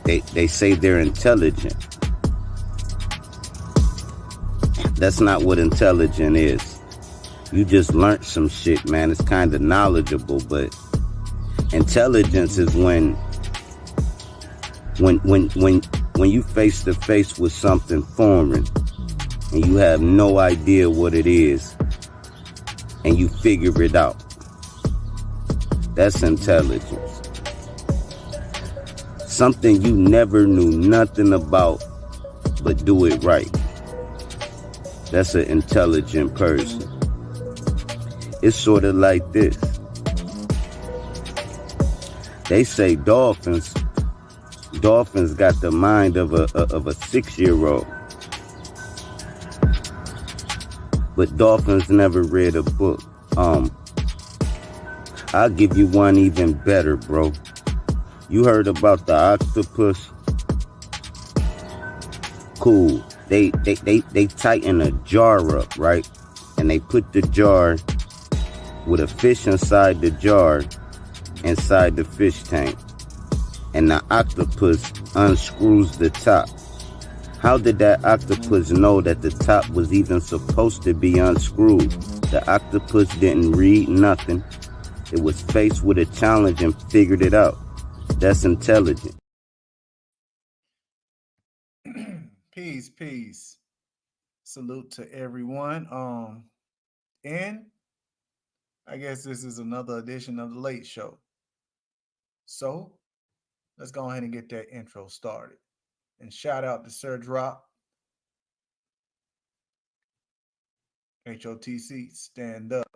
they say they're intelligent. That's not what intelligent is. You just learned some shit, man. It's kind of knowledgeable, but intelligence is when you face to face with something foreign and you have no idea what it is and you figure it out. That's intelligence. Something you never knew nothing about, but do it right. That's an intelligent person. It's sort of like this. They say dolphins got the mind of a 6-year-old. But dolphins never read a book. I'll give you one even better, bro. You heard about the octopus? Cool. They tighten a jar up, right? And they put the jar with a fish inside the jar inside the fish tank. And the octopus unscrews the top. How did that octopus know that the top was even supposed to be unscrewed? The octopus didn't read nothing. It was faced with a challenge and figured it out. That's intelligent. Peace. Salute to everyone. And I guess this is another edition of the Late Show. So let's go ahead and get that intro started. And shout out to Sir Drop. HOTC, stand up.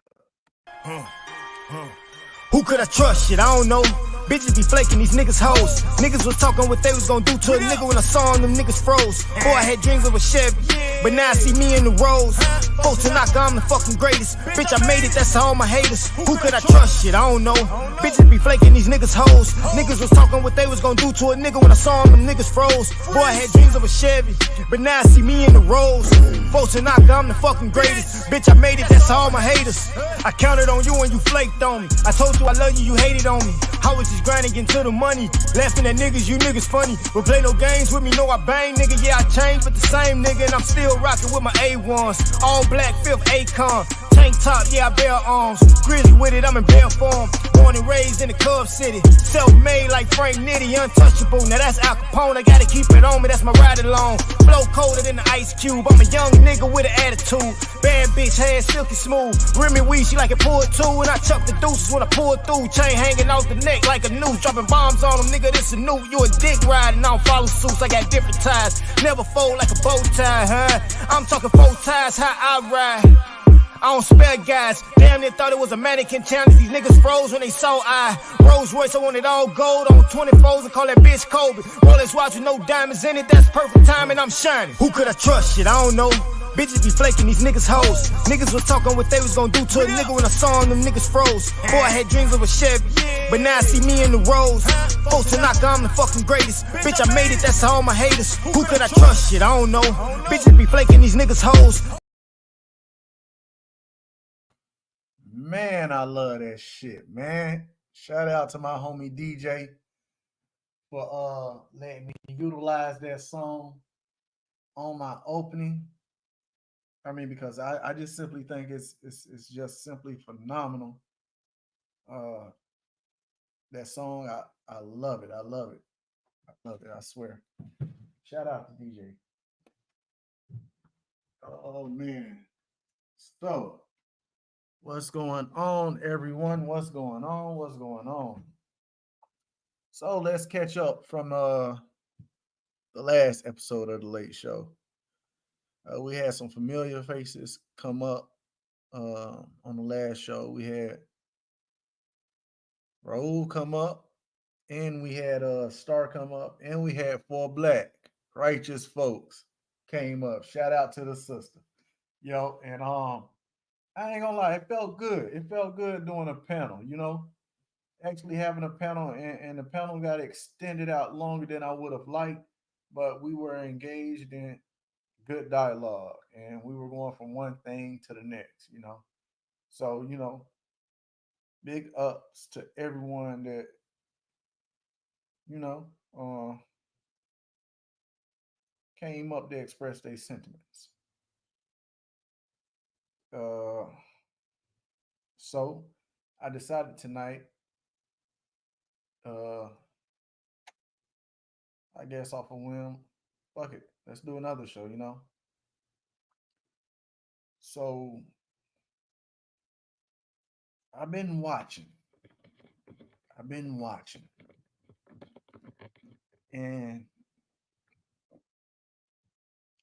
Who could I trust? Shit, I don't know. Bitches be flaking these niggas hoes. Niggas was talking what they was gonna do to a nigga when I saw them niggas froze. Boy, I had dreams of a Chevy, but now I see me in the Rolls. Folks to knock, I'm the fucking greatest. Bitch, I made it, that's all my haters. Who could I trust? Shit, I don't know. Bitches be flaking these niggas hoes. Niggas was talking what they was gonna do to a nigga when I saw them niggas froze. Boy, I had dreams of a Chevy, but now I see me in the Rolls. Folks to knock, I'm the fucking greatest. Bitch, I made it, that's all my haters. I counted on you and you flaked on me. I told you I love you, you hated on me. I was just grinding into the money. Laughing at niggas, you niggas funny. But play no games with me, no I bang, nigga. Yeah, I changed, but the same nigga. And I'm still rocking with my A1s. All black, 5th Akon. Tank top, yeah, I bear arms. Grizzly with it, I'm in bare form. Born and raised in the Cub City. Self-made like Frank Nitty, untouchable. Now that's Al Capone, I gotta keep it on me, that's my ride along. Flow colder than the Ice Cube. I'm a young nigga with an attitude. Bad bitch, hair silky smooth. Remy weed, she like it pulled too. And I chuck the deuces when I pull through. Chain hanging off the neck like a noose. Dropping bombs on them, nigga, this a new. You a dick riding, I don't follow suits. I got different ties. Never fold like a bow tie, huh? I'm talking 4 ties, how I ride. I don't spare guys. Damn, they thought it was a mannequin challenge. These niggas froze when they saw I. Rolls Royce, I want it all gold on 24s and call that bitch Kobe. Rolex watch with no diamonds in it. That's perfect time and I'm shining. Who could I trust? Shit, I don't know. Bitches be flaking these niggas hoes. Niggas was talking what they was gonna do to a nigga when I saw them niggas froze. Boy, I had dreams of a Chevy, but now I see me in the Rolls. Folks to knock, I'm the fucking greatest. Bitch, I made it, that's all my haters. Who could I trust? Shit, I don't know. Bitches be flaking these niggas hoes. Man, I love that shit, man. Shout out to my homie DJ for letting me utilize that song on my opening. I mean, because I just simply think it's just simply phenomenal. That song, I love it. I love it. I love it. I swear. Shout out to DJ. Oh man. So, what's going on, everyone? What's going on? What's going on? So let's catch up from the last episode of the Late Show. We had some familiar faces come up on the last show. We had Raul come up, and we had Star come up, and we had 4 black righteous folks came up. Shout out to the sister, yo. And I ain't gonna lie, it felt good. It felt good doing a panel, actually having a panel, and the panel got extended out longer than I would have liked, but we were engaged in good dialogue and we were going from one thing to the next. So, big ups to everyone that, you know, uh, came up to express their sentiments. Uh, so I decided tonight, uh, I guess off a whim, fuck it, let's do another show, you know? So I've been watching. I've been watching. And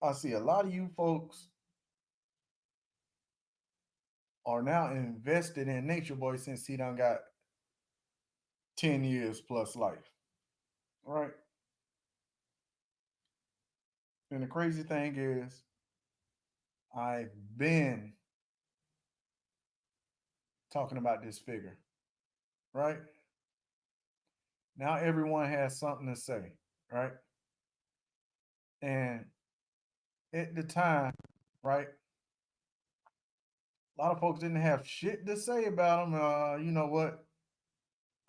I see a lot of you folks are now invested in Nature Boy since he done got 10 years plus life. Right? And the crazy thing is, I've been talking about this figure, right? Now everyone has something to say, right? And at the time, right, a lot of folks didn't have shit to say about him. You know what?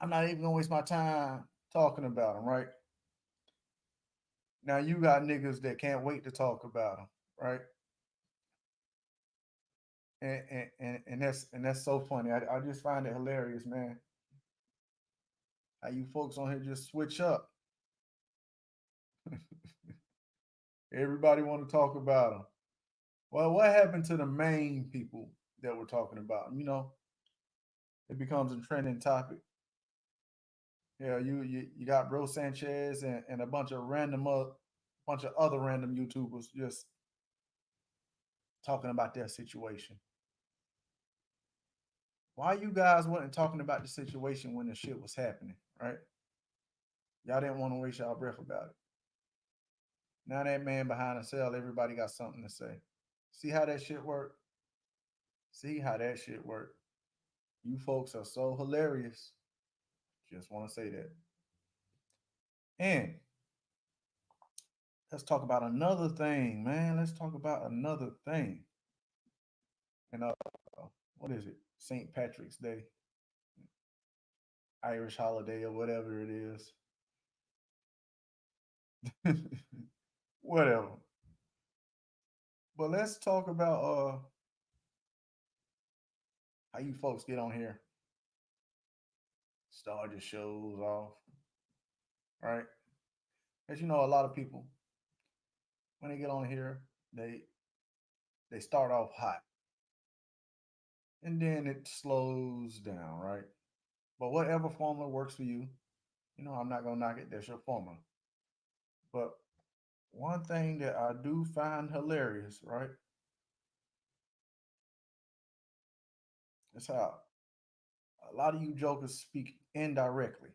I'm not even gonna waste my time talking about him, right? Now you got niggas that can't wait to talk about him, right? And that's so funny. I just find it hilarious, man. How you folks on here just switch up. Everybody want to talk about him. Well, what happened to the main people that we're talking about? You know, it becomes a trending topic. Yeah, you got Bro Sanchez and a bunch of bunch of other random YouTubers just talking about their situation. Why you guys wasn't talking about the situation when the shit was happening, right? Y'all didn't want to waste y'all breath about it. Now that man behind the cell, everybody got something to say. See how that shit work? See how that shit work? You folks are so hilarious. Just want to say that. And let's talk about another thing, man. Let's talk about another thing. And what is it? St. Patrick's Day, Irish holiday, or whatever it is. Whatever. But let's talk about how you folks get on here. Start your shows off. Right? As you know, a lot of people, when they get on here, they start off hot. And then it slows down, right? But whatever formula works for you, you know, I'm not gonna knock it. That's your formula. But one thing that I do find hilarious, right? Is how a lot of you jokers speak indirectly.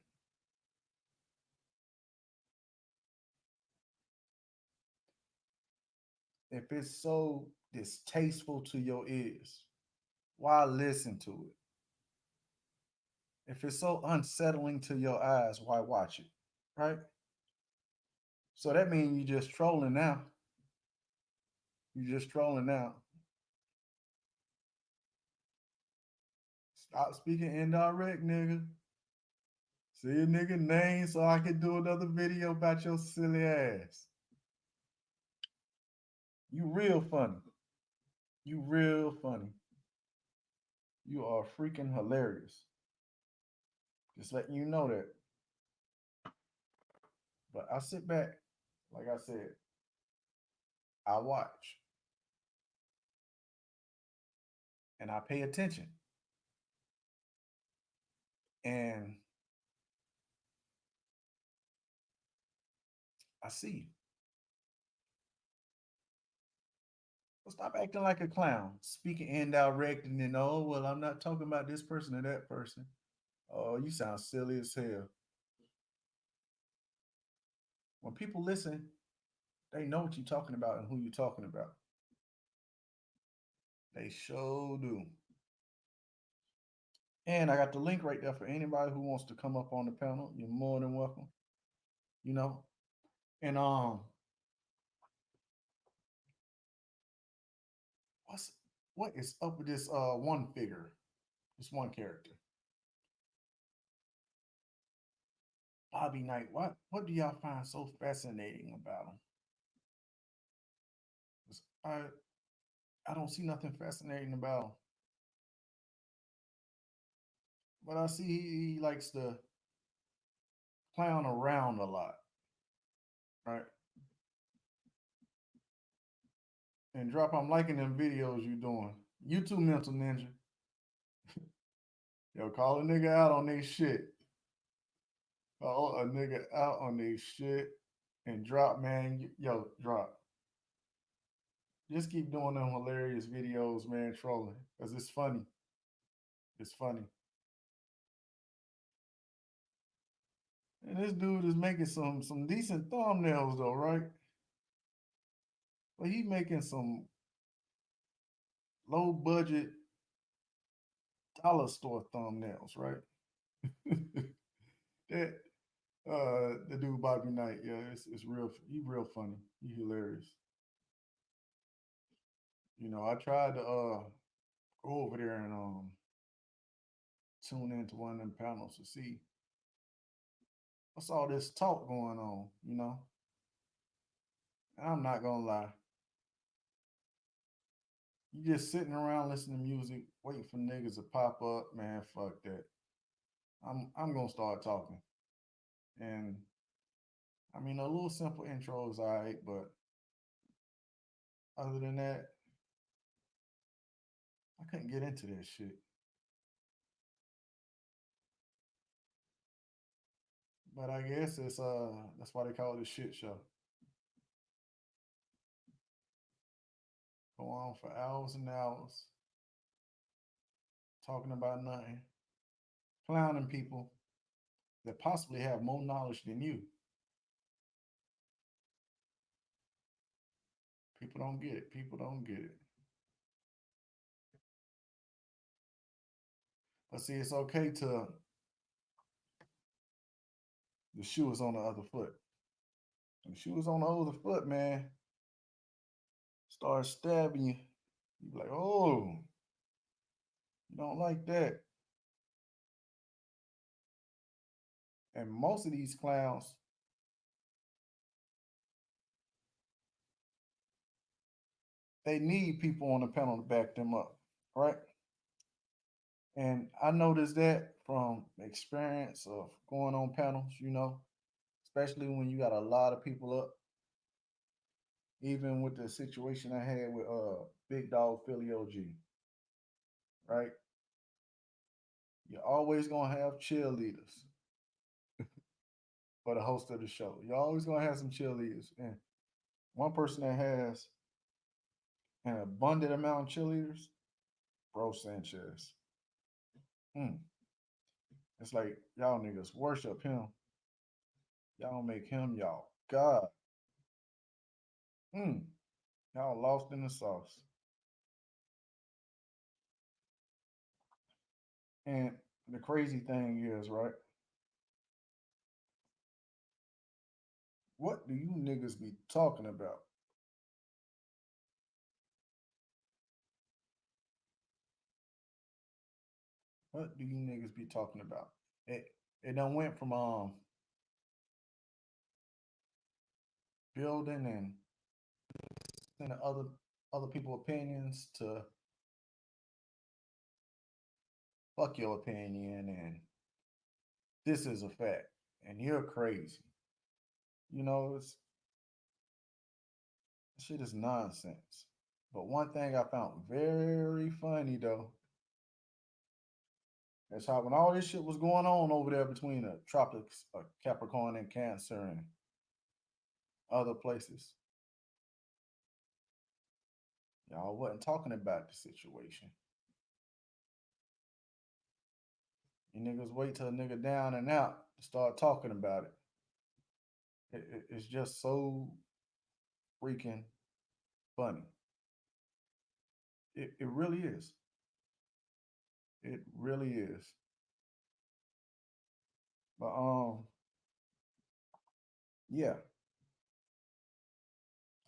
If it's so distasteful to your ears, why listen to it? If it's so unsettling to your eyes, why watch it? Right? So that means you just trolling now. You just trolling now. Stop speaking indirect, nigga. Say a nigga name so I can do another video about your silly ass. You real funny. You real funny. You are freaking hilarious. Just letting you know that. But I sit back, like I said, I watch and I pay attention. And I see. Well, stop acting like a clown, speaking indirect, and then, oh, well, I'm not talking about this person or that person. Oh, you sound silly as hell. When people listen, they know what you're talking about and who you're talking about. They sure do. And I got the link right there for anybody who wants to come up on the panel. You're more than welcome. You know. And what is up with this one figure? This one character. Bobby Knight. What do y'all find so fascinating about him? I don't see nothing fascinating about him. But I see he likes to clown around a lot, right? And drop, I'm liking them videos you doing. You too, mental ninja. Yo, call a nigga out on they shit. Call a nigga out on they shit and drop, man. Yo, drop. Just keep doing them hilarious videos, man, trolling. Cause it's funny. It's funny. And this dude is making some decent thumbnails though, right? But he making some low budget dollar store thumbnails, right? that the dude Bobby Knight, yeah, it's real. He real funny. He hilarious. You know, I tried to go over there and tune into one of them panels to see what's all this talk going on. You know, and I'm not gonna lie. You just sitting around listening to music, waiting for niggas to pop up, man. Fuck that. I'm gonna start talking. And I mean, a little simple intro is alright, but other than that, I couldn't get into that shit. But I guess it's that's why they call it a shit show. Go on for hours and hours, talking about nothing, clowning people that possibly have more knowledge than you. People don't get it. People don't get it. But see, it's okay to the shoe is on the other foot. When the shoe is on the other foot, man, start stabbing you. You be like, oh, you don't like that. And most of these clowns, they need people on the panel to back them up, right? And I noticed that from experience of going on panels, you know, especially when you got a lot of people up. Even with the situation I had with Big Dog Philly OG, right? You're always gonna have cheerleaders for the host of the show. You're always gonna have some cheerleaders. And one person that has an abundant amount of cheerleaders, Bro Sanchez. Mm. It's like y'all niggas worship him. Y'all make him y'all God. Mm. Y'all lost in the sauce. And the crazy thing is, right? What do you niggas be talking about? What do you niggas be talking about? It done went from building and other people opinions to fuck your opinion and this is a fact and you're crazy. You know, shit is nonsense. But one thing I found very funny though is how when all this shit was going on over there between the tropics, Capricorn and Cancer and other places, y'all wasn't talking about the situation. You niggas wait till a nigga down and out to start talking about it. It's just so freaking funny. It really is. It really is. But yeah,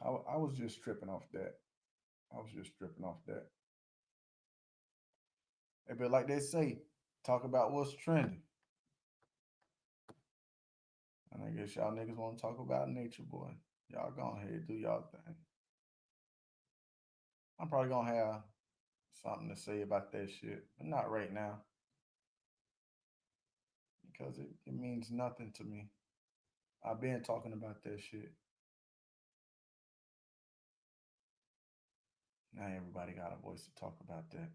I was just tripping off that. I was just tripping off that. But like they say, talk about what's trending. And I guess y'all niggas want to talk about Nature Boy. Y'all go ahead, do y'all thing. I'm probably gonna have something to say about that shit, but not right now because it means nothing to me. I've been talking about that shit. Now everybody got a voice to talk about that.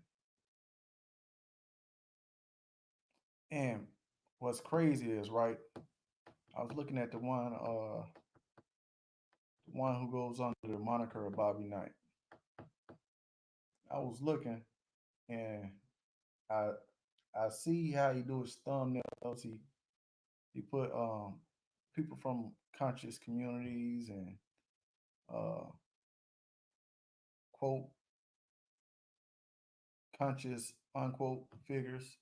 And what's crazy is, right, I was looking at the one who goes under the moniker of Bobby Knight. I was looking and I I see how he do his thumbnails. He put people from conscious communities and uh quote conscious unquote figures.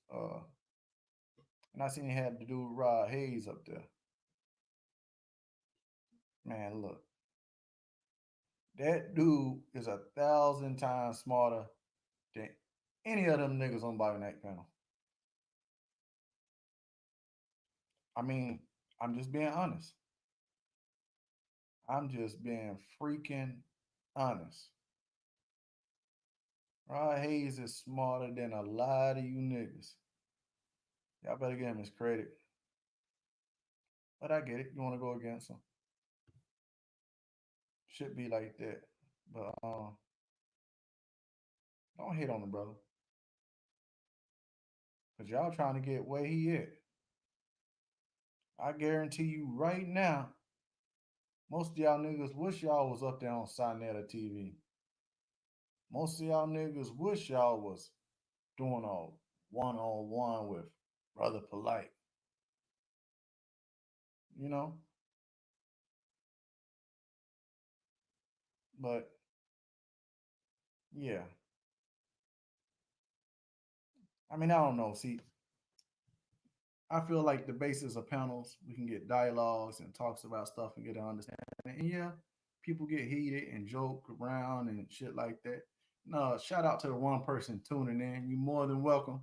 And I seen he had to do Rod Hayes up there. Man, look, that dude is 1,000 times smarter than any of them niggas on Bobby Knight panel. I mean, I'm just being honest. I'm just being freaking honest. Rod Hayes is smarter than a lot of you niggas. Y'all better give him his credit. But I get it. You want to go against him. Should be like that. But don't hit on him, brother. Because y'all trying to get where he at. I guarantee you right now, most of y'all niggas wish y'all was up there on Sinetta TV. Most of y'all niggas wish y'all was doing a one-on-one with Brother Polite. You know? But yeah. I mean, I don't know. See, I feel like the basis of panels, we can get dialogues and talks about stuff and get an understanding. And yeah, people get heated and joke around and shit like that. No, shout out to the one person tuning in. You're more than welcome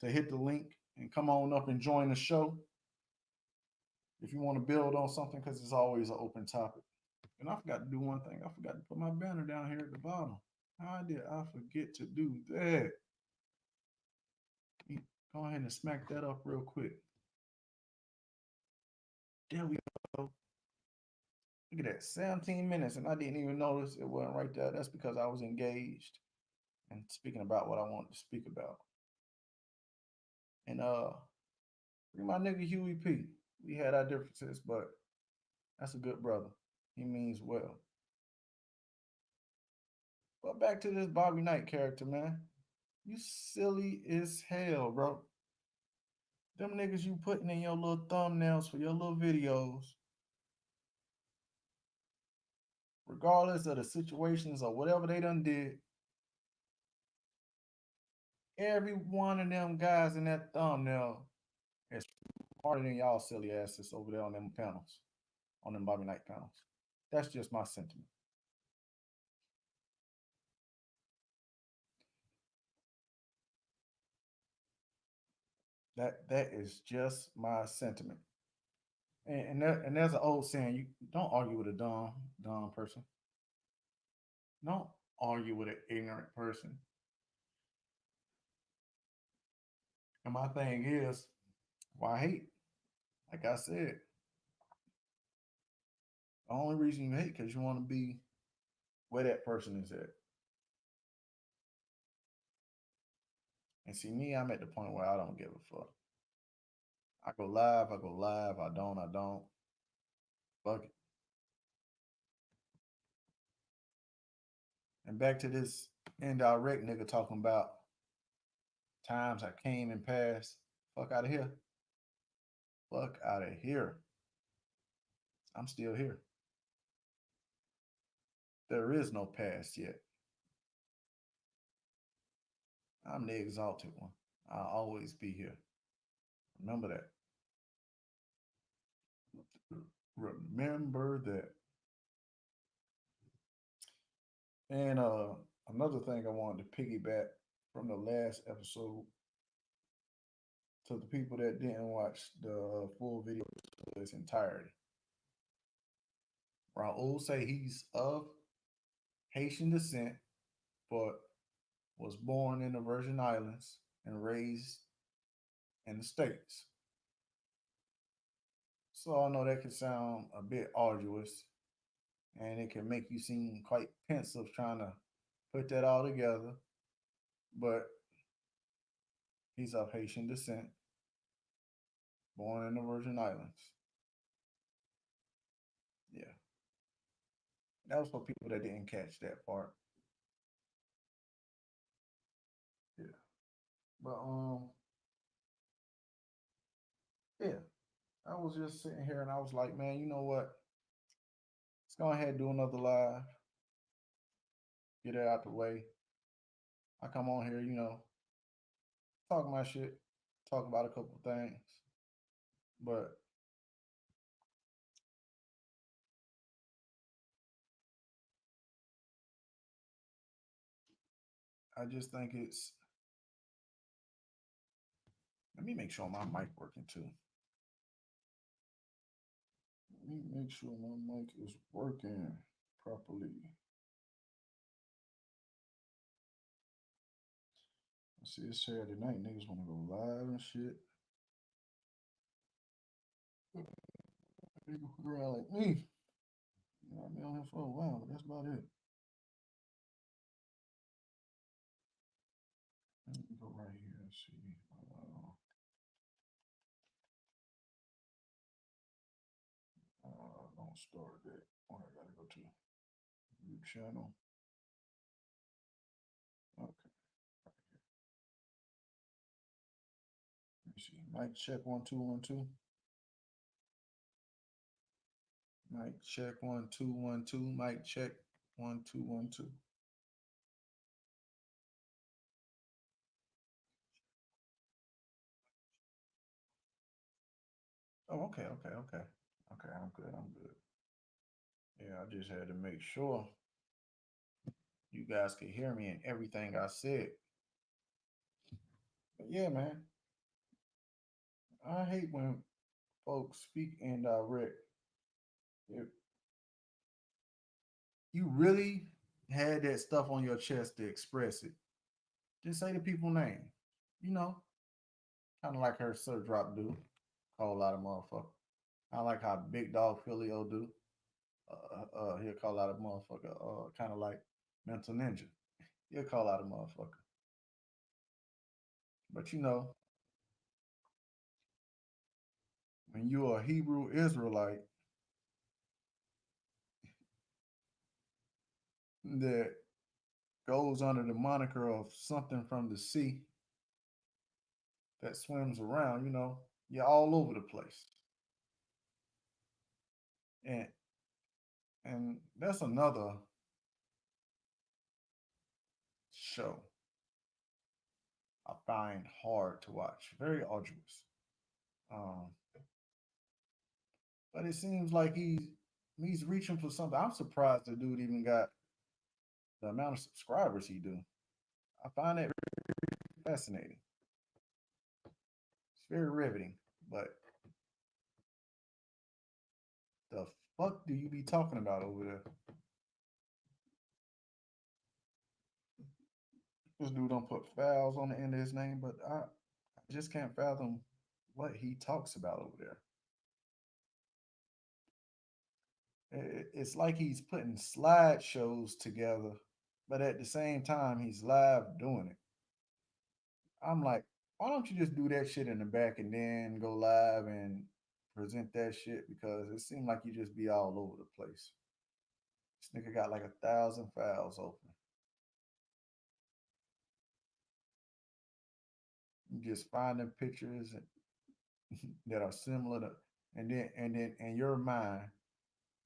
to hit the link and come on up and join the show if you want to build on something, because it's always an open topic. And I forgot to do one thing. I forgot to put my banner down here at the bottom. How did I forget to do that? Go ahead and smack that up real quick. There we go. Look at that, 17 minutes, and I didn't even notice it wasn't right there. That's because I was engaged and speaking about what I wanted to speak about. And my nigga Huey P. We had our differences, but that's a good brother. He means well. But back to this Bobby Knight character, man. You silly as hell, bro. Them niggas you putting in your little thumbnails for your little videos, regardless of the situations or whatever they done did, every one of them guys in that thumbnail is smarter than y'all silly asses over there on them panels, on them Bobby Knight panels. That's just my sentiment. That is just my sentiment. And there's an old saying: you don't argue with a dumb person. Don't argue with an ignorant person. And my thing is, why hate? Like I said, the only reason you hate because you want to be where that person is at. And see me, I'm at the point where I don't give a fuck. I go live, I go live. I don't. Fuck it. And back to this indirect nigga talking about times I came and passed. Fuck out of here. Fuck out of here. I'm still here. There is no past yet. I'm the exalted one. I'll always be here. Remember that. Remember that. And another thing I wanted to piggyback from the last episode to the people that didn't watch the full video in its entirety. Raul say he's of Haitian descent, but was born in the Virgin Islands and raised in the States. So I know that can sound a bit arduous and it can make you seem quite pensive trying to put that all together. But he's of Haitian descent, born in the Virgin Islands. Yeah, that was for people that didn't catch that part. Yeah, but yeah, I was just sitting here and I was like, man, you know what? Let's go ahead and do another live, get it out the way. I come on here, talk my shit, talk about a couple things, but I just think it's. Let me make sure my mic working too. Let me make sure my mic is working properly. I see it's Saturday night. Niggas want to go live and shit. Nigga around like me. I've been on here for a while, but that's about it. Let me go right here and see. Don't start that. Oh, I gotta go to new channel. Okay. Let me see. Mic check 1 2 1 2. Mic check 1 2 1 2. Mic check 1 2 1 2. Oh, okay. Okay, I'm good. Yeah, I just had to make sure you guys could hear me and everything I said. But yeah, man, I hate when folks speak indirect. If you really had that stuff on your chest to express it, just say the people name. You know, kind of like her Sir Drop do. Call a lot of motherfuckers. I like how Big Dog Philio do. He'll call out a motherfucker. Kind of like Mental Ninja. He'll call out a motherfucker. But when you're a Hebrew Israelite that goes under the moniker of something from the sea that swims around, you're all over the place. And that's another show I find hard to watch, very arduous. Um, but it seems like he's reaching for something. I'm surprised the dude even got the amount of subscribers he do. I find that very fascinating. It's very riveting. But the fuck do you be talking about over there? This dude don't put fouls on the end of his name, but I just can't fathom what he talks about over there. It's like he's putting slideshows together, but at the same time, he's live doing it. I'm like, why don't you just do that shit in the back and then go live and present that shit? Because it seemed like you just be all over the place. This nigga got like 1,000 files open. You just finding pictures that are similar to, and then in your mind,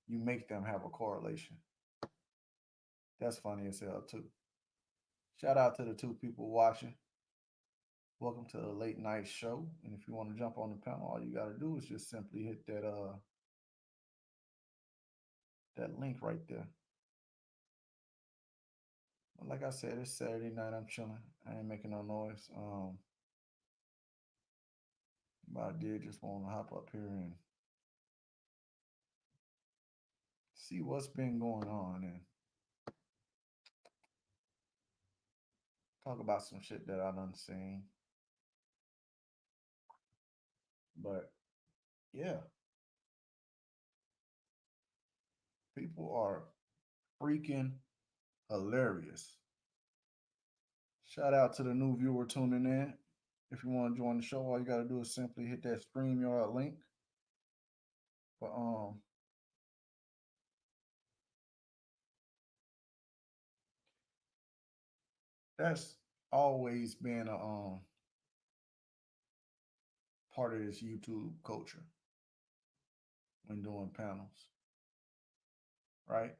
you make them have a correlation. That's funny as hell too. Shout out to the 2 people watching. Welcome to the late night show. And if you want to jump on the panel, all you got to do is just simply hit that link right there. Like I said, it's Saturday night. I'm chilling. I ain't making no noise. But I did just want to hop up here and see what's been going on. And talk about some shit that I done seen. But yeah, people are freaking hilarious. Shout out to the new viewer tuning in. If you want to join the show, all you gotta do is simply hit that StreamYard link. But that's always been a part of this YouTube culture when doing panels, right?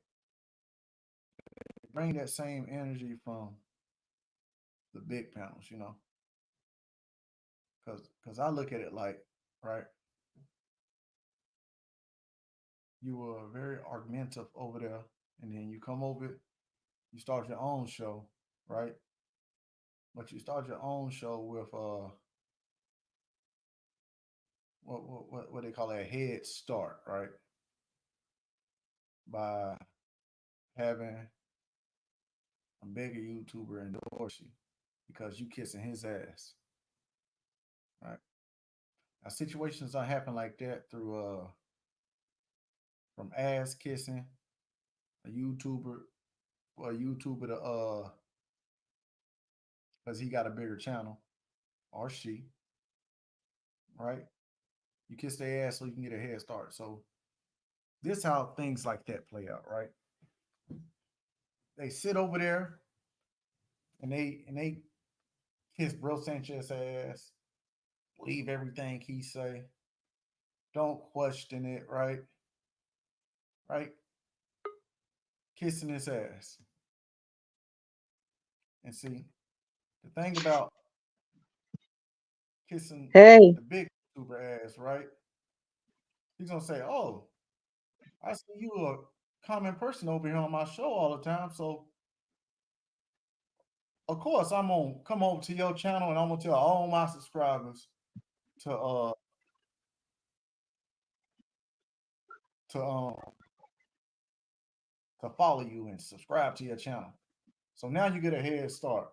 Bring that same energy from the big panels, because I look at it like, right, you were very argumentative over there, and then you come over, you start your own show, right? But you start your own show with what they call a head start, right? By having a bigger YouTuber endorse you because you kissing his ass, right? Now situations don't happen like that through from ass kissing a YouTuber or a YouTuber to because he got a bigger channel or she, right? You kiss their ass so you can get a head start. So this is how things like that play out, right? They sit over there and they kiss Bro Sanchez ass, believe everything he say, don't question it, right? Right? Kissing his ass. And see, the thing about kissing Hey, the big YouTuber ass, right? He's gonna say, "Oh, I see you a common person over here on my show all the time, so of course I'm gonna come over to your channel and I'm gonna tell all my subscribers to to um to follow you and subscribe to your channel." So now you get a head start,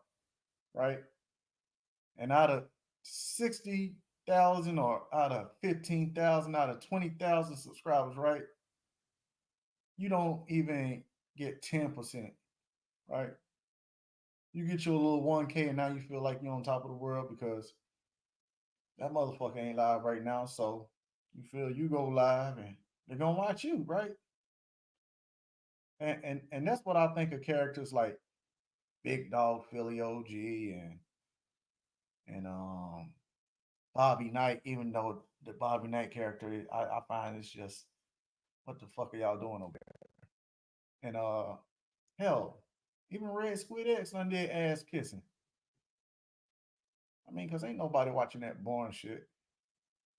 right? And out of 60,000 or out of 15,000, out of 20,000 subscribers, right? You don't even get 10%, right? You get your little 1K and now you feel like you're on top of the world because that motherfucker ain't live right now. So you feel you go live and they're gonna watch you, right? And that's what I think of characters like Big Dog Philly OG and Bobby Knight, even though the Bobby Knight character I find is just what the fuck are y'all doing over there? And hell, even Red Squid X done did ass kissing. I mean, because ain't nobody watching that boring shit.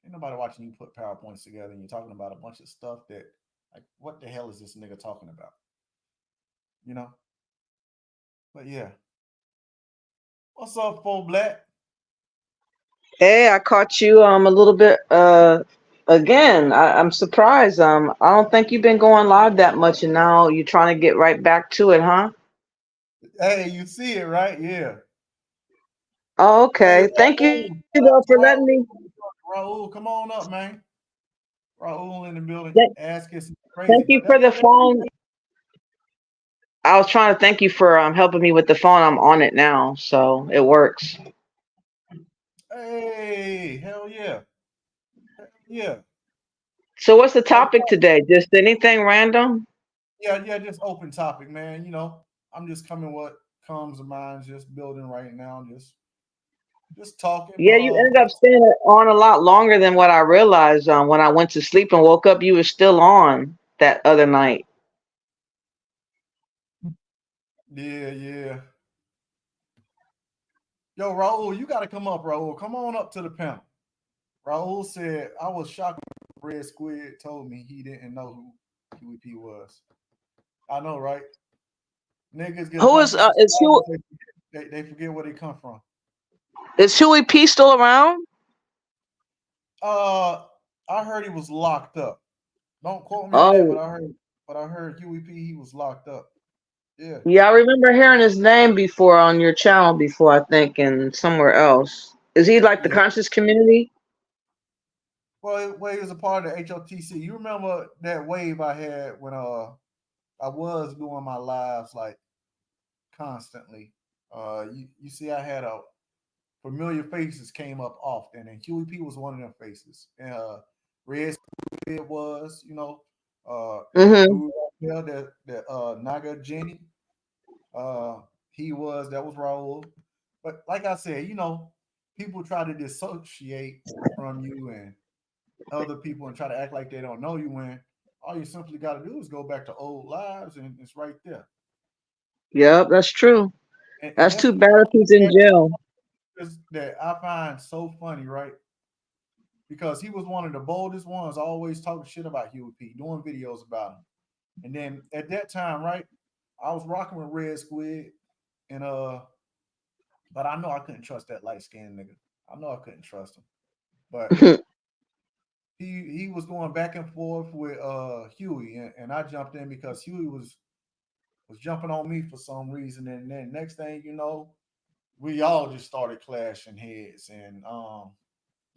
Ain't nobody watching you put PowerPoints together and you're talking about a bunch of stuff that, like, what the hell is this nigga talking about? You know? But yeah. What's up, Full Black? hey, I caught you a little bit again. I'm surprised. I don't think you've been going live that much, and now you're trying to get right back to it, huh? Hey, you see it, right? Yeah. Oh, Hey, okay. Thank you Raul. Shout out though to for letting me. Raul, come on up, man. Raul in the building. Thank, Ass kissing thank crazy. you But for that's the what they do. phone. I was trying to thank you for helping me with the phone. I'm on it now, so it works. Hey, hell yeah. Hell yeah. So, what's the What topic today? Just anything random? yeah, just open topic, man. I'm just coming what comes to mind, just building right now, just talking. But Yeah, you ended up staying on a lot longer than what I realized. When I went to sleep and woke up, you were still on that other night. yeah. Yo, Raul, you gotta come up, Raul. Come on up to the panel. Raul said, I was shocked when Red Squid told me he didn't know who QEP was. I know, right? Niggas get a Who bunch is of is Huey, subscribers, they forget where they come from. is Huey P still around? Uh I heard he was locked up. Don't quote me on that, Oh, but I heard Huey P he was locked up. Yeah. Yeah, I remember hearing his name before on your channel before, I think, and somewhere else. Is he like the Yeah. conscious community? Well, he was a part of the HOTC. You remember that wave I had when I was doing my lives like constantly. You see, I had a familiar faces came up often, and Huey P was one of them faces. And Red Squid was, Mm-hmm. dude right there, that Naga Jenny, uh, he was, that was Raul. But like I said, people try to dissociate from you and other people and try to act like they don't know you when all you simply got to do is go back to old lives and it's right there. Yep, that's true. And That's that's too one bad if he's in jail. that I find so funny, right? Because he was one of the boldest ones, always talking shit about Huey P, doing videos about him. And then at that time, right, I was rocking with Red Squid, and but I know I couldn't trust that light skinned nigga. I know I couldn't trust him. But he was going back and forth with Huey, and I jumped in because Huey was jumping on me for some reason, and then next thing you know, we all just started clashing heads, and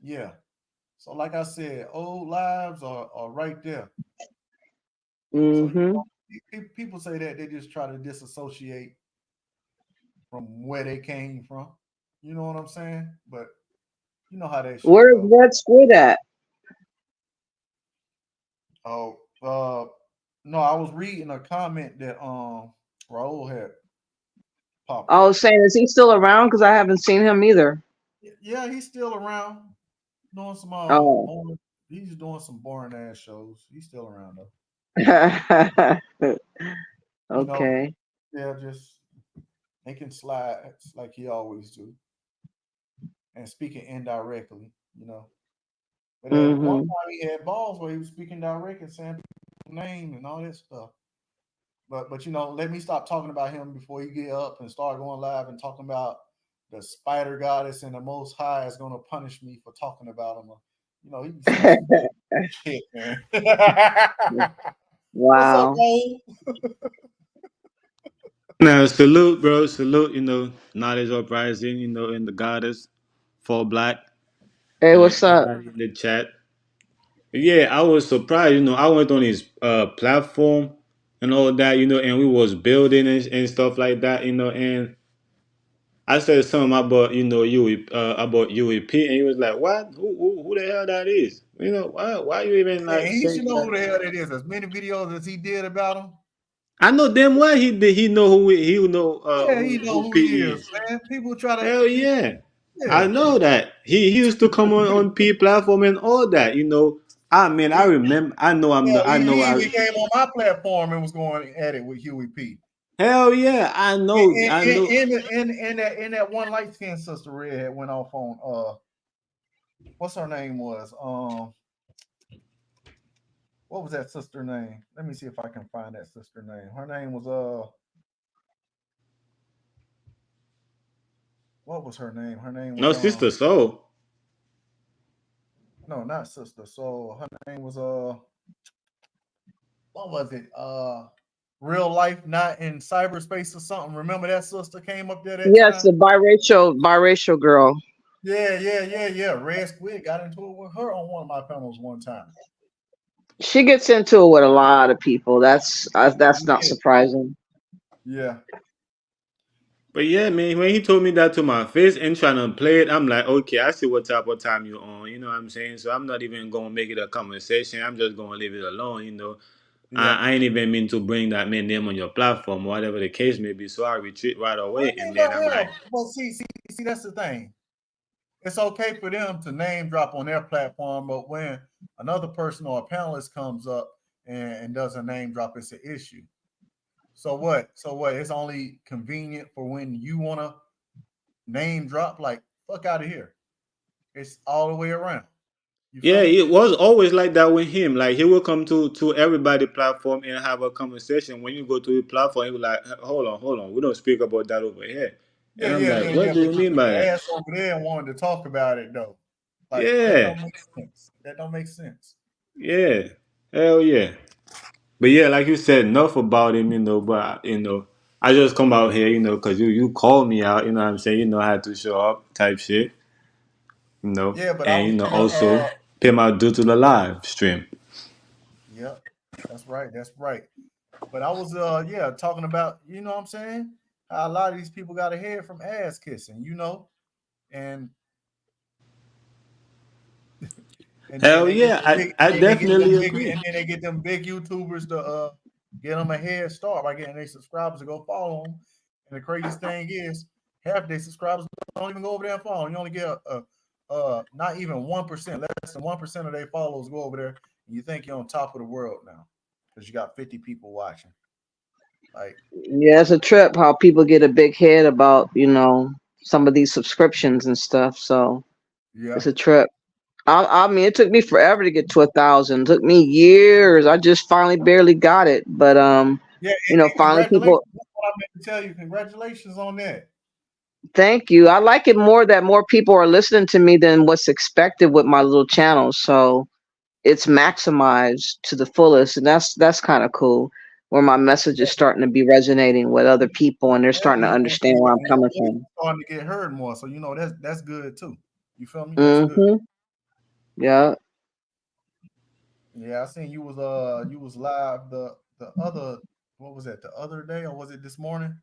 yeah. So like I said, old lives are right there. So Mm-hmm. people say that they just try to disassociate from where they came from. You know what I'm saying? But you know how that shit Where's go. Red Squid at? Oh, no, I was reading a comment that Raul had popped I up. was saying, is he still around? Because I haven't seen him either. Yeah, he's still around doing some Oh. boring. He's doing some boring ass shows. He's still around though. You know, Okay. yeah, just making slides like he always do, and speaking indirectly. You know, but at one Mm-hmm. time he had balls where he was speaking direct and saying people's name and all that stuff. But let me stop talking about him before you get up and start going live and talking about the spider goddess and the Most High is going to punish me for talking about him. He be saying some shit, man. What's up, Wow. Cole? Now, salute, bro. Salute, knowledge uprising, and the goddess for black Hey, and what's up? everybody in the chat. Yeah, I was surprised, I went on his platform and all that, and we was building and stuff like that, and I said something about, about UEP, and he was like, what? Who the hell that is? Why you even Yeah, like he should saying know that? who the hell that is. As many videos as he did about him. I know damn well he know he know Yeah, he know who who he P is, is. man. People try to Hell people. yeah. I Yeah, know that. He used to come on P platform and all that, I mean, I he, remember I know I'm yeah. the I know He I even came on my platform and was going at it with Huey P. hell yeah, I In know in I in, know in that one light skinned sister Red went off on what's her name was what was that sister name? Let me see if I can find that sister name. Her name was what was her name? Her name was no sister soul. no, not sister. So her name was what was it? Real life, not in cyberspace or something. Remember that sister came up there that Yes, time? the biracial girl. Yeah. Red Squid got into it with her on one of my panels one time. She gets into it with a lot of people. That's not Yeah, surprising. yeah, But yeah, man, when he told me that to my face and trying to play it, I'm like, okay, I see what type of time you're on, you know what I'm saying? So I'm not even gonna make it a conversation. I'm just gonna leave it alone. yeah. I ain't even mean to bring that man name on your platform, whatever the case may be. So I retreat right I away, mean, and then I'm like, but see, that's the thing. It's okay for them to name drop on their platform, but when another person or a panelist comes up and does a name drop, it's an issue. So what? It's only convenient for when you want to name drop. Like fuck out of here. It's all the way around. You yeah, feel me? it was always like that with him. Like he will come to everybody platform and have a conversation. When you go to his platform, he will like, hold on, we don't speak about that over here. And I'm like, what Yeah. do But you you mean put by your that? ass over there and wanted to talk about it though. Like that Yeah, don't make sense. That don't make sense. yeah, hell yeah. But yeah, like you said, enough about him, but I just come out here, you know, because you called me out, you know what I'm saying? You know, I had to show up type shit, you know, Yeah, but I and, was you know, gonna also pay my due to the live stream. yeah, that's right, that's right. But I was yeah, talking about, you know what I'm saying? How a lot of these people got ahead from ass kissing, you know, and then Hell they get yeah, the big, I and then they get them definitely big, agree. and then they get them big YouTubers to get them a head start by getting their subscribers to go follow them. And the craziest thing is, half their subscribers don't even go over there and follow. You only get not even 1%, less than 1% of their followers go over there, and you think you're on top of the world now because you got 50 people watching. Like, Yeah, it's a trip how people get a big head about, some of these subscriptions and stuff. So yeah, it's a trip. I mean, it took me forever to get to 1,000. It took me years. I just finally barely got it. But yeah, and finally congratulations. people. That's what I meant to tell you. Congratulations on that. Thank you. I like it more that more people are listening to me than what's expected with my little channel. So it's maximized to the fullest, and that's kind of cool. Where my message is starting to be resonating with other people, and they're starting to understand where I'm And your coming voice is from. starting to get heard more. So you know that's good too. You feel me? That's good. Mm-hmm. Yeah. Yeah, I seen you was live the other, what was that, the other day, or was it this morning?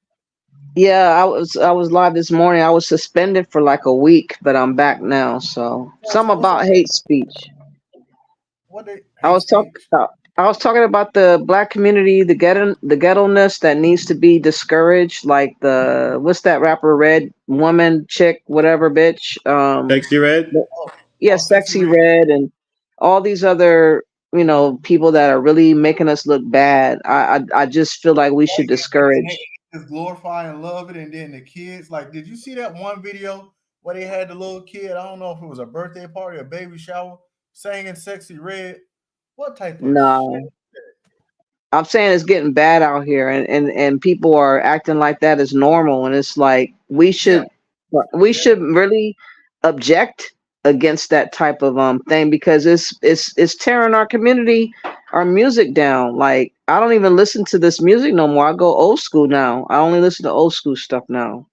Yeah, I was live this morning. I was suspended for like a week, but I'm back now. So Yeah, some so what's about up with hate speech. what they I hate was talking speech? I was talking about the black community, the ghetto-ness that needs to be discouraged. Like the what's that rapper, Red Woman, chick, whatever, bitch. Sexy Red? Oh, Yeah, oh, Sexy Sexy Red. Red and all these other people that are really making us look bad. I just feel like we should And they discourage. just glorify and love it, and then the kids, like, did you see that one video where they had the little kid? I don't know if it was a birthday party or baby shower, singing "Sexy Red." What type of shit? No, I'm saying it's getting bad out here, and people are acting like that is normal, and it's like Yeah, we yeah. should really object against that type of thing because it's tearing our community, our music down. Like I don't even listen to this music no more. I go old school now. I only listen to old school stuff now.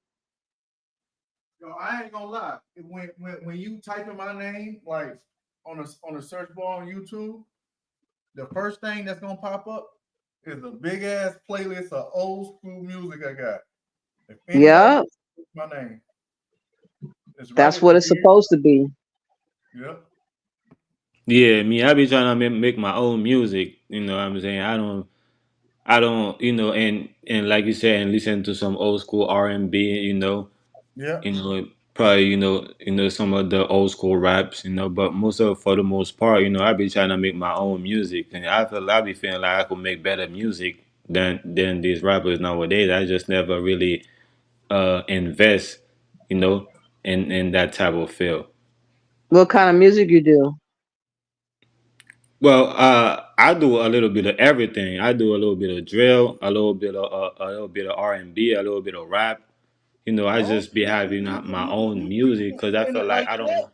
Yo, I ain't gonna lie. When you type in my name, like on a search bar on YouTube, the first thing that's gonna pop up is a big ass playlist of old school music I got. If anybody Yeah, puts my name, it's right that's at the what it's very supposed to be. yep. Yeah, me, I be trying to make my own music, you know what I'm saying? I don't, you know, and like you said, and listen to some old school R&B, Yep. you know, probably, some of the old school raps, but for the most part, I be trying to make my own music, and I be feeling like I could make better music than these rappers nowadays. I just never really invest, you know, in that type of field. What kind of music you do? Well, I do a little bit of everything. I do a little bit of drill, a little bit of R&B, a little bit of rap. I Oh, just be having my own music because I in feel it like like I don't that. know.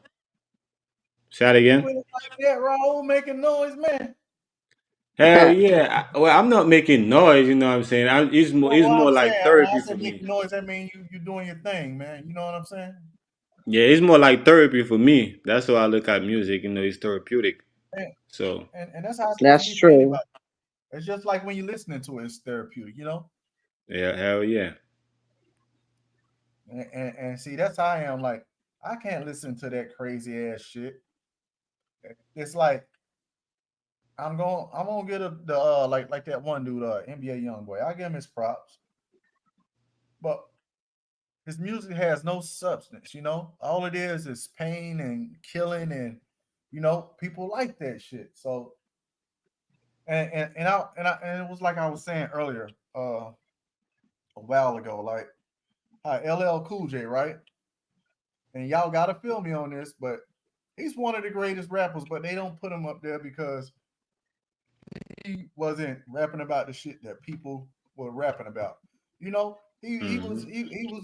Say that You again. in it like that, Raul, making noise, man. Hell yeah. Well, I'm not making noise. You know what I'm saying? Well, It's what I'm more saying, like when I therapy for said me. making noise, I mean you doing your thing, man. You know what I'm saying? Yeah, it's more like therapy for me. That's how I look at music. It's therapeutic. And, So and that's how it's supposed to That's be for true. anybody. It's just like when you're listening to it, it's therapeutic, you know? yeah, hell yeah. And see, that's how I am. Like, I can't listen to that crazy ass shit. It's like I'm gonna get the like that one dude, NBA young boy. I give him his props, but his music has no substance, you know. All it is pain and killing, and people like that shit. So and it was like I was saying earlier, a while ago, like how LL Cool J, right? And y'all gotta feel me on this, but he's one of the greatest rappers, but they don't put him up there because he wasn't rapping about the shit that people were rapping about. You know, Mhm.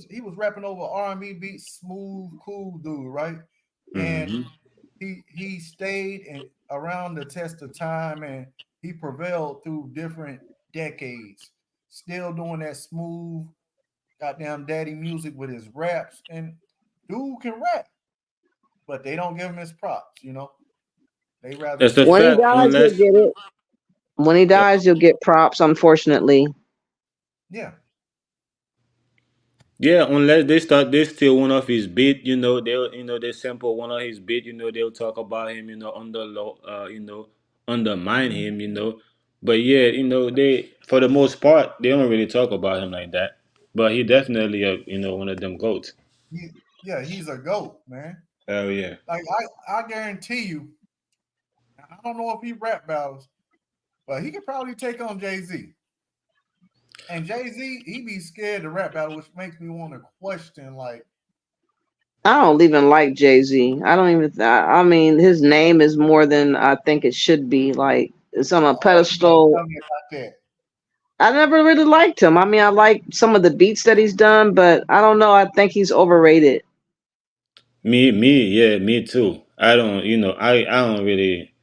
he was rapping over R&B beats, smooth, cool dude, right? And Mhm. he stayed around the test of time, and he prevailed through different decades. still doing that smooth, goddamn daddy music with his raps, and dude can rap, but they don't give him his props. They rather That's a say, When he fact. dies, you'll Unless, get it. When he yeah, dies, you'll get props. Unfortunately, yeah, yeah, unless they steal one of his beat, they'll they sample one of his beat, they'll talk about him, undermine mhm, him, But yeah, they for the most part they don't really talk about him like that. But he definitely one of them goats. he, yeah, he's a goat, man. Hell yeah. Like I guarantee you, I don't know if he rap battles, but he could probably take on Jay Z. And Jay Z, he be scared to rap battle, which makes me want to question, like, I don't even like Jay Z. I don't even. I mean, his name is more than I think it should be. Like it's on a oh, you gotta pedestal. tell me about that. I never really liked him. I mean, I like some of the beats that he's done, but I don't know. I think he's overrated. Yeah, me too. I don't, I don't really,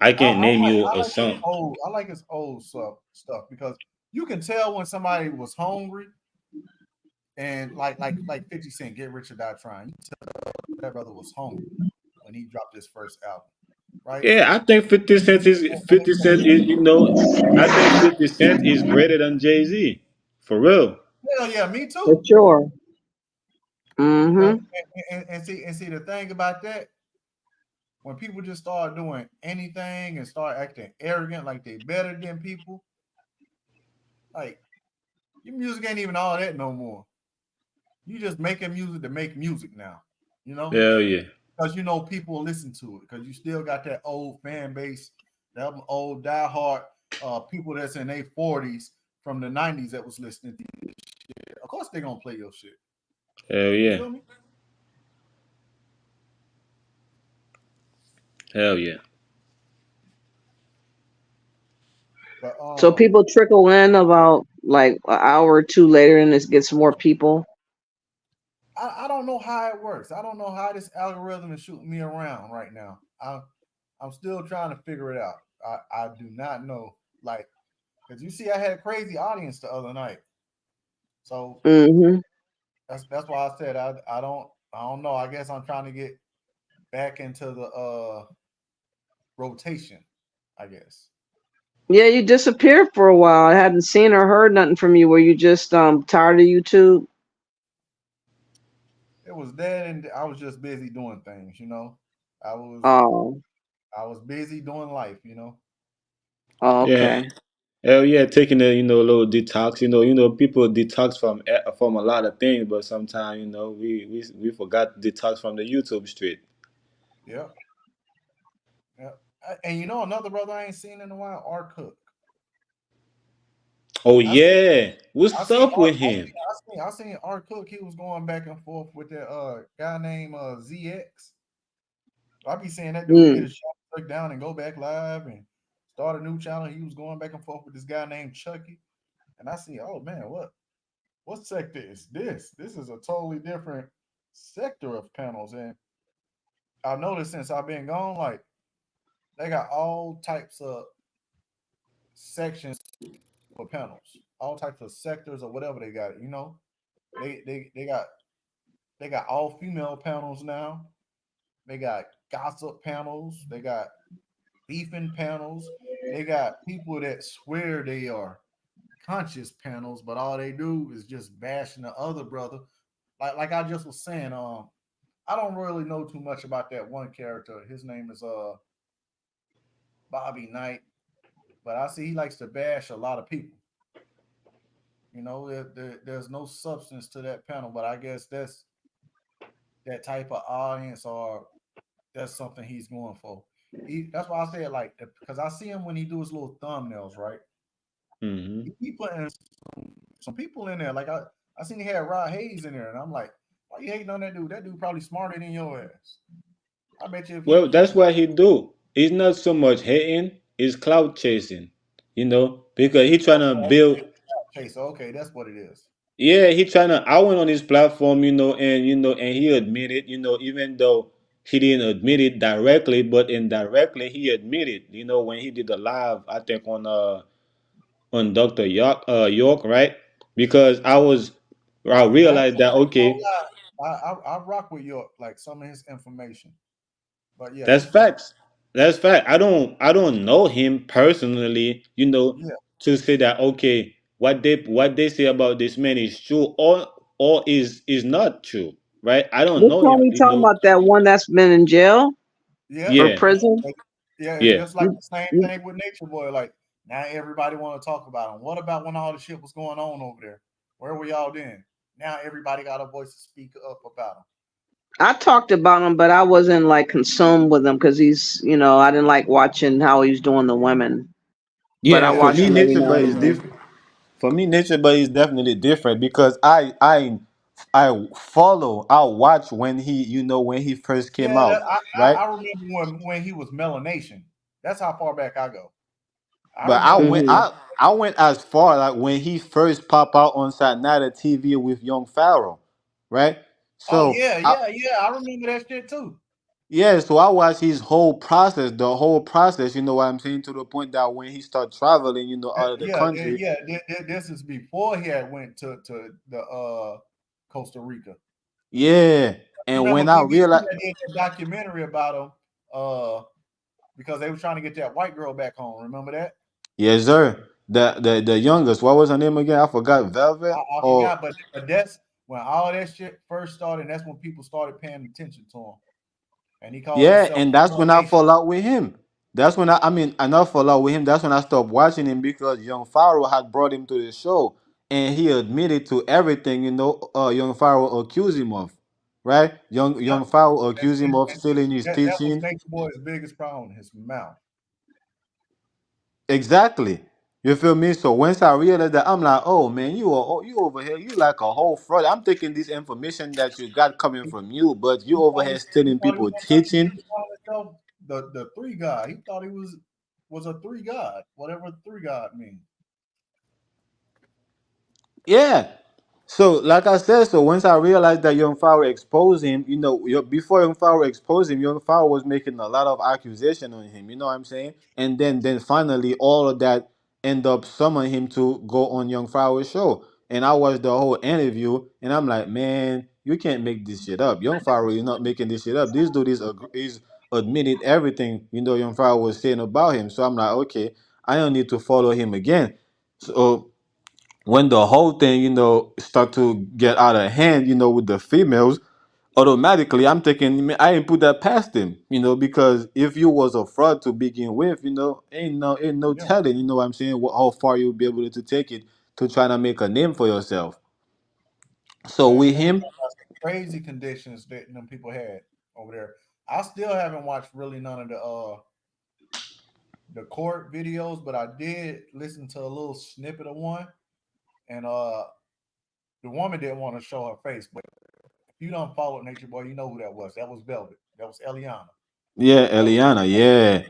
I can't name you a song. I like his old stuff because you can tell when somebody was hungry and like 50 Cent, Get Rich or Die Trying. You tell that brother was hungry when he dropped his first album, right? Yeah, I think 50 Cent is And, and, 50 Cent is, I think 50 Cent is greater than Jay-Z. For real. hell yeah, me For too. sure. But Mm-hmm. and see the thing about that, when people just start doing anything and start acting arrogant like they better than people, like your music ain't even all that no more. You just making music to make music now, you know, Hell yeah. because people will listen to it because you still got that old fan base, that old diehard people that's in their 40s from the 90s that was listening to you. Of course they're gonna play your shit. Hell You yeah. feel me? Hell yeah. But So people trickle in about like an hour or two later, and it gets more people. I don't know how it works. I don't know how this algorithm is shooting me around right now. I'm still trying to figure it out. I do not know. Like, because you see, I had a crazy audience the other night. So Mm-hmm. that's why I said I don't know. I guess I'm trying to get back into the rotation, I guess. Yeah, you disappeared for a while. I hadn't seen or heard nothing from you. Were you just tired of YouTube? It was that and I was just busy doing things. I was Oh, I was busy doing life. Yeah. okay. Hell yeah, taking a a little detox. People detox from a lot of things, but sometimes we forgot to detox from the YouTube street. Yep. Yep. And another brother I ain't seen in a while, R Cook. Oh I seen yeah, I what's seen up R with him? I seen R Cook. He was going back and forth with that guy named ZX. I be seeing that dude get Mm. his shot took down and go back live and start a new channel. He was going back and forth with this guy named Chucky. And I see, oh man, what sector is this? This is a totally different sector of panels. And I've noticed since I've been gone, like they got all types of sections for panels, all types of sectors or whatever they got. They got all female panels now. They got gossip panels. They got beefing panels. They got people that swear they are conscious panels, but all they do is just bashing the other brother. Like I just was saying, I don't really know too much about that one character. His name is Bobby Knight, but I see he likes to bash a lot of people. There's no substance to that panel, but I guess that's that type of audience, or that's something he's going for. That's why I said like because I see him when he do his little thumbnails, right? Hmm. He putting some people in there. Like I seen he had Rod Hayes in there, and I'm like, why you hating on that dude? That dude probably smarter than your ass. I bet you if Well, he that's what he do. He's not so much hating, he's cloud chasing. Because he trying to build. okay, so okay, that's what it is. Yeah, he trying to. I went on his platform, and he admitted, even though he didn't admit it directly, but indirectly he admitted, when he did the live, I think on Dr. York, right? Because I Yeah, I ain't realized that gonna okay, lie. I rock with York, like some of his information. But yeah, that's keep going. facts. That's fact. I don't know him personally, Yeah, to say that okay, what they say about this man is true or is not true, right? I don't Which know one him, we talking about? That one that's been in jail yeah, or Yeah, prison? It- yeah. It's yeah. just like You, the same you, thing with Nature Boy. Like now, everybody want to talk about him. What about when all the shit was going on over there? Where were y'all then? Now everybody got a voice to speak up about him. I talked about him, but I wasn't like consumed with him because I didn't like watching how he's doing the women. But I Yeah, Yeah, for watch me him every nature now boy and is again. different. For me nature boy is definitely different because I watch when he first yeah. came out, right? I remember when he was Melanation. That's how far back I go. I But I remember went when. Hmm. I I went as far like when he first popped out on Saturday TV with Young Pharaoh, right? Oh So yeah, I yeah, yeah. I remember that shit too. yeah, so I watched his whole process, you know what I'm saying, to the point that when he started traveling, out of the Yeah, country, yeah. This is before he had went to the Costa Rica. yeah. And Remember when I BBC realized, had did that documentary about him because they were trying to get that white girl back home. Remember that? yes, sir, the youngest, what was her name again? I forgot, Velvet I or forgot, but that's when all that shit first started. And that's when people started paying attention to him, and he called yeah, himself and that's when I Melanation. fall out with him. That's when I not fall out with him. That's when I stopped watching him because Young Pharaoh had brought him to the show, and he admitted to everything. Young Pharaoh accused him of, right? Young Yep. Young Pharaoh accused him of And stealing his that was teaching. Nature Boy's biggest problem, his mouth. Exactly. You feel me? So once I realized that, I'm like, oh man, you over here, you like a whole fraud. I'm taking this information that you got coming He, from you, but you he over thought he here said he stealing thought he was people gonna make teaching. he was calling himself the three god. He thought he was a three god, whatever three god means. Yeah. So, like I said, so once I realized that Young Pharaoh exposed him, before Young Pharaoh exposed him, Young Pharaoh was making a lot of accusation on him. You know what I'm saying? And then finally, all of that end up summoning him to go on Young Pharaoh's show. And I watched the whole interview, and I'm like, man, you can't make this shit up. Young Pharaoh is not making this shit up. This dude is admitted everything Young Pharaoh was saying about him. So I'm like, okay, I don't need to follow him again. So when the whole thing, start to get out of hand, with the females, automatically I'm thinking, man, I ain't put that past him, because if you was a fraud to begin with, ain't no Yeah. telling, what I'm saying, how far you'll be able to take it to try to make a name for yourself. So Man, with they was him, talking about some crazy conditions that them people had over there. I still haven't watched really none of the court videos, but I did listen to a little snippet of one, and the woman didn't want to show her face, but if you don't follow Nature Boy, you know who that was. That was Velvet. That was Eliana. yeah, That was Eliana, yeah.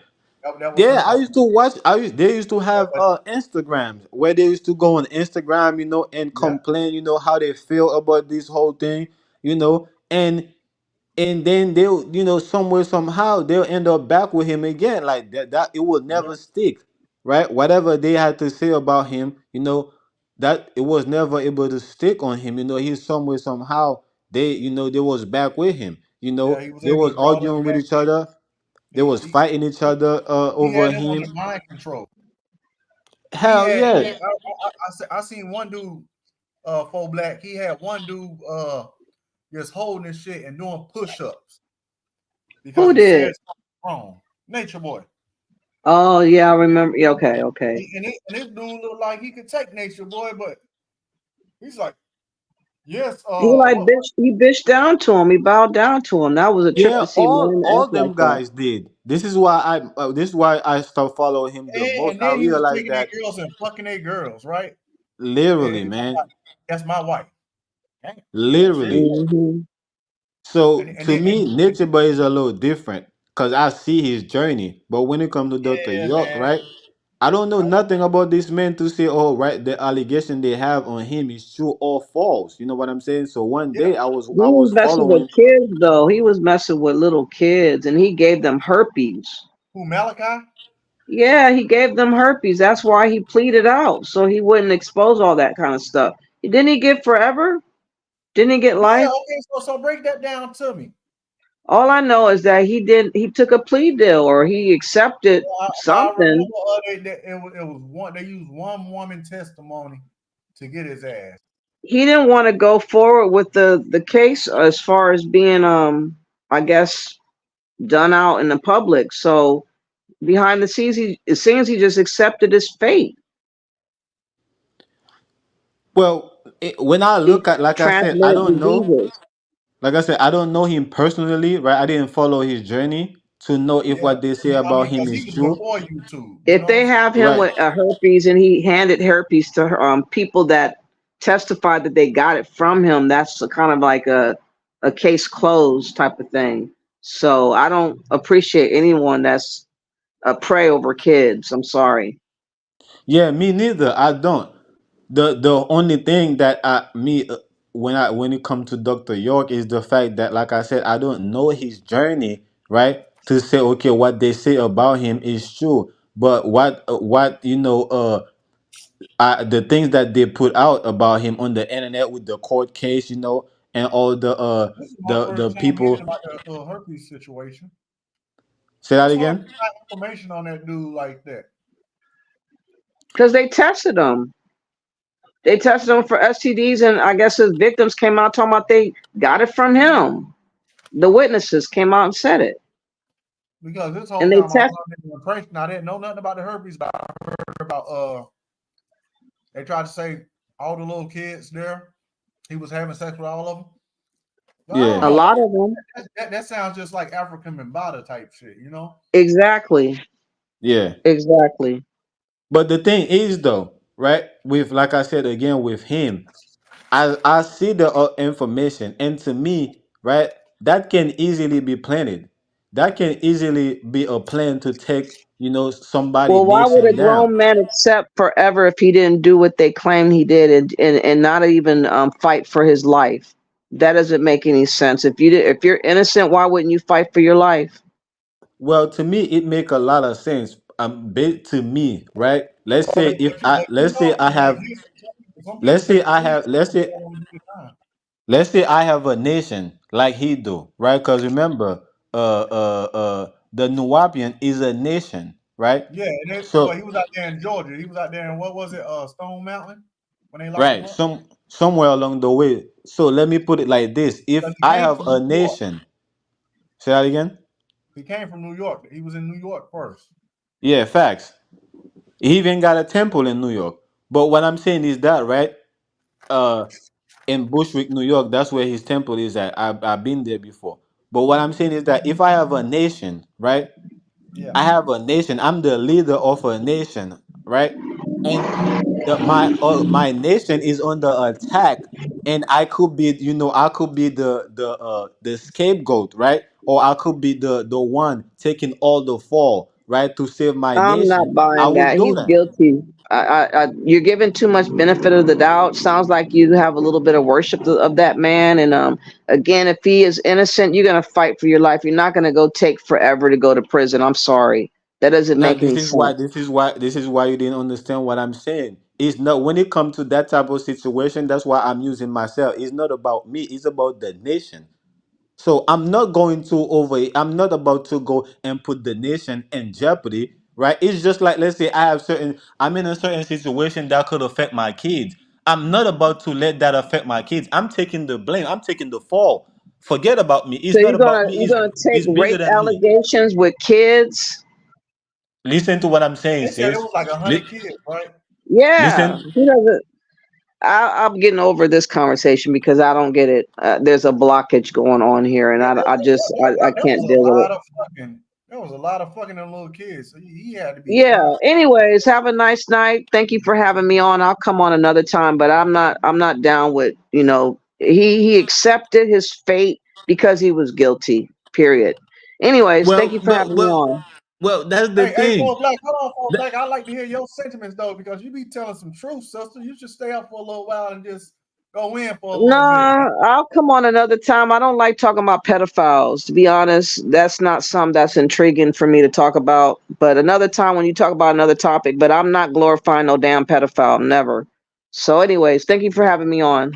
that was Yeah, her I talking. used to watch. They used to have But Instagrams where they used to go on Instagram, and yeah, complain, how they feel about this whole thing, and then they'll, somewhere somehow they'll end up back with him again, like that it will yeah, never stick, right? Whatever they had to say about him, that it was never able to stick on him. He's somewhere somehow they was back with him. yeah. He was They able was to draw them arguing with back. each other. They was fighting each other He over had them under him. mind control. Hell yeah. I seen one dude, full black. He had one dude just holding his shit and doing push-ups because Who he said did? something wrong. Nature Boy. Oh yeah, I remember. Yeah, okay, okay. And this dude looked like he could take Nature Boy, but he's like, yes, He like what bitch. He bitched down to him. He bowed down to him. That was a trip Yeah, to see all men all act like them that. guys did. This is why I stopped following him the most. and I then he was realized taking their that girls and fucking their girls, right? literally, And man, that's my wife. Damn, that's serious. literally. Hmm. So And to then me, Nature Boy is a little different because I see his journey. But when it comes to Dr. yeah, York, man. right? I don't know nothing about this man to say, oh, right, the allegation they have on him is true or false. You know what I'm saying? So one Yeah. day I was He I was was messing with following. kids though. He was messing with little kids, and he gave them herpes. Who Malachi? Yeah, he gave them herpes. That's why he pleaded out, so he wouldn't expose all that kind of stuff. Didn't he get forever? Didn't he get Yeah, life? okay, so break that down to me. All I know is that he took a plea deal or he accepted Well, I something. remember it was one. They used one woman testimony to get his ass. He didn't want to go forward with the case as far as being I guess done out in the public. So behind the scenes, it seems he just accepted his fate. Well, when I He look at, like I said, I transmitted don't know. diseases. Like I said, I don't know him personally, right? I didn't follow his journey to know if Yeah, what they say about him because is he was true. before YouTube. You If know what I'm they saying? have him Right. with a herpes and he handed herpes to people that testified that they got it from him, that's a kind of like a case closed type of thing. So I don't appreciate anyone that's a prey over kids. I'm sorry. Yeah, me neither. I don't. The only thing that when it comes to Dr. York is the fact that, like I said, I don't know his journey, right? To say, okay, what they say about him is true, but what the things that they put out about him on the internet with the court case, and all This is my the first time people. hearing about the herpes situation. Say that As far as again. information on that dude like that. Because they tested him. They tested him for STDs, and I guess his victims came out talking about they got it from him. The witnesses came out and said it. Because this whole And they time I was test under the impression I didn't know nothing about the herpes, but I heard about they tried to say all the little kids there, he was having sex with all of them. But I don't Yeah. a know. lot of them. That sounds just like African Mbata type shit, you know? Exactly. Yeah. Exactly. But the thing is, though, right? With, like I said again, with him, I see the information, and to me, right, that can easily be planted. That can easily be a plan to take, somebody Well, why would a nation down. grown man accept forever if he didn't do what they claim he did and not even fight for his life? That doesn't make any sense. If you're innocent, why wouldn't you fight for your life? Well, to me, it make a lot of sense. To me, right? Let's say if I, let's say I have, Some people let's say say the I police have, let's say don't want to do the time. let's say I have a nation like he do, right? Because remember, the Nuwapian is a nation, right? Yeah, well, So, he was out there in Georgia. He was out there in what was it, Stone Mountain, when they locked him right, up? somewhere along the way. So let me put it like this: if Because he I came have from a New York. nation, say that again. He came from New York. He was in New York first. Yeah, facts. He even got a temple in New York. But what I'm saying is that, right? Uh, in Bushwick, New York, that's where his temple is at. I've been there before. But what I'm saying is that if I have a nation, right? Yeah. I have a nation. I'm the leader of a nation, right? And my nation is under attack, and I could be, I could be the scapegoat, right? Or I could be the one taking all the fall, right, to save my I'm not nation. I buying would that. do He's that. guilty. You're giving too much benefit of the doubt. Sounds like you have a little bit of worship of that man. And again, if he is innocent, you're gonna fight for your life. You're not gonna go take forever to go to prison. I'm sorry. That doesn't Now make this any is why sense. you didn't understand what I'm saying. It's not when it comes to that type of situation. That's why I'm using myself. It's not about me. It's about the nation. So I'm not going to over. I'm not about to go and put the nation in jeopardy, right? It's just like, let's say I'm in a certain situation that could affect my kids. I'm not about to let that affect my kids. I'm taking the blame. I'm taking the fall. Forget about me. So It's not about me. you're gonna take It's bigger rape than me. allegations with kids? Listen to what I'm saying, They said it sis. was like 100 kids, right? Yeah. Listen. He doesn't. I'm getting over this conversation because I don't get it. There's a blockage going on here, and Yeah, I there was can't deal a with lot it. of fucking. There was a lot of fucking them little kids. So he had to be Yeah. crazy. Anyways, have a nice night. Thank you for having me on. I'll come on another time, but I'm not down with, he accepted his fate because he was guilty. Period. Anyways, thank Well, you for well, having me well, on. well. That's the Hey, thing. for Black, hold on, for Th- Black. I like to hear your sentiments though, because you be telling some truth, sister. You should stay up for a little while and just Go in for a little bit. Nah, I'll come on another time. I don't like talking about pedophiles. To be honest, that's not something that's intriguing for me to talk about. But another time when you talk about another topic, but I'm not glorifying no damn pedophile, never. So, anyways, thank you for having me on.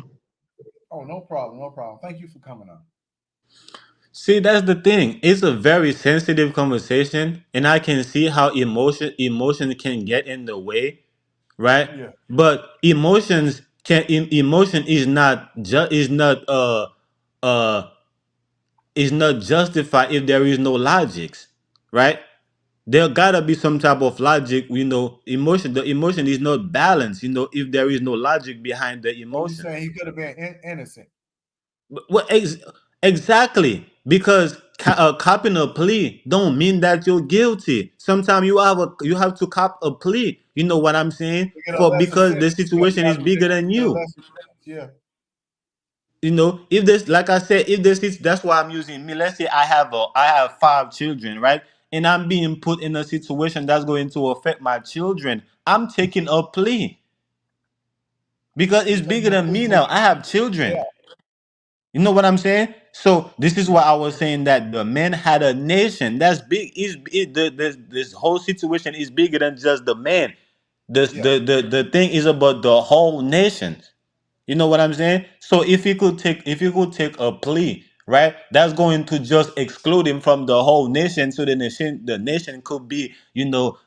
Oh, no problem, no problem. Thank you for coming on. See, that's the thing. It's a very sensitive conversation, and I can see how emotion can get in the way, right? Yeah. But emotion is not uh is not justified if there is no logics, right? There gotta be some type of logic, emotion. The emotion is not balanced, if there is no logic behind the So you emotion. saying he could have been innocent? Well, exactly, because copping a plea don't mean that you're guilty. Sometimes you have to cop a plea. You know what I'm saying? To get a For lesser because the sentence. Yeah, you situation is got bigger than to get a you. lesser sentence. Yeah. If this, like I said, if this is, that's why I'm using me. Let's say I have 5 children, right? And I'm being put in a situation that's going to affect my children. I'm taking a plea because You it's taking bigger a than plea me so you now. I have yeah, children. You know what I'm saying? So this is why I was saying that the man had a nation. That's big. This whole situation is bigger than just the man. yeah, The thing is about the whole nation. You know what I'm saying? So if you could take a plea, right, that's going to just exclude him from the whole nation. So the nation could be,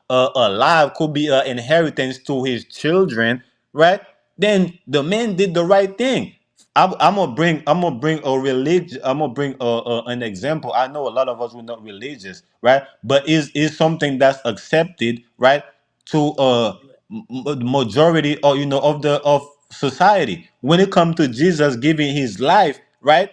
alive, could be an inheritance to his children, right? Then the man did the right thing. I'm gonna bring a religion. I'm gonna bring an example. I know a lot of us were not religious, right? But is something that's accepted, right? To majority, or of society. When it comes to Jesus giving his life, right,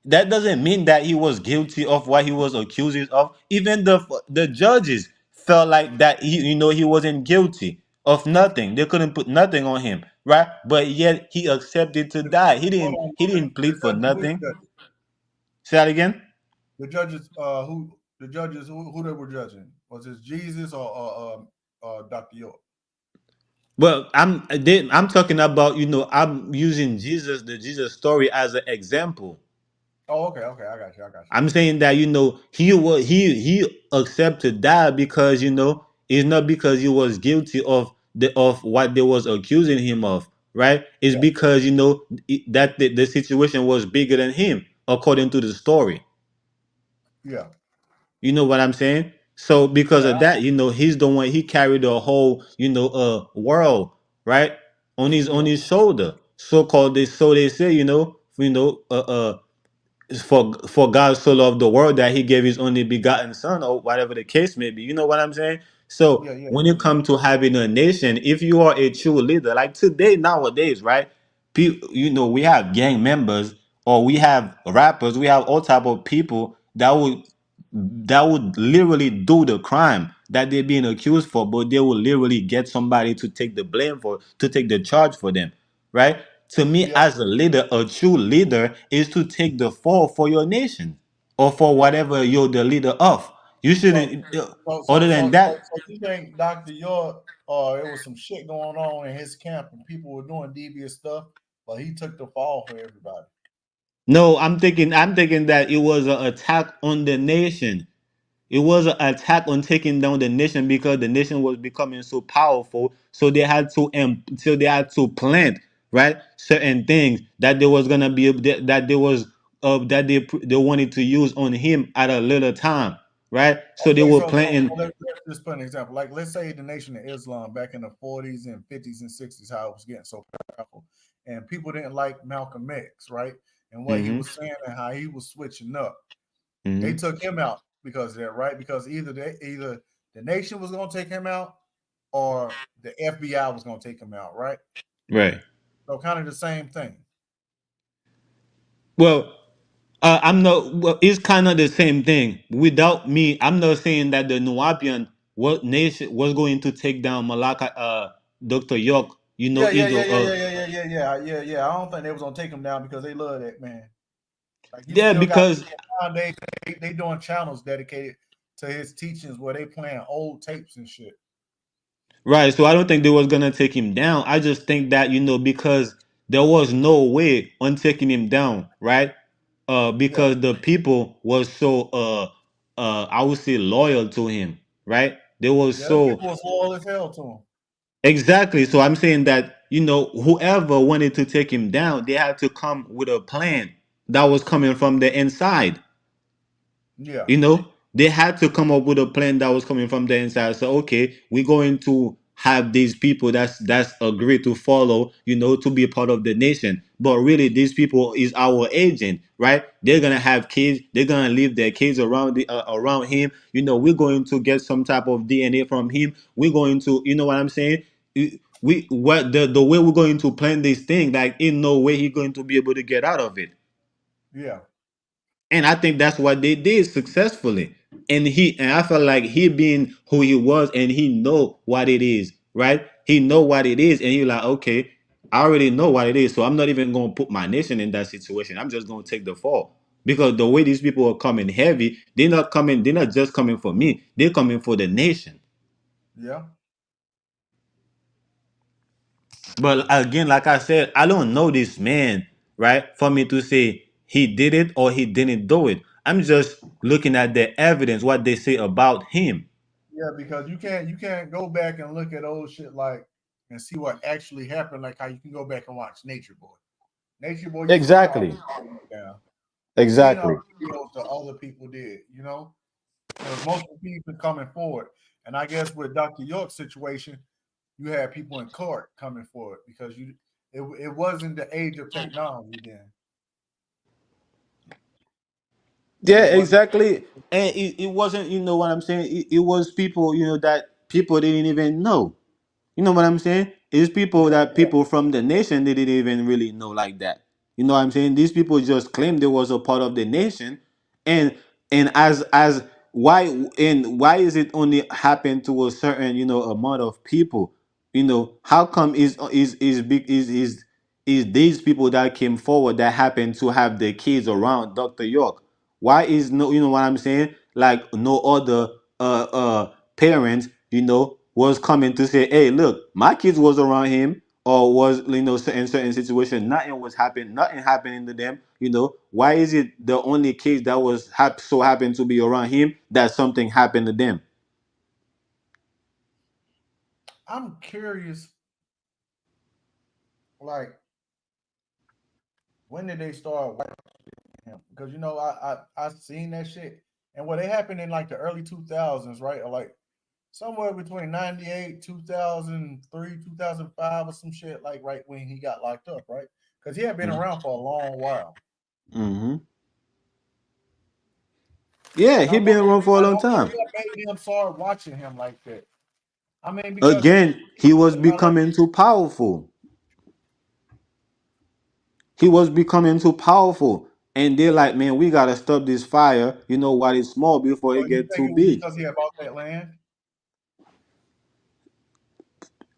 that doesn't mean that he was guilty of what he was accused of. Even the judges felt like that he wasn't guilty of nothing. They couldn't put nothing on him, right? But yet he accepted to die. he hold didn't on. he didn't The plead for judges, which nothing. judges? Say that again. The judges, who they were judging? Was it Jesus or Dr. York? Well, I'm talking about, I'm using the Jesus story as an example. Oh, okay, okay, I got you, I got you. I'm saying that, he accepted that because, it's not because he was guilty of what they was accusing him of, right? It's Yeah, because, that the situation was bigger than him according to the story. yeah, You know what I'm saying? So because yeah, of that, he's the one, he carried the whole, world, right? On yeah, his shoulder. So they say, for God so loved the world that he gave his only begotten son, or whatever the case may be. You know what I'm saying? So yeah, yeah, when yeah, it yeah, comes to having a nation, if you are a true leader, like today, nowadays, right? People, we have gang members, or we have rappers, we have all type of people that would literally do the crime that they're being accused for, but they will literally get somebody to take the blame to take the charge for them, right? To me, yeah, as a leader, a true leader is to take the fall for your nation or for yeah. whatever you're the leader of. You So, shouldn't. so, so, Other than so, so, that, so you think Dr. York, it was some shit going on in his camp and people were doing devious stuff, but he took the fall for everybody. no, I'm thinking that it was an attack on the nation. It was an attack on taking down the nation because the nation was becoming so powerful. So they had to plant, right, certain things that there was gonna be that there was that they wanted to use on him at a little time, right? So they Okay, were so planting. let's just put an example. Like, let's say the Nation of Islam back in the 40s and 50s and 60s, how it was getting so powerful, and people didn't like Malcolm X, right? And what he Hmm. was saying and how he was switching up. They Hmm. took him out because of that, right? Because either the nation was going to take him out or the FBI was going to take him out, right? Right. So kind of the same thing. Well, I'm not. Well, it's kind of the same thing. Without me, I'm not saying that the Nuwapian what nation was going to take down Malaka, Dr. York. Yeah, yeah, Either yeah, yeah, yeah, yeah, yeah, yeah, yeah, yeah. I don't think they was gonna take him down because they love that man. Like you yeah, still got because people nowadays, they doing channels dedicated to his teachings where they playing old tapes and shit. right. So I don't think they was gonna take him down. I just think that because there was no way on taking him down, right? Yeah. Because the people was so I would say loyal to him, right? They was Yeah, them so people was loyal as hell to him. exactly. So I'm saying that, whoever wanted to take him down, they had to come with a plan that was coming from the inside. Yeah. They had to come up with a plan that was coming from the inside. So okay, we're going to have these people that's agreed to follow, to be a part of the nation. But really, these people is our agent, right? They're gonna have kids. They're gonna leave their kids around him. We're going to get some type of DNA from him. We're going to, you know what I'm saying? We what the way we're going to plan this thing, like in no way he's going to be able to get out of it. Yeah. And I think that's what they did successfully. And I felt like he being who he was, and he know what it is, right? He know what it is, and he like, okay, I already know what it is, so I'm not even gonna put my nation in that situation. I'm just gonna take the fall. Because the way these people are coming heavy, they're not just coming for me, they're coming for the nation. Yeah. But again, like I said, I don't know this man, right? For me to say he did it or he didn't do it. I'm just looking at the evidence, what they say about him. Yeah, because you can't go back and look at old shit like and see what actually happened, like how you can go back and watch Nature Boy. Nature Boy used to calm Exactly. down. And seeing all Exactly. the videos the other people did, there was multiple people coming forward. And I guess with Dr. York's situation, you had people in court coming forward because it wasn't the age of technology then. Yeah, It wasn't. exactly. And it wasn't, you know what I'm saying? It was people, that people didn't even know. You know what I'm saying? It's people that Yeah, people from the nation they didn't even really know like that. You know what I'm saying? These people just claimed they was a part of the nation, and as why is it only happen to a certain amount of people? How come is big is these people that came forward that happen to have their kids around Dr. York? Why is no, you know what I'm saying? Like no other parents, was coming to say, hey, look, my kids was around him, or was, in certain situation, nothing happening to them. Why is it the only case that was so happened to be around him that something happened to them? I'm curious, like when did they start watching him? Because I seen that shit, and what it happened in like the early 2000s, right? Or like somewhere between 98, 2003, 2005, or some shit, like right when he got locked up, right? Because he had been around for a long while. Mm-hmm. Yeah, And he I'm been wondering, around for a like, long I wonder time. what made him start watching him like that. I mean, because Again, he was I like, becoming too powerful. He was becoming too powerful. And they're like, man, we gotta stop this fire, while it's small before so it you get think too it was big. because he had bought that land?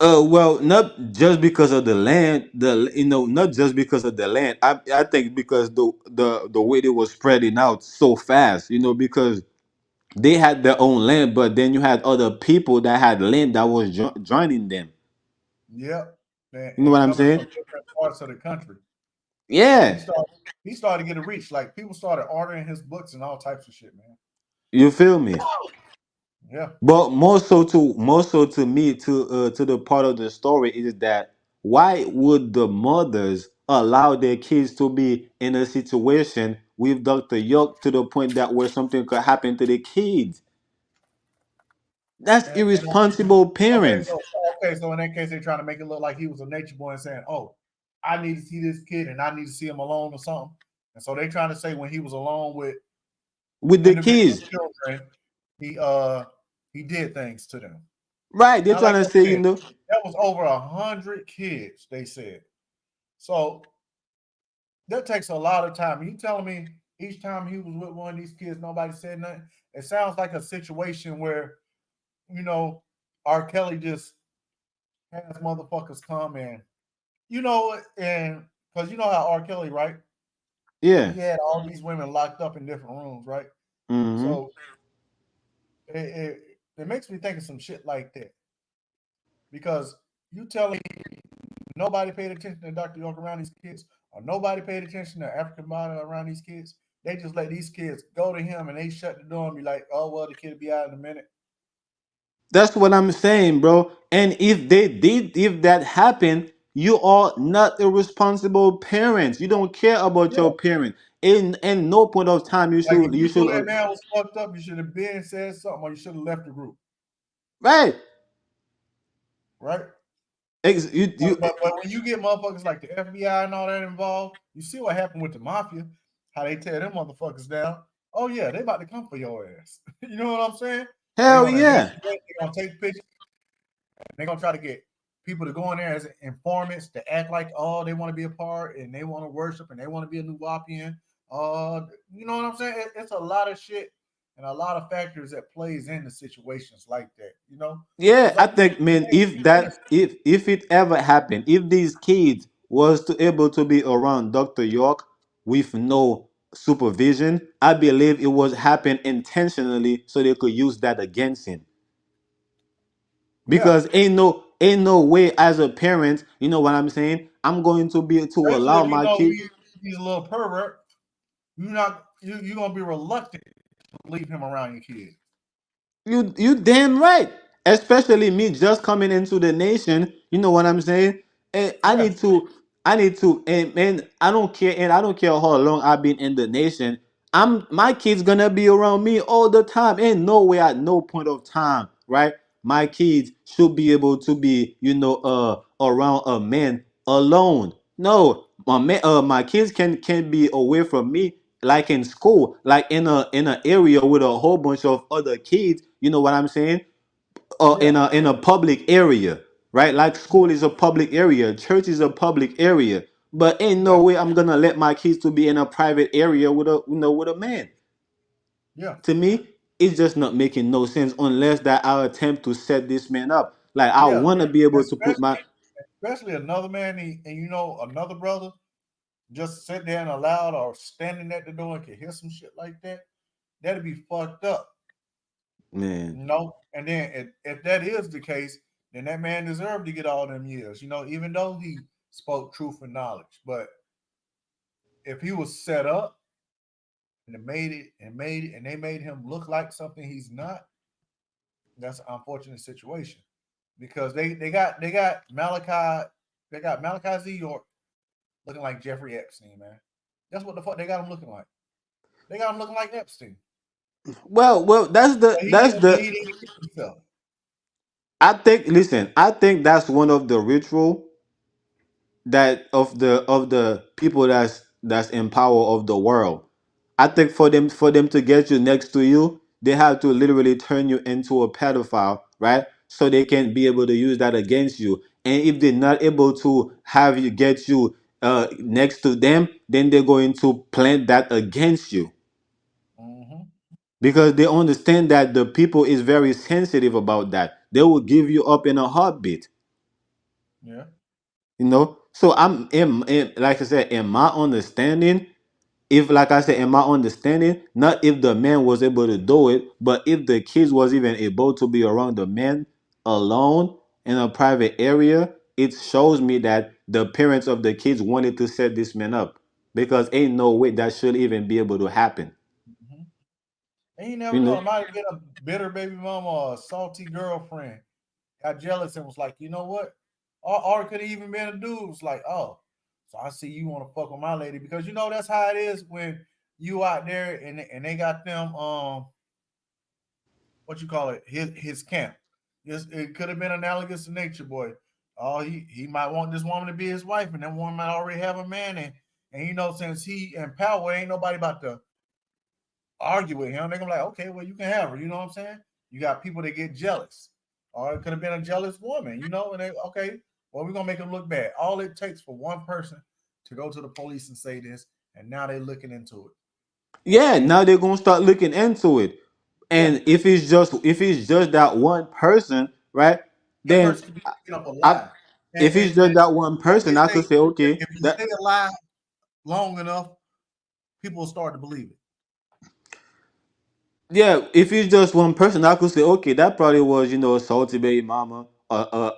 Well, not just because of the land, not just because of the land. I think because the way they were spreading out so fast, because they had their own land, but then you had other people that had land that was joining them. Yep. You know And what I'm coming from saying? different parts of the country. And Yeah, he started to get a reach. Like people started ordering his books and all types of shit, man. you feel me? Yeah. But more so to me, to the part of the story is that why would the mothers allow their kids to be in a situation with Dr. York to the point that where something could happen to the kids? That's And irresponsible okay, parents. so in that case, they're trying to make it look like he was a nature boy and saying, "Oh, I need to see this kid and I need to see him alone or something." And so they're trying to say when he was alone with With the individual kids. children, he did things to them. Right. They're Now, trying like to I say, said, that was over 100 kids. They said so. That takes a lot of time. You telling me each time he was with one of these kids, nobody said nothing? It sounds like a situation where you know R. Kelly just has motherfuckers come in, and because you know how R. Kelly, right? yeah. He had all these women locked up in different rooms, right? Hmm. So it makes me think of some shit like that because you telling me nobody paid attention to Dr. York around these kids, or nobody paid attention to African Bada around these kids. They just let these kids go to him and they shut the door and be like, oh, well, the kid will be out in a minute. That's what I'm saying, bro. And if that happened, you are not a responsible parent. You don't care about Yeah. your parent. In no point of time you Like, if should you you should knew that man was fucked up, you should have been said something or you should have left the group, right. right? You you But when you get motherfuckers like the FBI and all that involved, you see what happened with the mafia, how they tear them motherfuckers down. Oh yeah, they about to come for your ass. You know what I'm saying? They're hell gonna yeah. investigate, they're gonna take pictures, they're gonna try to get people to go in there as informants to act like they want to be a part and they want to worship and they want to be a new Wapian. You know what I'm saying? It's a lot of shit and a lot of factors that plays into situations like that. You know, Yeah, it's I like think, man, if be that innocent. if it ever happened, if these kids was to able to be around Dr. York with no supervision, I believe it was happened intentionally so they could use that against him. Yeah, Because ain't no way as a parent, you know what I'm saying? I'm going to be to especially allow if you my know kid. he's a little pervert. You're gonna be reluctant to leave him around your kid. You damn right. Especially me just coming into the nation. You know what I'm saying? And I Yeah, need to and I don't care how long I've been in the nation. My kids gonna be around me all the time. Ain't no way at no point of time, right? My kids should be able to be, around a man alone. No, my kids can be away from me, like in school, like in a area with a whole bunch of other kids. You know what I'm saying? Or yeah, in a public area, right? Like school is a public area, church is a public area. But ain't no yeah, way I'm gonna let my kids to be in a private area with a man. yeah. To me, it's just not making no sense unless that I attempt to set this man up. Like I Yeah, want to be able to put my. especially another man and another brother just sit there and allowed or standing at the door and can hear some shit like that. That'd be fucked up, Man. And then if that is the case, then that man deserved to get all them years, even though he spoke truth and knowledge. But if he was set up and they made him look like something he's not, that's an unfortunate situation because they got Malachi Z. York looking like Jeffrey Epstein, man. That's what the fuck they got him looking like. They got him looking like Epstein. Well, that's the But that's he the. didn't kill himself. I think. Listen, I think that's one of the ritual that of the people that's in power of the world. I think for them to get you next to you, they have to literally turn you into a pedophile, right? So they can be able to use that against you. And if they're not able to have you get you next to them, then they're going to plant that against you Mm-hmm. because they understand that the people is very sensitive about that. They will give you up in a heartbeat. Yeah. So like I said, in my understanding, if like I said, in my understanding, not if the man was able to do it, but if the kids was even able to be around the man alone in a private area, it shows me that the parents of the kids wanted to set this man up, because ain't no way that should even be able to happen. Mm-hmm. And you never you know. know It might have been a bitter baby mama or a salty girlfriend. Got jealous and was like, you know what? Or it could have even been a dude was like, oh, so I see you want to fuck with my lady because that's how it is when you out there and they got them what you call it his camp. Yes, it could have been analogous to Nature Boy. Oh, he might want this woman to be his wife, and that woman might already have a man, and since he in power, ain't nobody about to argue with him. They're gonna be like, okay, well, you can have her. You know what I'm saying? You got people that get jealous, or it could have been a jealous woman, and they okay, well, we're gonna make him look bad. All it takes for one person to go to the police and say this, and now they're looking into yeah, it. And now they're gonna start looking into it. yeah, And if it's just that one person, right? that Then person could be making up a I, lie. And, if it's and, just and that one like they person, I say, could say, okay, if you that. say a lie long enough, people will start to believe it. Yeah, if it's just one person, I could say, okay, that probably was, a salty baby mama,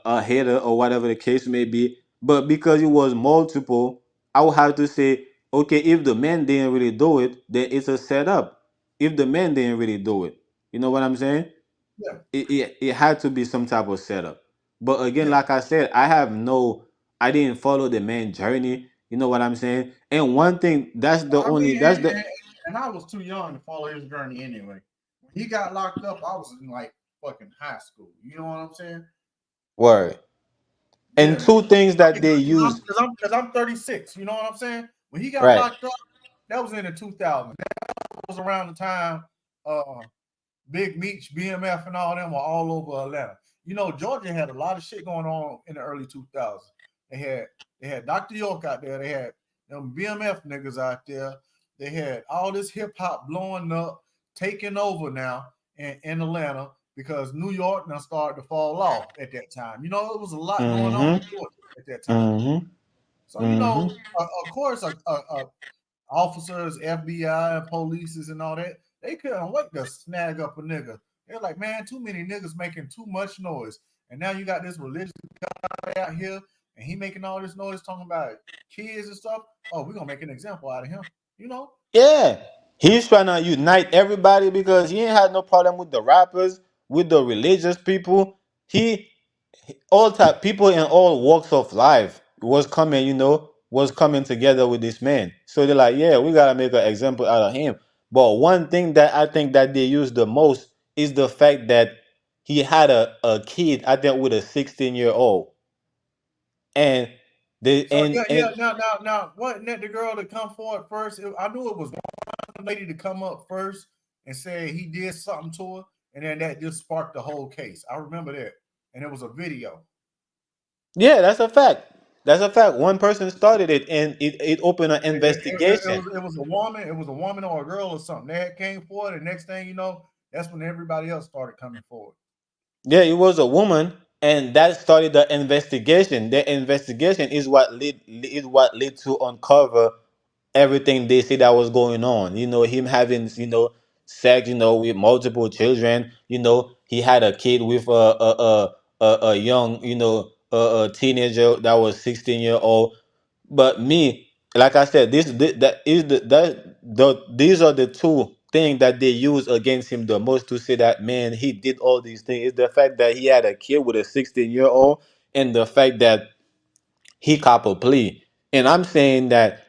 a hater, or whatever the case may be. But because it was multiple, I would have to say, okay, if the man didn't really do it, then it's a setup. If the man didn't really do it, you know what I'm saying? Yeah, It had to be some type of setup. But again, yeah. like I said, I didn't follow the man journey. You know what I'm saying? And one thing, I mean, and I was too young to follow his journey anyway. When he got locked up, I was in like fucking high school. You know what I'm saying? word. And Yeah. two things I that mean, they use, because I'm 36. You know what I'm saying? When he got right? locked up, that was in the 2000s. That was around the time uh, Big Meech, BMF, and all them were all over Atlanta. You know, Georgia had a lot of shit going on in the early 2000s. They had Dr. York out there. They had them BMF niggas out there. They had all this hip hop blowing up, taking over now in Atlanta because New York now started to fall off at that time. You know, it was a lot going on Mm-hmm. in Georgia at that time. Mm-hmm. So you Mm-hmm. know, of course, officers, FBI, and polices, and all that, they couldn't wait to snag up a nigga. They're like, man, too many niggas making too much noise. And now you got this religious guy out here, and he making all this noise talking about kids and stuff. Oh, we're gonna make an example out of him. You know? Yeah. He's trying to unite everybody because he ain't had no problem with the rappers, with the religious people. He all type people in all walks of life was coming together with this man. So they're like, yeah, we gotta make an example out of him. But one thing that I think that they use the most is the fact that he had a kid, I think, with a 16-year-old. And they So yeah, yeah. and Now, wasn't that the girl to come forward first? I knew it was one lady to come up first and say he did something to her, and then that just sparked the whole case. I remember that, and it was a video. yeah, that's a fact. That's a fact. One person started it and it opened an investigation. It was a woman. It was a woman or a girl or something. They had came forward, and next thing you know, that's when everybody else started coming forward. Yeah, it was a woman, and that started the investigation. The investigation is what led to uncover everything they say that was going on. Him having sex, with multiple children. He had a kid with a young, a teenager that was 16-year-old. But me, like I said, that is these are the two things that they use against him the most to say that man he did all these things. Is the fact that he had a kid with a 16-year-old and the fact that he cop a plea. And I'm saying that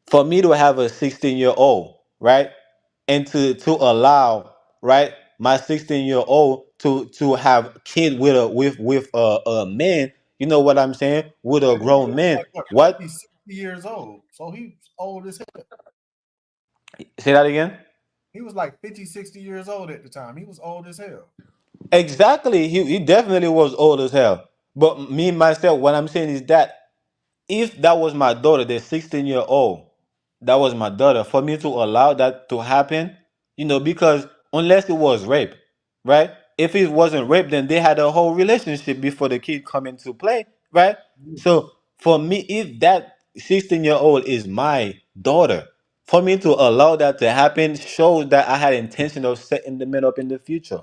for me to have a 16-year-old, right, and to allow, right, my 16-year-old to have kid with a man, you know what I'm saying, with a Yeah, he grown was man. like what, What? 50, 60 years old. So he's old as hell. Say that again. He was like 50, 60 years old at the time. He was old as hell. Exactly. He definitely was old as hell. But me myself, what I'm saying is that if that was my daughter, the 16-year-old, that was my daughter, for me to allow that to happen, because unless it was rape, right? If it wasn't rape, then they had a whole relationship before the kid come into play, right? Yeah. So for me, if that 16-year-old is my daughter, for me to allow that to happen shows that I had intention of setting them up in the future.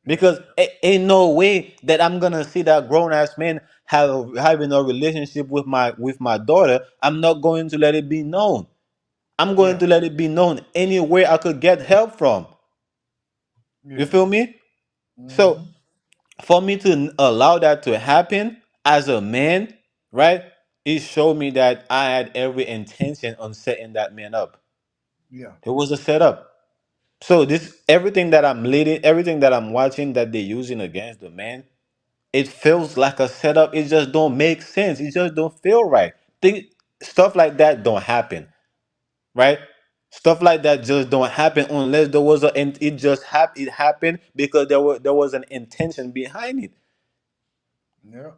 Yeah. Because ain't no way that I'm gonna see that grown ass man having a relationship with my daughter. I'm not going to let it be known. I'm going Yeah. to let it be known anywhere I could get help from. You Yeah. feel me? So Hmm. for me to allow that to happen as a man, right? It showed me that I had every intention on setting that man up. Yeah. It was a setup. So this everything that I'm leading, everything that I'm watching that they're using against the man, it feels like a setup. It just don't make sense. It just don't feel right. Think stuff like that don't happen, right? Stuff like that just don't happen unless there was it just it happened because there was an intention behind it. Yeah.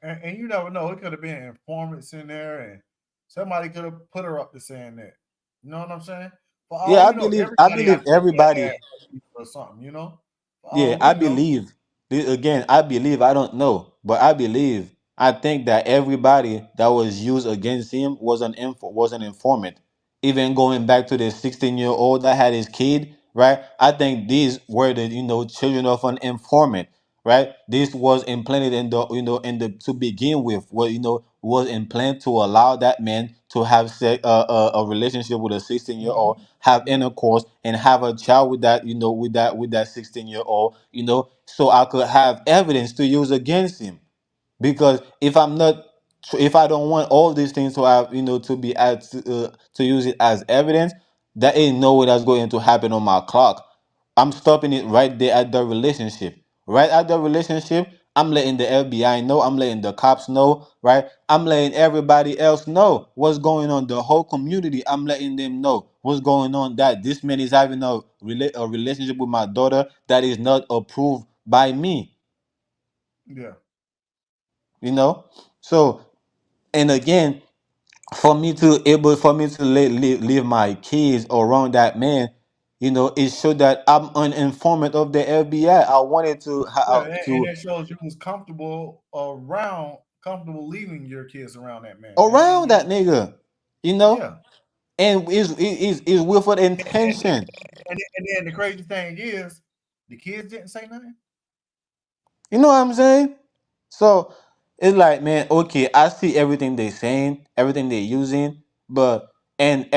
And you never know. It could have been informants in there, and somebody could have put her up to saying that. You know what I'm saying? For Yeah, all I we know, believe I everybody believe out there everybody. had or something. You know, for Yeah, all I we know. believe. Again, I believe. I don't know, but I believe. I think that everybody that was used against him was an informant. Even going back to the 16-year-old that had his kid, right? I think these were the children of an informant, right? This was implanted in the in the to begin with, what was implanted to allow that man to have a relationship with a 16-year-old, have Yeah. intercourse, and have a child with that with that 16-year-old, so I could have evidence to use against him. Because if I don't want all these things to have to be to use it as evidence, that ain't no way that's going to happen on my clock. I'm stopping it right there at the relationship. Right at the relationship, I'm letting the FBI know, I'm letting the cops know, right? I'm letting everybody else know what's going on. The whole community, I'm letting them know what's going on. That this man is having a relationship with my daughter that is not approved by me. Yeah. You know, so, and again, for me to leave my kids around that man, it showed that I'm an informant of the FBI. I wanted Yeah, and that shows you was comfortable leaving your kids around that man. That means around that nigga, you know, yeah. and is with an And then, intention. and then the crazy thing is, the kids didn't say nothing. You know what I'm saying? So it's like, man, okay, I see everything they saying, everything they using, but and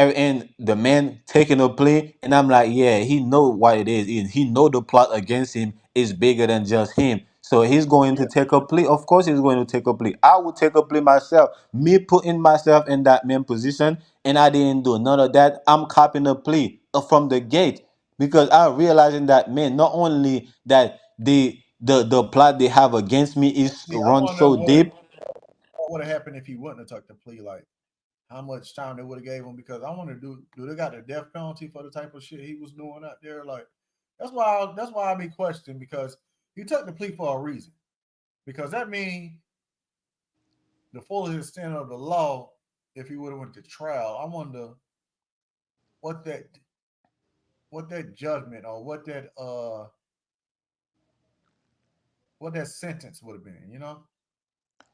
the man taking a play, and I'm like, yeah, he know what it is. He know the plot against him is bigger than just him. So he's going to Yeah, take a plea. Of course, he's going to take a plea. I would take a plea myself. Me putting myself in that man position, and I didn't do none of that. I'm copping a plea from the gate because I'm realizing that, man, not only that the plot they have against me is see, I run wonder so deep. what would have happened if he wouldn't have took the plea. Like how much time they would have gave him, because I want to do they got the death penalty for the type of shit he was doing out there? Like that's why I be questioning, because he took the plea for a reason. Because that means the full extent of the law, if he would have went to trial, I wonder what that what that judgment, or what that sentence would have been, you know?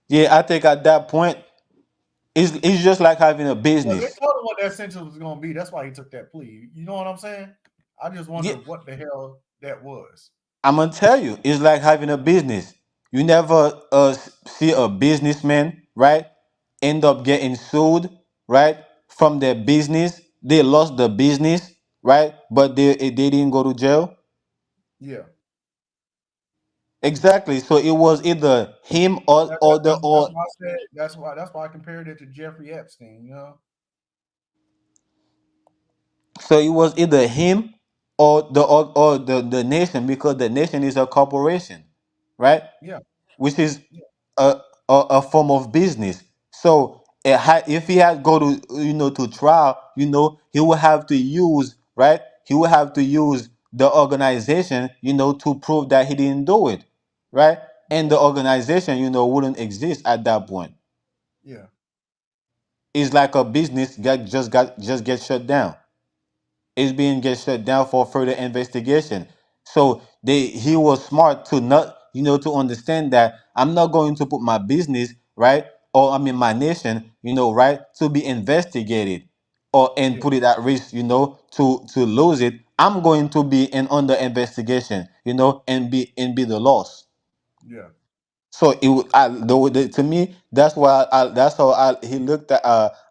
Yeah, I think at that point, it's just like having a Because they business. told him what that sentence was gonna be. That's why he took that plea. You know what I'm saying? I just Yeah, wonder what the hell that was. I'm gonna tell you, it's like having a business. You never see a businessman, right, end up getting sued, right, from their business. They lost the business, right, but they didn't go to jail. Yeah. Exactly. So it was either him or the That's or why I said that's why I compared it to Jeffrey Epstein, you know? So it was either him or the nation, because the nation is a corporation, right? Yeah. Which is Yeah. a form of business. So if he had go to to trial, he will have to use, right. He will have to use the organization, to prove that he didn't do it, right. And the organization, wouldn't exist at that point. Yeah. It's like a business just get shut down. Is being get shut down for further investigation. So he was smart to not to understand that I'm not going to put my business, right, or I mean my nation, right, to be investigated or and Yeah. put it at risk, to lose it. I'm going to be in under investigation, and be the loss. Yeah. So it would, to me, that's why that's how he looked at.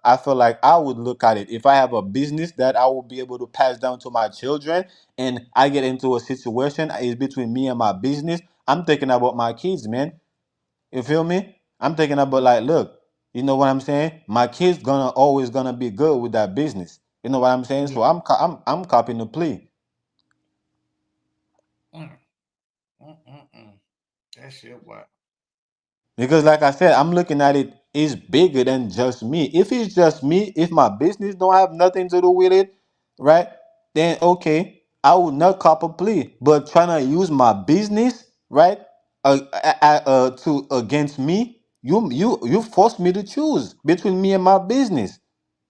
I feel like I would look at it if I have a business that I will be able to pass down to my children, and I get into a situation is between me and my business. I'm thinking about my kids, man. You feel me? I'm thinking about, like, look, you know what I'm saying? My kids gonna always gonna be good with that business. You know what I'm saying? Yeah. So I'm copying the plea. Mm, mm. That shit wow. Because, like I said, I'm looking at it's bigger than just me. If it's just me, if my business don't have nothing to do with it, right? Then okay, I would not cop a plea. But trying to use my business, right, to against me, you forced me to choose between me and my business.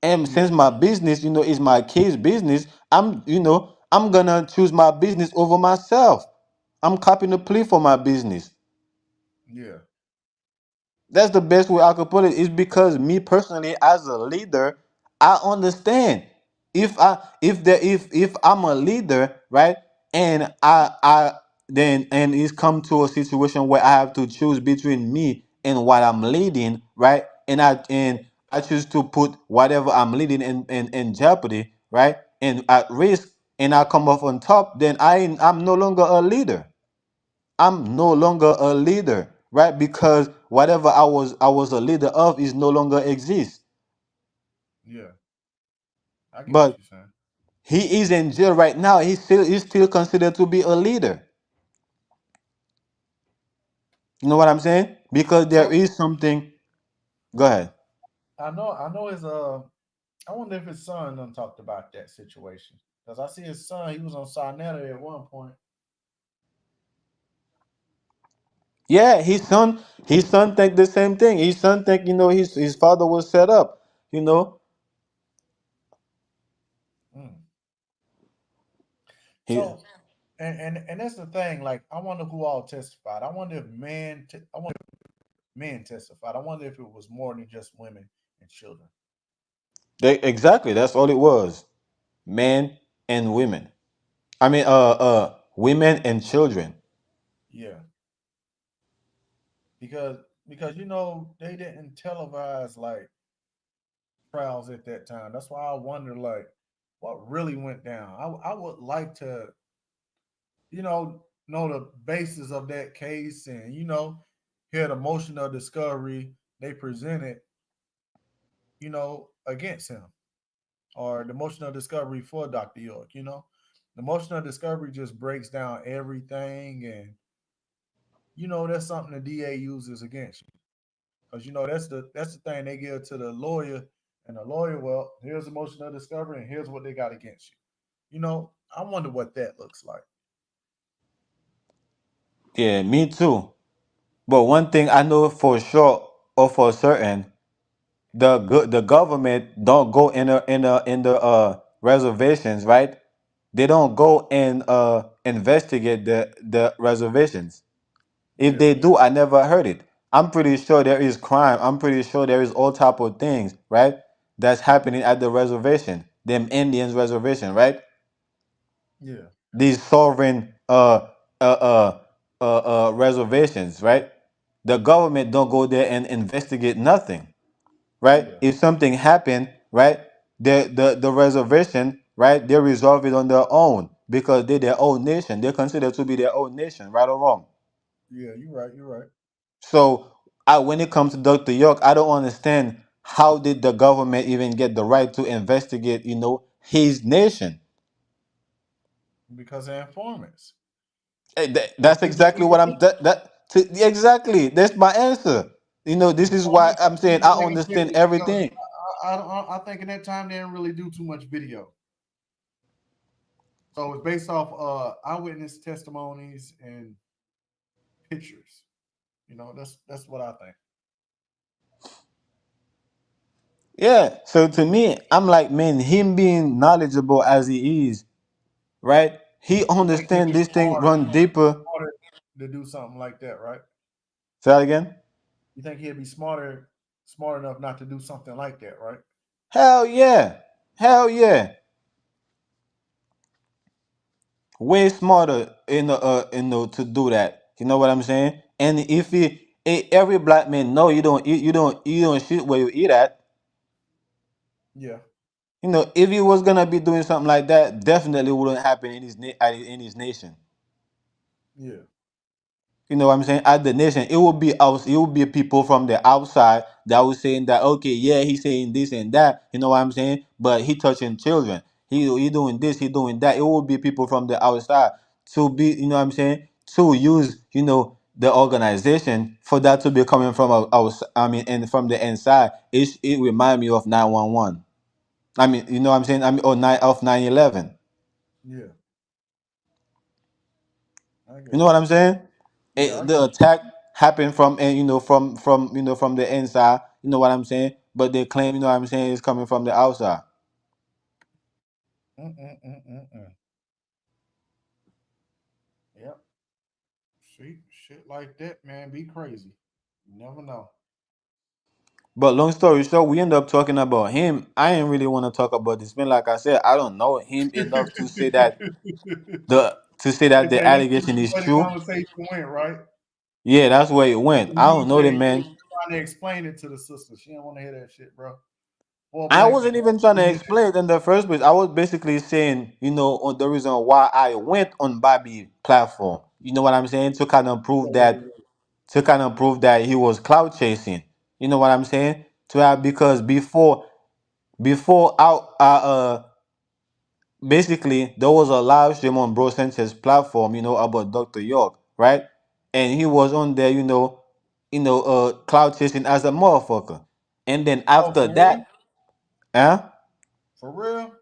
And Yeah. since my business, is my case business, I'm gonna choose my business over myself. I'm copying a plea for my business. Yeah. That's the best way I could put it. Is because me personally, as a leader, I understand if I'm a leader, right, and then and it's come to a situation where I have to choose between me and what I'm leading, right? And I choose to put whatever I'm leading in jeopardy, right? And at risk, and I come off on top, then I'm no longer a leader. I'm no longer a leader, right? Because whatever I was a leader of is no longer exists. Yeah, I get what But you're saying. he is in jail right now. He's still considered to be a leader. You know what I'm saying? Because there So is something. Go ahead. I know his I wonder if his son done talked about that situation. Because I see his son, he was on Sinetta at one point. Yeah, his son think the same thing. His son think his father was set up. You know Mm. he So and that's the thing. Like, I wonder who all testified. I wonder if men testified. I wonder if it was more than just women and children. exactly, that's all it was. Men and women. I mean, women and children. Yeah, because because they didn't televise like trials at that time. That's why I wonder like what really went down. I would like to know the basis of that case, and hear the motion of discovery they presented against him, or the motion of discovery for Dr. York. The motion of discovery just breaks down everything, and that's something the DA uses against you, because that's the thing they give to the lawyer, and the lawyer, well, here's the motion of discovery and here's what they got against you. I wonder what that looks like. Yeah, me too. But one thing I know for sure or for certain, the government don't go in the reservations, right? They don't go and investigate the reservations. If Yeah, they do, I never heard it. I'm pretty sure there is crime. I'm pretty sure there is all type of things, right? That's happening at the reservation, them Indians reservation, right? yeah, These sovereign reservations, right? The government don't go there and investigate nothing, right? yeah, If something happened, right, the reservation, right, they resolve it on their own because they're their own nation. They're considered to be their own nation, right or wrong. yeah. You're right. You're right. So when it comes to Dr. York, I don't understand how did the government even get the right to investigate, his nation. Because they're informants. They That's give the exactly people what I'm. info. Exactly. That's my answer. This is why Informants I'm are saying people I making understand videos, because everything. I think in that time they didn't really do too much video. So it's based off eyewitness testimonies and pictures. That's what I think. Yeah. So to me, I'm like, man, him being knowledgeable as he is, right? He You think he'd understand be this thing smarter, run deeper. smarter to do something like that, right? Say that again. You think he'd be smart enough not to do something like that, right? Hell yeah. Hell yeah. Way smarter to do that. You know what I'm saying? And if every black man know you don't shoot where you eat at. Yeah, If he was gonna be doing something like that, definitely wouldn't happen in his nation. yeah, You know what I'm saying? At the nation, it would be out. It would be people from the outside that was saying that, okay, yeah, he's saying this and that. You know what I'm saying? But he touching children. He doing this. He doing that. It would be people from the outside to be. You know what I'm saying? To use the organization for that to be coming from out. I mean, and from the inside. It remind me of 911. I mean, you know what I'm saying? I mean, or 9/11. yeah. I You get know it. what I'm saying? Yeah, I get The what attack happened from from the inside. You know what I'm saying? But they claim, what I'm saying, is coming from the outside. you. Mm-mm-mm-mm-mm. Yep. See, shit like that, man, be crazy. You never know. But long story short, we end up talking about him. I ain't really want to talk about this man. Like I said, I don't know him enough to say that the to say that the Yeah, this is allegation the is way the true. conversation went, right? Yeah, that's where it went. And I you don't know the said you man. was trying to explain it to the sister. She didn't want to hear that shit, bro. Boy, I black wasn't even trying to man. explain it in the first place. I was basically saying, on the reason why I went on Bobby platform. You know what I'm saying? To kind of prove that he was cloud chasing. You know what I'm saying? To have because before basically there was a live stream on Bro Sanchez platform, about Dr. York, right? And he was on there, cloud chasing as a motherfucker. And then Oh, after for real? that, huh? For real?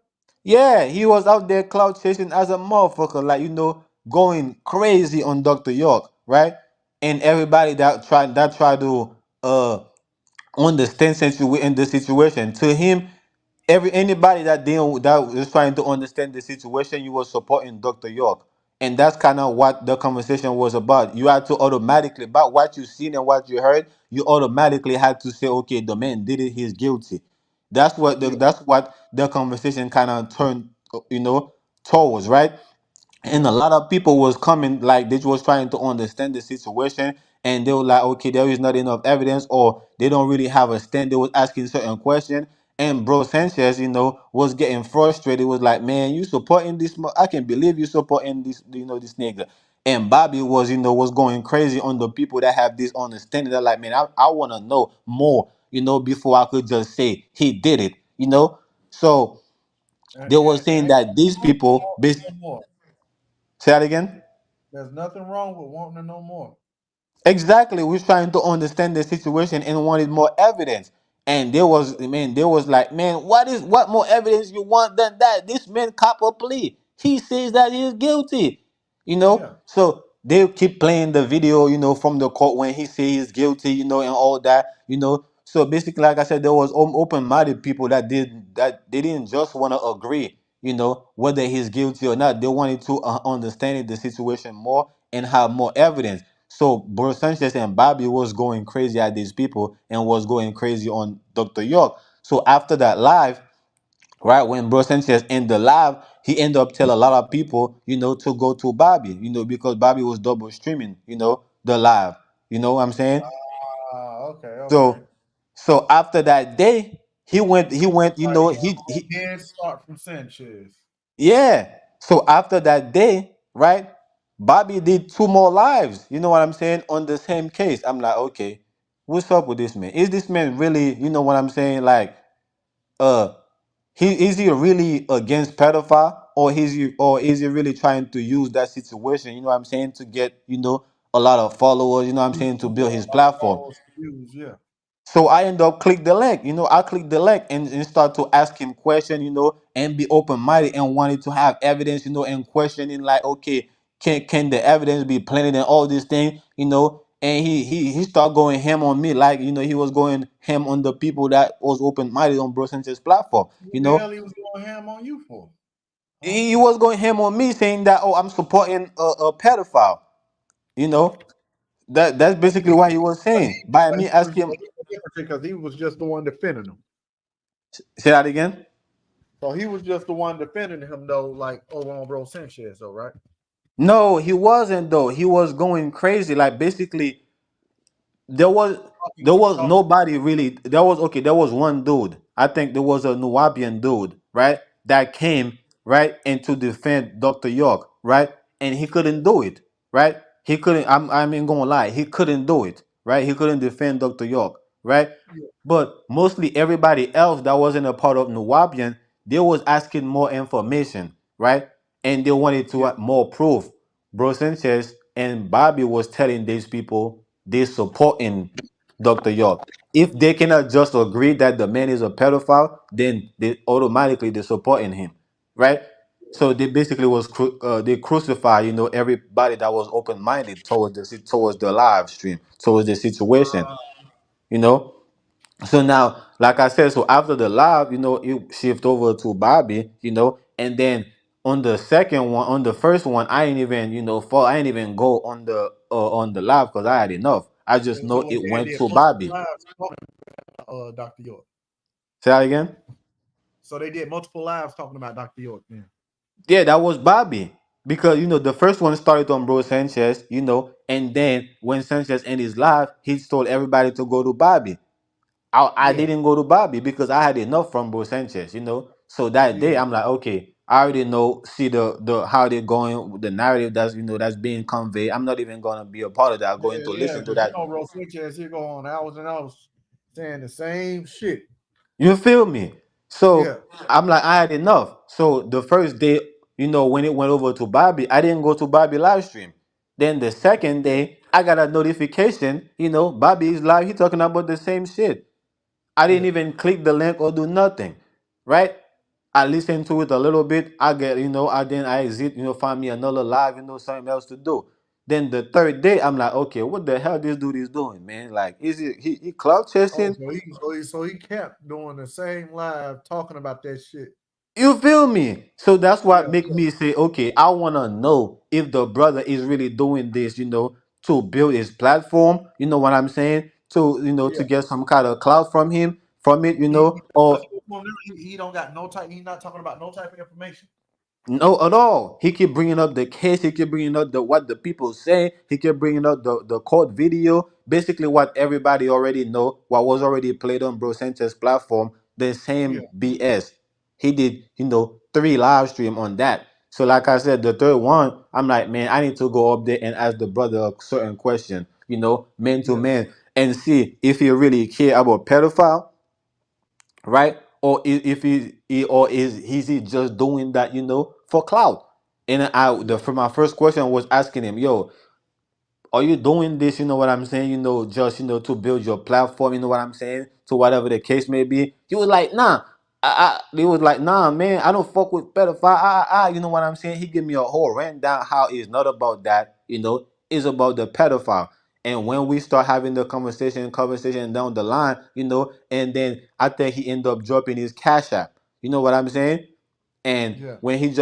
Yeah, he was out there cloud chasing as a motherfucker, like going crazy on Dr. York, right? And everybody that tried to understand in the situation. To him, anybody that was trying to understand the situation, you were supporting Dr. York. And that's kind of what the conversation was about. You had to automatically, about what you seen and what you heard, you automatically had to say, okay, the man did it, he's guilty. Yeah. That's what the conversation kind of turned, towards, right? And Yeah. a lot of people was coming like they was trying to understand the situation, and they were like, okay, there is not enough evidence, or they don't really have a stand. They was asking certain questions, and Bro Sanchez, was getting frustrated. Was like, man, you supporting this, I can believe you supporting this, this nigga. And Bobby was going crazy on the people that have this understanding. They're like, man, I want to know more, before I could just say he did it. So they were saying Ain't that these nothing people wrong with no more. say that again. There's nothing wrong with wanting to know more. Exactly, we're trying to understand the situation and wanted more evidence. And there was like, man, what more evidence you want than that? This man cop a plea. He says that he is guilty. Yeah. So they keep playing the video, from the court when he says he's guilty, and all that. So basically, like I said, there was open-minded people that they didn't just want to agree, whether he's guilty or not. They wanted to understand the situation more and have more evidence. So Bro Sanchez and Bobby was going crazy at these people and was going crazy on Dr. York. So after that live, right, when Bro Sanchez in the live, he ended up tell a lot of people, to go to Bobby, because Bobby was double streaming, the live. You know what I'm saying? Okay. Okay. So after that day, he went, Like, he then start from Sanchez. yeah. So after that day, right, Bobby did two more lives. You know what I'm saying? On the same case. I'm like, okay, what's up with this man? Is this man really, you know what I'm saying? Like, uh, is he really against pedophile, or is he really trying to use that situation? You know what I'm saying, to get a lot of followers. You know what I'm You saying, to know, build a his lot of platform. followers to use. Yeah. So I end up click the link. I click the link and start to ask him question, and be open minded and wanted to have evidence, and questioning like, okay, can the evidence be planted and all these things. And he start going ham on me, like, he was going ham on the people that was open minded on Bro Sanchez's platform. What the hell he was going ham on you for? I don't He get it. was going ham on me, saying that, oh, I'm supporting a pedophile. You know that's basically what he was saying by me asking him. Because he was just the one defending him. Say that again. So he was just the one defending him, though, like over on Bro Sanchez, though, right? No, he wasn't though. He was going crazy. Like basically, there was there was Talking. nobody really. There was one dude. I think there was a Nuwabian dude, right? That came right and to defend Dr. York, right? And he couldn't do it, right? He couldn't. I mean, gonna lie, he couldn't do it, right? He couldn't defend Dr. York, right? But mostly everybody else that wasn't a part of Nuwabian, they was asking more information, right? And they wanted to Yeah. have more proof. Bro Sanchez and Bobby was telling these people they supporting Dr. York. If they cannot just agree that the man is a pedophile, then they supporting him, right? So they basically they crucify everybody that was open minded towards the live stream, towards the situation, you know. So now, like I said, so after the live, it shift over to Bobby, and then on the second one, on the first one, I ain't even, I ain't even go on the live because I had enough. I just So know they it went did to multiple Bobby. lives talking about Dr. York. Say that again. So they did multiple lives talking about Dr. York. Then. Yeah, that was Bobby. because the first one started on Bro Sanchez, and then when Sanchez ended his live, he told everybody to go to Bobby. I Yeah, didn't go to Bobby because I had enough from Bro Sanchez. So that day yeah. I'm like, okay, I already know, see the how they're going, the narrative that's being conveyed. I'm not even gonna be a part of that. I'm going Yeah, to yeah, listen to because that. Bro Sanchez, he go on hours and hours saying the same shit. You feel me? Yeah, So I'm like, I had enough. So the first day, when it went over to Bobby, I didn't go to Bobby live stream. Then the second day, I got a notification, Bobby is live. He talking about the same shit. I didn't yeah. even click the link or do nothing, right? I listened to it a little bit. I get, I exit, find me another live, something else to do. Then the third day, I'm like, okay, what the hell this dude is doing, man? Like, is it he cloud Oh, chasing? so he kept doing the same live talking about that shit. You feel me? So that's what Yeah, make me say, okay, I wanna know if the brother is really doing this, to build his platform. You know what I'm saying? To yeah. to get some kind of clout from him, from it, He I or spoke to him now, he don't got no type. He's not talking about no type of information. no, at all. He keep bringing up the case. He keep bringing up the what the people say. He keep bringing up the court video. Basically, what everybody already know, what was already played on Bro Sanchez's platform. The Yeah, same BS. He did, 3 live stream on that. So, like I said, the third one, I'm like, man, I need to go up there and ask the brother a certain question, man to yeah. man, and see if he really care about pedophile, right? Or if or is he just doing that, for clout? And for my first question was asking him, yo, are you doing this? You know what I'm saying? Just to build your platform. You know what I'm saying? To whatever the case may be. He was like, nah. He was like, nah, man. I don't fuck with pedophile. You know what I'm saying? He gave me a whole rundown how it's not about that. It's about the pedophile. And when we start having the conversation down the line, and then I think he ended up dropping his cash app. You know what I'm saying? And Yeah. when his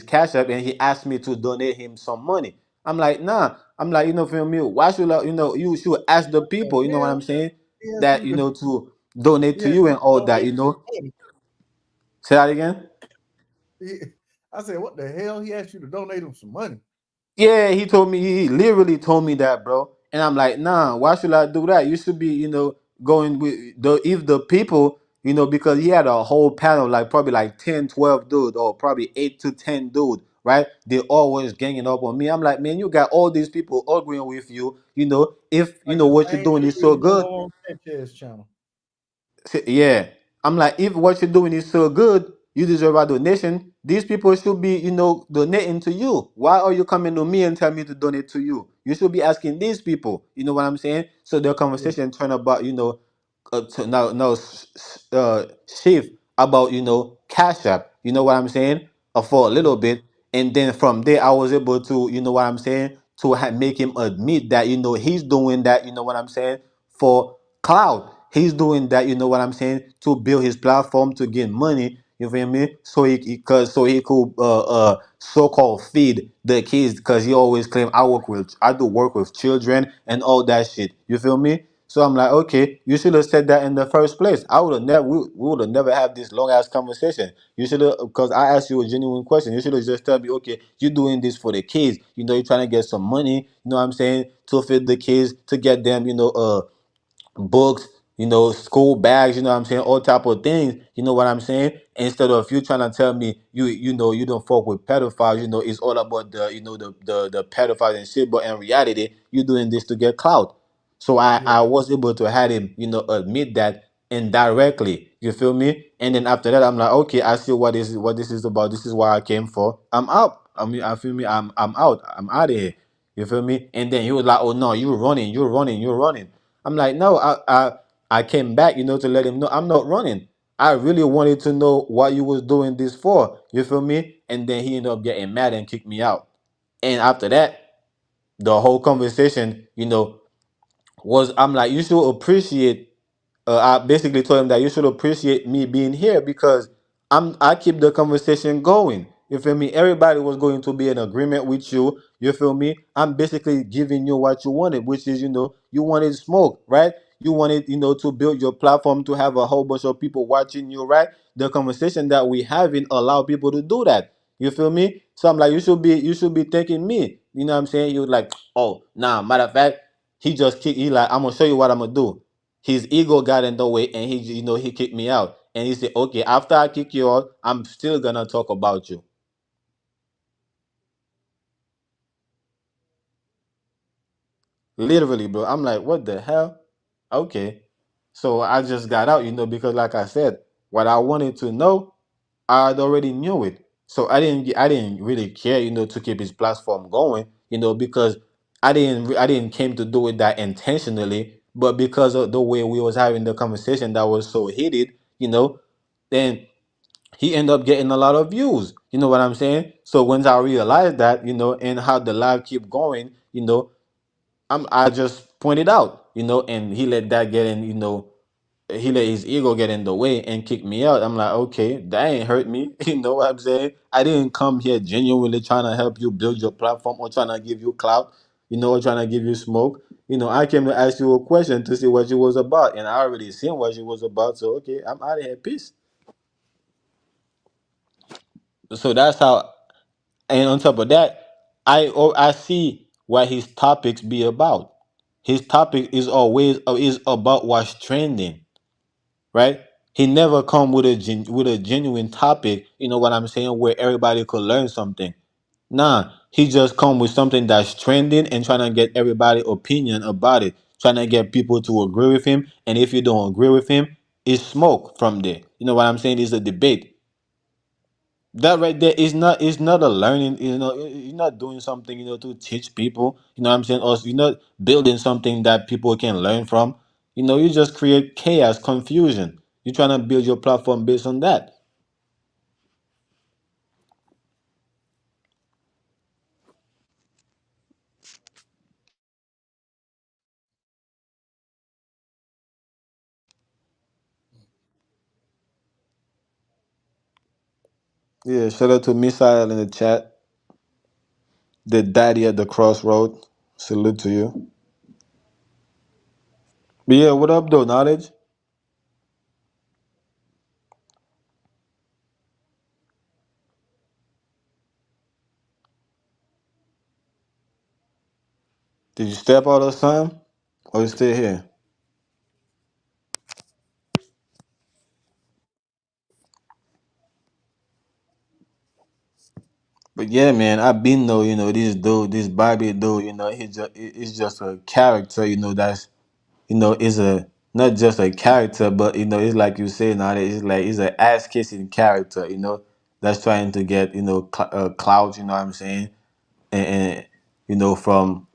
cash app, and he asked me to donate him some money. I'm like, nah. I'm like, feel me? Why should you should ask the The people, you know what I'm hell saying? he asked That you to to donate he to asked you you and to all that, donate money. Say that again. I said, what the hell? He asked you to donate him some money. Yeah, he told me, he literally told me that, bro. And I'm like, nah, why should I do that? You should be, going with the people, because he had a whole panel, like probably like 10, 12 dude, or probably 8 to 10 dude, right? They always ganging up on me. I'm like, man, you got all these people arguing with you, if Like the what you're same doing shit is we so was doing good. on Sanchez channel. Yeah. I'm like, if what you're doing is so good, you deserve a donation. These people should be, donating to you. Why are you coming to me and tell me to donate to you? You should be asking these people. You know what I'm saying? So the Yeah, conversation turn about, to now shift about, Cash App. You know what I'm saying? For a yeah, little bit, and then from there, I was able to, what I'm saying, to make him admit that, he's doing that. You know what I'm saying? For cloud. He's doing that, you know what I'm saying, to build his platform to get money. You feel me? So he could so-called feed the kids, because he always claim I do work with children and all that shit. You feel me? So I'm like, okay, you should have said that in the first place. I would have never we would have never had this long ass conversation. You should have, because I asked you a genuine question. You should have just told me, okay, you're doing this for the kids. You're trying to get some money, you know what I'm saying, to feed the kids, to get them, books, school bags, you know what I'm saying, all type of things, you know what I'm saying? Instead of you trying to tell me you don't fuck with pedophiles, it's all about the pedophiles and shit, but in reality, you're doing this to get clout. So yeah, I was able to have him, admit that indirectly. You feel me? And then after that, I'm like, okay, I see what this is about. This is why I came for. I'm out. I mean, I feel me. I'm out. I'm out of here. You feel me? And then he was like, oh no, you're running. I'm like, no, I came back, to let him know I'm not running. I really wanted to know what you was doing this for. You feel me? And then he ended up getting mad and kicked me out. And after that, the whole conversation, was, I'm like, you should appreciate. I basically told him that you should appreciate me being here, because I keep the conversation going. You feel me? Everybody was going to be in agreement with you. You feel me? I'm basically giving you what you wanted, which is, you wanted smoke, right? You wanted, to build your platform, to have a whole bunch of people watching you, right? The conversation that we having allow people to do that. You feel me? So I'm like, you should be thanking me. You know what I'm saying? He was like, oh, nah, matter of fact, he just kicked, he like, I'm gonna show you what I'm gonna do. His ego got in the way and he kicked me out. And he said, okay, after I kick you out, I'm still gonna talk about you. Literally, bro. I'm like, what the hell? Okay. So I just got out, because like I said, what I wanted to know, I had already knew it. So I didn't really care, to keep his platform going, because I didn't came to do it that intentionally, but because of the way we was having the conversation that was so heated, then he ended up getting a lot of views. You know what I'm saying? So once I realized that, and how the live keep going, I just pointed out, and he let that get in, he let his ego get in the way and kick me out. I'm like, okay, that ain't hurt me. You know what I'm saying? I didn't come here genuinely trying to help you build your platform or trying to give you clout, or trying to give you smoke. I came to ask you a question to see what you was about, and I already seen what you was about. So okay, I'm out of here. Peace. So that's how. And on top of that, I see what his topics be about. His topic is always is about what's trending, right? He never come with with a genuine topic. You know what I'm saying? Where everybody could learn something. Nah, he just come with something that's trending and trying to get everybody opinion about it, trying to get people to agree with him. And if you don't agree with him, it's smoke from there. You know what I'm saying? It's a debate. That right there is not a learning. You're not doing something to teach people. You know what I'm saying? Or you're not building something that people can learn from. You just create chaos, confusion. You're trying to build your platform based on that. Yeah, shout out to Misael in the chat, the daddy at the crossroad. Salute to you. But yeah, what up though, knowledge? Did you step out or something? Or you still here? But yeah, man, I've been though, this dude, this Bobby dude, he's just a character, that's is a not just a character, but it's like you say now, it's like he's an ass kissing character, that's trying to get clout, you know what I'm saying, and from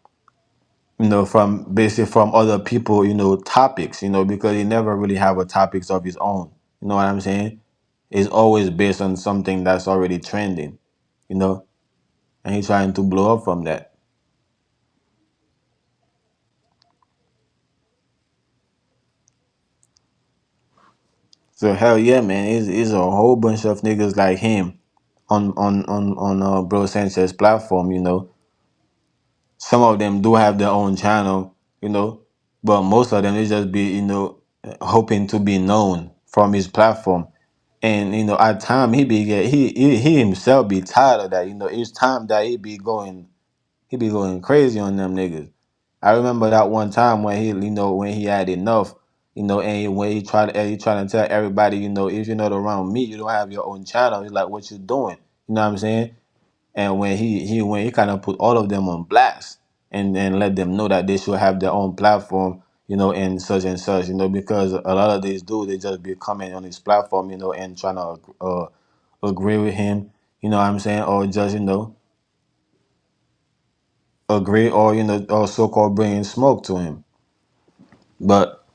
from basically from other people, topics, because he never really have a topics of his own, you know what I'm saying? It's always based on something that's already trending, you know, and he's trying to blow up from that. So hell yeah, man, it's a whole bunch of niggas like him on Bro Sanchez platform. Some of them do have their own channel, but most of them they just be hoping to be known from his platform. And at time he himself be tired of that. It's time that he be going crazy on them niggas. I remember that one time when when he had enough, and when he trying to tell everybody, if you're not around me, you don't have your own channel. He's like, what you doing? You know what I'm saying? And when he kind of put all of them on blast and let them know that they should have their own platform, and such, because a lot of these dudes they just be coming on his platform, and trying to agree with him, you know what I'm saying, or just agree or or so called bringing smoke to him. But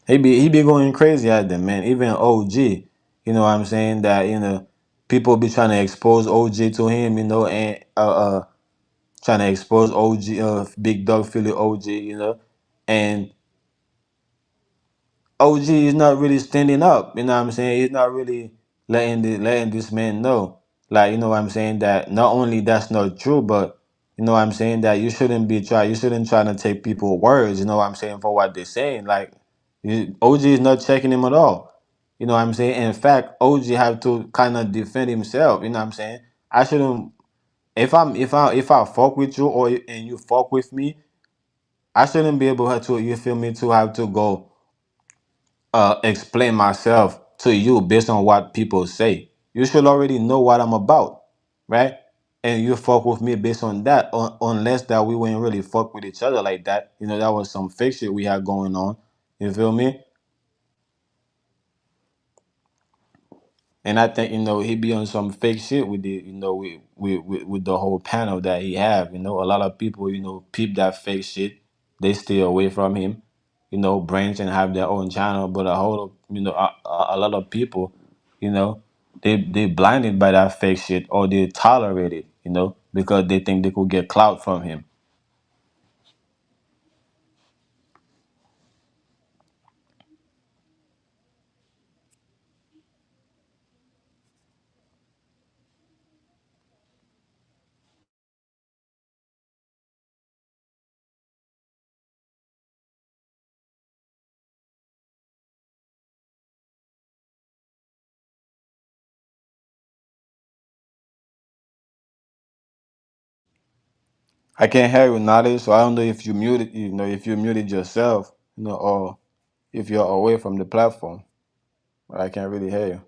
he be going crazy at them, man. Even OG, you know what I'm saying, that people be trying to expose OG to him, and trying to expose OG, Big Dog Philly OG, and OG is not really standing up. You know what I'm saying? He's not really letting this man know. Like, you know what I'm saying? That not only that's not true, but you know what I'm saying, that you shouldn't try to take people's words, you know what I'm saying, for what they're saying. Like OG is not checking him at all. You know what I'm saying? In fact, OG have to kind of defend himself, you know what I'm saying? I shouldn't If I fuck with you or and you fuck with me, I shouldn't be able to, you feel me, to have to go explain myself to you based on what people say. You should already know what I'm about, right? And you fuck with me based on that, unless that we wouldn't really fuck with each other like that. That was some fake shit we had going on. You feel me? And I think he be on some fake shit with the with the whole panel that he have. A lot of people peep that fake shit. They stay away from him. Branch and have their own channel. But a lot of people, you know, they blinded by that fake shit or they tolerate it. Because they think they could get clout from him. I can't hear you, Nadi, so I don't know if you muted, if you muted yourself, or if you're away from the platform. But I can't really hear you.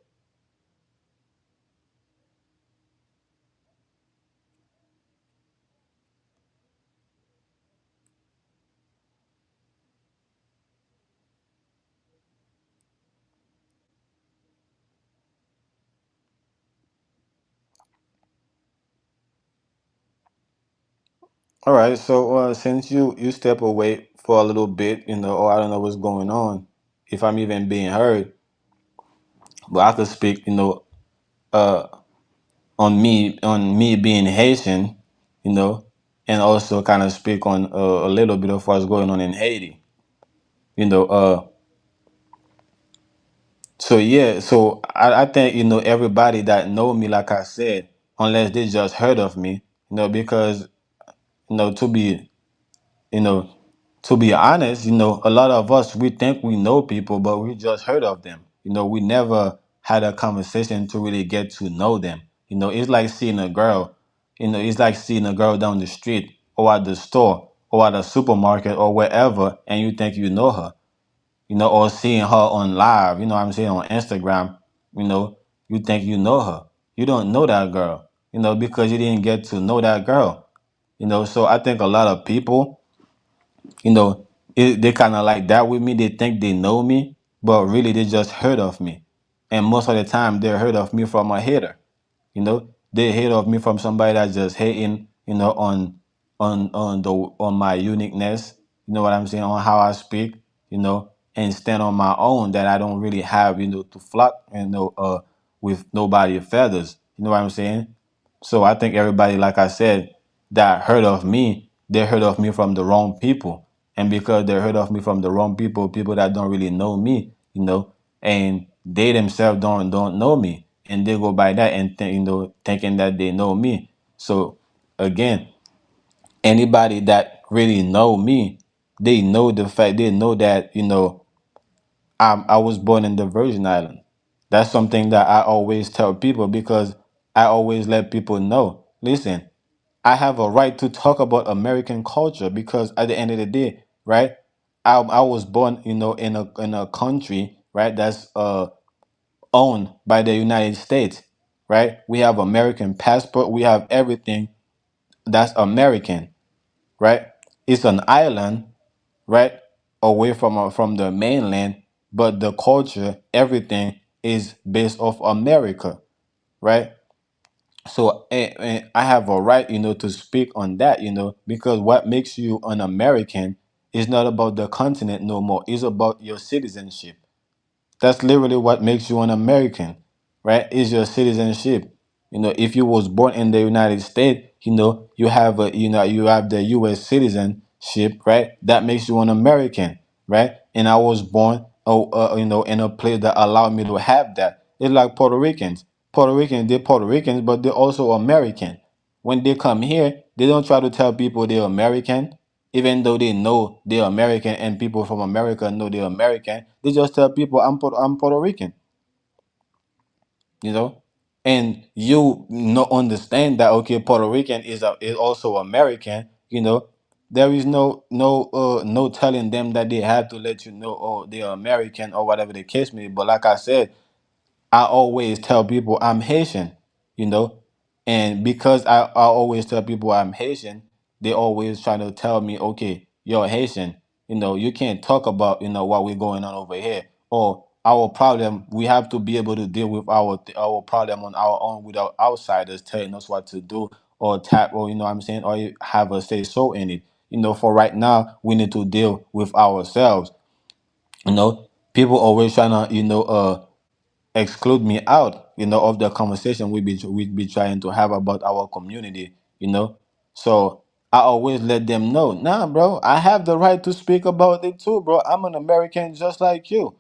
All right, so since you step away for a little bit, or I don't know what's going on, if I'm even being heard, but I could speak, uh, on me being Haitian, you know, and also kind of speak on a little bit of what's going on in Haiti, you know. So yeah, so I think everybody that know me, like I said, unless they just heard of me, because to be you know, to be honest, a lot of us, we think we know people, but we just heard of them. We never had a conversation to really get to know them. It's like seeing a girl, it's like seeing a girl down the street or at the store or at a supermarket or wherever, and you think you know her, or seeing her on live, what I'm saying, on Instagram, you think you know her. You don't know that girl, because you didn't get to know that girl. So I think a lot of people, you know, they kind of like that with me. They think they know me, but really they just heard of me. And most of the time, they heard of me from a hater. They hate of me from somebody that's just hating, on my uniqueness. You know what I'm saying? On how I speak, and stand on my own, that I don't really have, to flock, with nobody feathers. You know what I'm saying? So I think everybody, like I said, that heard of me, they heard of me from the wrong people. And because they heard of me from the wrong people, people that don't really know me, and they themselves don't know me. And they go by that and thinking that they know me. So again, anybody that really know me, they know the fact, they know that, I was born in the Virgin Island. That's something that I always tell people, because I always let people know, listen, I have a right to talk about American culture, because at the end of the day, right? I was born, in a country, right, that's owned by the United States, right? We have American passport, we have everything that's American, right? It's an island, right, away from the mainland, but the culture, everything is based off America, right? So I have a right, to speak on that, because what makes you an American is not about the continent no more. It's about your citizenship. That's literally what makes you an American, right? Is your citizenship. If you was born in the United States, you have you have the U.S. citizenship, right? That makes you an American, right? And I was born, in a place that allowed me to have that. It's like Puerto Ricans. Puerto Ricans, they're Puerto Ricans, but they're also American. When they come here, they don't try to tell people they're American, even though they know they're American and people from America know they're American. They just tell people I'm Puerto Rican, you know. and you not understand that okay, Puerto Rican is also American, there is no telling them that they have to let you know, oh, they are American or whatever the case may be. But like I said, I always tell people I'm Haitian, you know, and because I always tell people I'm Haitian, they always try to tell me, okay, you're Haitian, you can't talk about, what we're going on over here, or our problem. We have to be able to deal with our problem on our own without outsiders telling us what to do or tap, or what I'm saying, or you have a say so in it. For right now, we need to deal with ourselves. People always trying to, exclude me out, of the conversation we be trying to have about our community, So I always let them know, nah, bro, I have the right to speak about it too, bro. I'm an American just like you.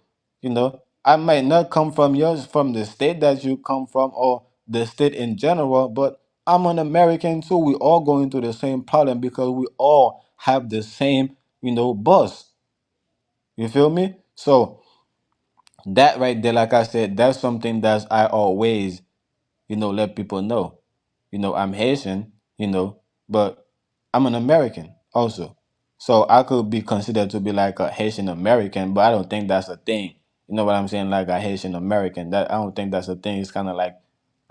I might not come from the state that you come from or the state in general, but I'm an American too. We all going through the same problem because we all have the same, boss. You feel me? So that right there, like I said, that's something that I always, let people know. I'm Haitian, but I'm an American also. So I could be considered to be like a Haitian American, but I don't think that's a thing. You know what I'm saying? Like a Haitian American. That I don't think that's a thing. It's kind of like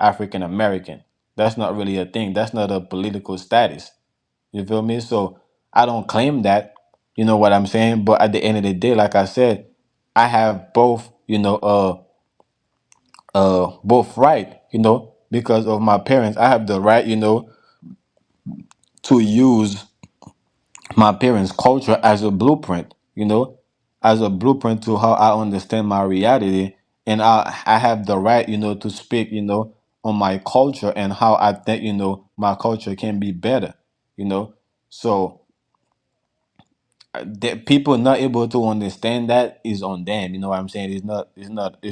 African American. That's not really a thing. That's not a political status. You feel me? So I don't claim that. You know what I'm saying? But at the end of the day, like I said, I have both, both right, because of my parents. I have the right, to use my parents' culture as a blueprint, as a blueprint to how I understand my reality. And I have the right, to speak, on my culture and how I think, my culture can be better, you know. So that people not able to understand that is on them. You know what I'm saying? It's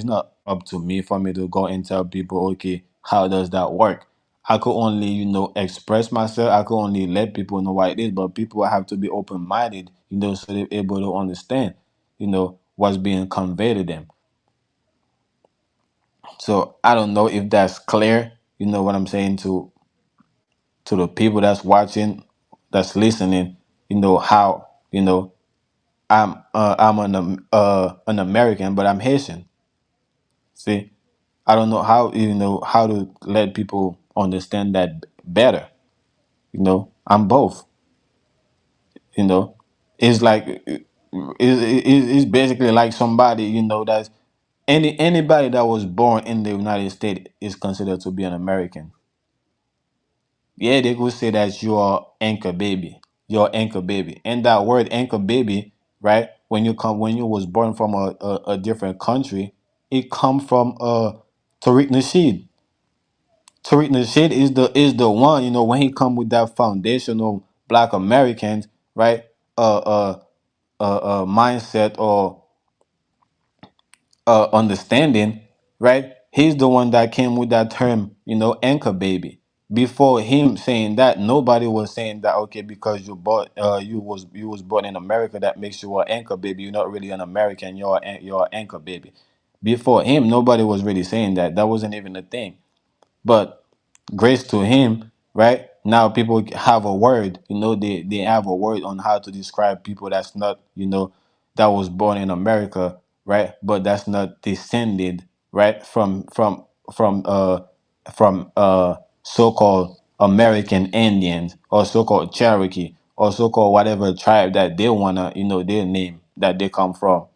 not up to me for me to go and tell people, okay, how does that work? I could only, express myself. I could only let people know what it is, but people have to be open minded, so they're able to understand, what's being conveyed to them. So I don't know if that's clear, you know what I'm saying, to the people that's watching, that's listening, how, I'm an American, but I'm Haitian. See, I don't know how, how to let people understand that better. I'm both. You know, it's like it's basically like somebody, that's anybody that was born in the United States is considered to be an American. Yeah, they could say that you are anchor baby. You're anchor baby. And that word anchor baby, right? When you was born from a different country, it come from Tariq Nasheed. Tariq Nasheed is the one, when he come with that foundational black Americans, right? Mindset or understanding, right? He's the one that came with that term, anchor baby. Before him saying that, nobody was saying that. Okay, because you was born in America, that makes you an anchor baby. You're not really an American. You're an anchor baby. Before him, nobody was really saying that. That wasn't even a thing. But grace to him, right? Now people have a word, they have a word on how to describe people that's not, that was born in America, right? But that's not descended, right, from so-called American Indians or so-called Cherokee or so-called whatever tribe that they wanna, their name that they come from,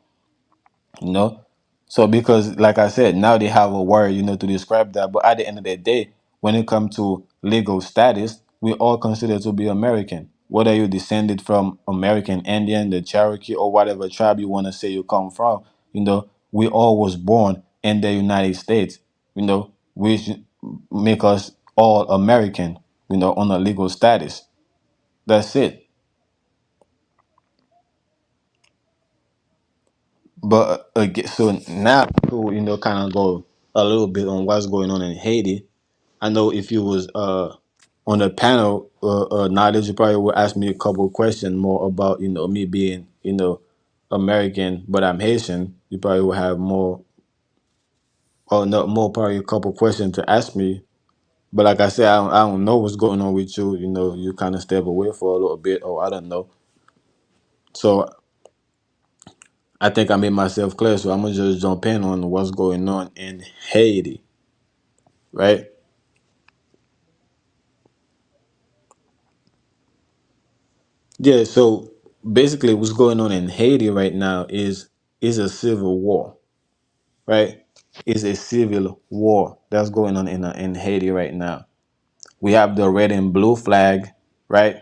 you know so because like I said, now they have a word, to describe that. But at the end of the day, when it comes to legal status, we all consider to be American, whether you descended from American Indian, the Cherokee, or whatever tribe you want to say you come from. We all was born in the United States, which make us all American, on a legal status. That's it. But again, so now to, kind of go a little bit on what's going on in Haiti. I know if you was on the panel knowledge, you probably would ask me a couple questions more about, me being, American, but I'm Haitian. You probably would have more or no more probably a couple questions to ask me. But like I said, I don't know what's going on with you. You know, you kind of step away for a little bit, or I don't know. So I think I made myself clear. So I'm gonna just jump in on what's going on in Haiti, right? Yeah. So basically, what's going on in Haiti right now is a civil war, right? Is a civil war that's going on in Haiti right now. We have the red and blue flag, right?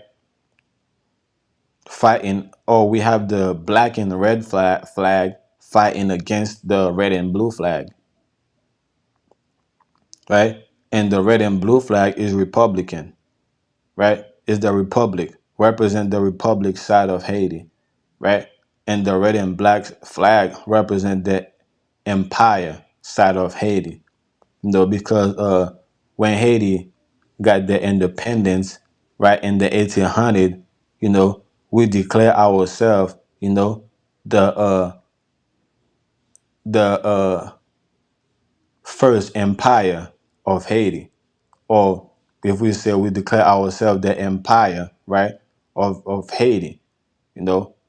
Fighting, or we have the black and red flag fighting against the red and blue flag, right? And the red and blue flag is Republican, right? Is the Republic, represent the Republic side of Haiti, right? And the red and black flag represent the empire side of Haiti. Because when Haiti got the independence, right, in the 1800, we declare ourselves, the the first empire of Haiti, or if we say we declare ourselves the empire, right, of Haiti,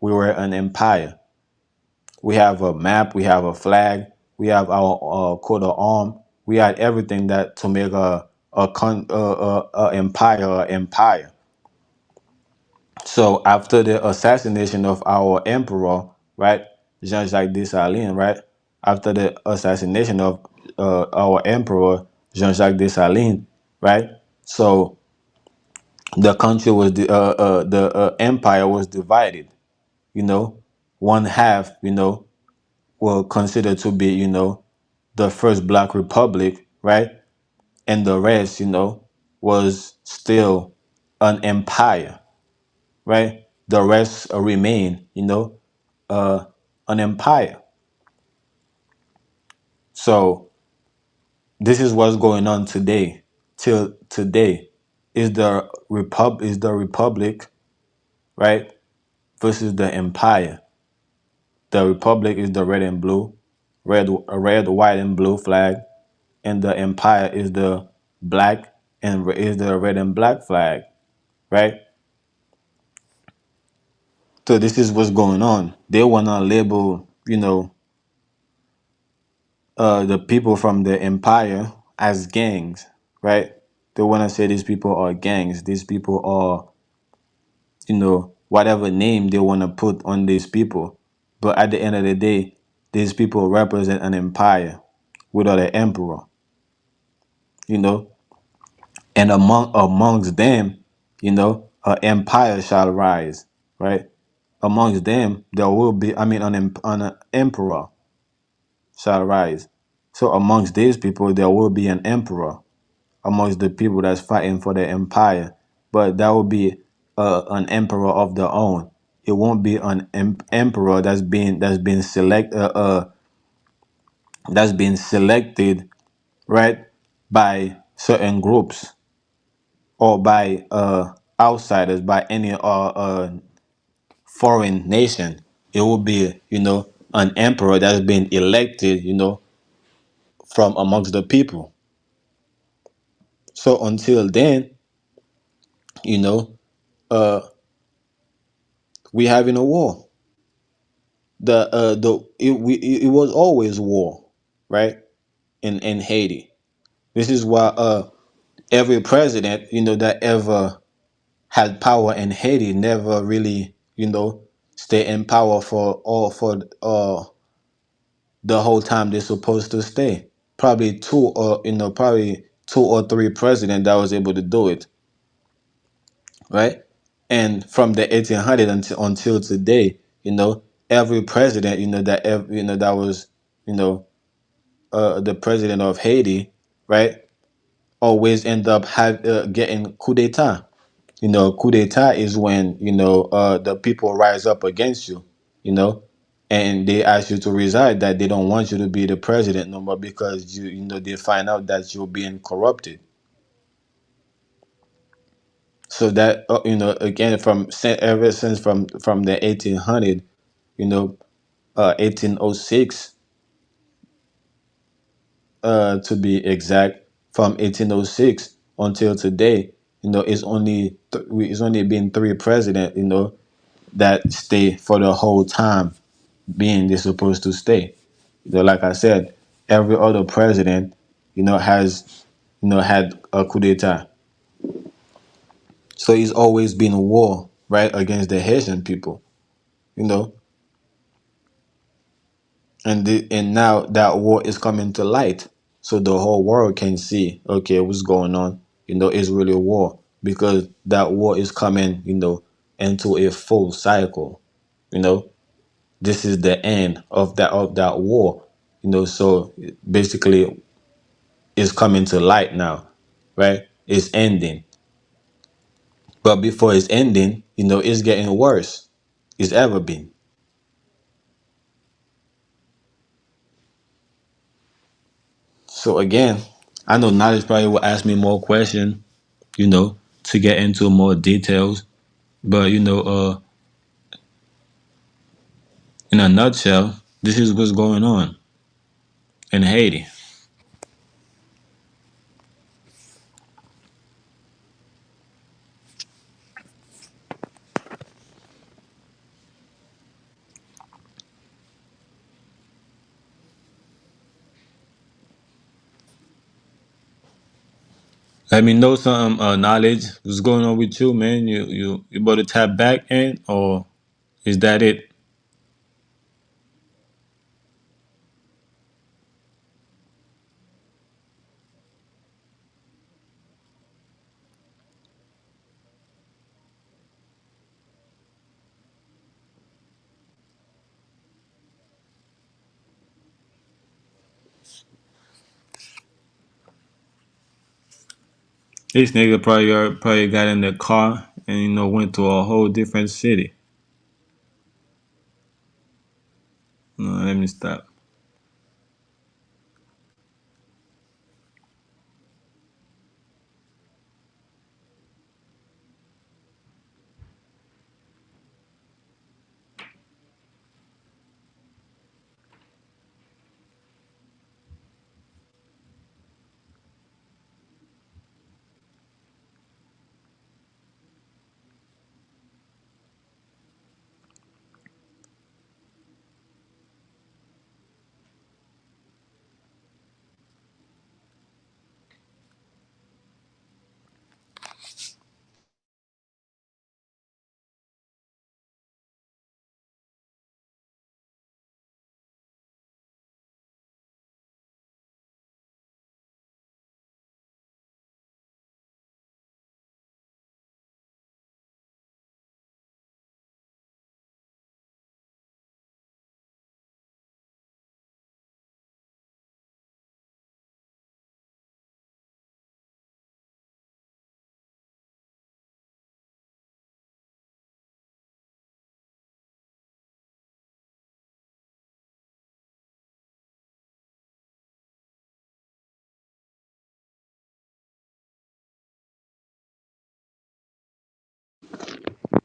we were an empire. We have a map, we have a flag, we have our coat of arm. We had everything that to make a empire. So after the assassination of our emperor, right, Jean-Jacques Dessalines, right, after the assassination of our emperor Jean-Jacques Dessalines, right, so the country was the empire was divided. You know, one half, were considered to be, the first Black Republic, right, and the rest, was still an empire, right? The rest remain, uh, an empire. So this is what's going on today. Till today, is the republic, right, versus the empire. The republic is the red and blue, red, white, and blue flag, and the empire is the black and is the red and black flag, right? So this is what's going on. They wanna label, the people from the empire as gangs, right? They want to say these people are gangs. These people are, whatever name they want to put on these people. But at the end of the day, these people represent an empire without an emperor, you know. And amongst them, an empire shall rise, right? Amongst them, there will be, an emperor shall rise. So amongst these people, there will be an emperor amongst the people that's fighting for the empire, but that will be an emperor of their own. It won't be an emperor that's been selected, right, by certain groups or by outsiders, by any foreign nation. It will be, an emperor that's been elected, from amongst the people. So until then, you know, uh, we having a war. It was always war, right? In Haiti. This is why every president, that ever had power in Haiti never really, stay in power for the whole time they're supposed to stay. Probably two or three presidents that was able to do it, right? And from the 1800 until today, every president, that was, you know, the president of Haiti, right, always end up getting coup d'état. Coup d'état is when the people rise up against you, you know, and they ask you to resign. That they don't want you to be the president no more because they find out that you're being corrupted. So that again ever since from the 1800, 1806, to be exact, from 1806 until today, it's only been three presidents, that stay for the whole time being they're supposed to stay. Like I said, every other president, has, had a coup d'état. So he's always been a war, right, against the Haitian people, you know. And now that war is coming to light, so the whole world can see, okay, what's going on. It's really a war because that war is coming, into a full cycle. You know, this is the end of that war. So basically, it's coming to light now, right? It's ending, but before it's ending, it's getting worse. It's ever been. So again, I know knowledge probably will ask me more questions, to get into more details. But in a nutshell, this is what's going on in Haiti. Let me know some knowledge. What's going on with you, man? You about to tap back in, or is that it? This nigga probably got in the car and went to a whole different city. No, let me stop.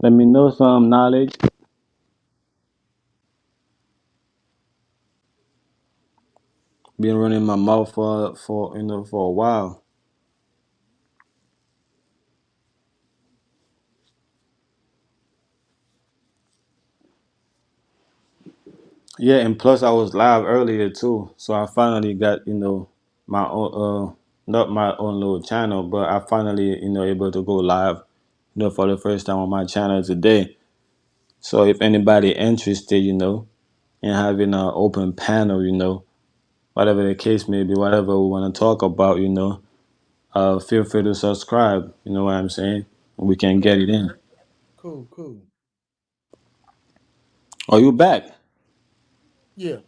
Let me know some knowledge. Been running my mouth for a while. Yeah, and plus I was live earlier too, so I finally got my own not my own little channel, but I finally able to go live for the first time on my channel today. So if anybody interested, in having an open panel, whatever the case may be, whatever we want to talk about, feel free to subscribe. You know what I'm saying? We can get it in. Cool. Are you back? Yeah.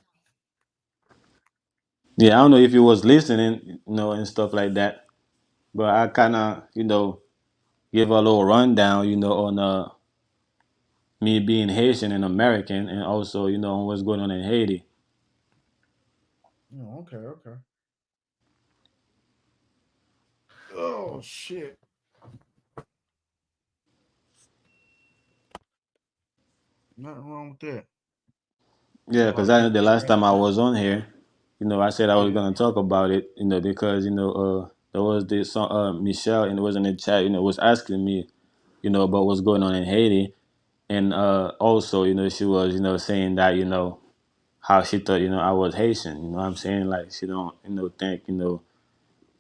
Yeah, I don't know if you was listening, and stuff like that, but I kind of, give a little rundown, on me being Haitian and American, and also, on what's going on in Haiti. Oh, okay. Oh shit. Nothing wrong with that. Yeah, Oh, because you I know got the the last trash time I can. was on here, You know, I said I was Yeah. gonna talk about it. You know, because there was this song, Michelle, and it was in the chat. You know, was asking me, about what's going on in Haiti, and also, she was, saying that, how she thought, I was Haitian. You know what I'm saying? Like she don't, think,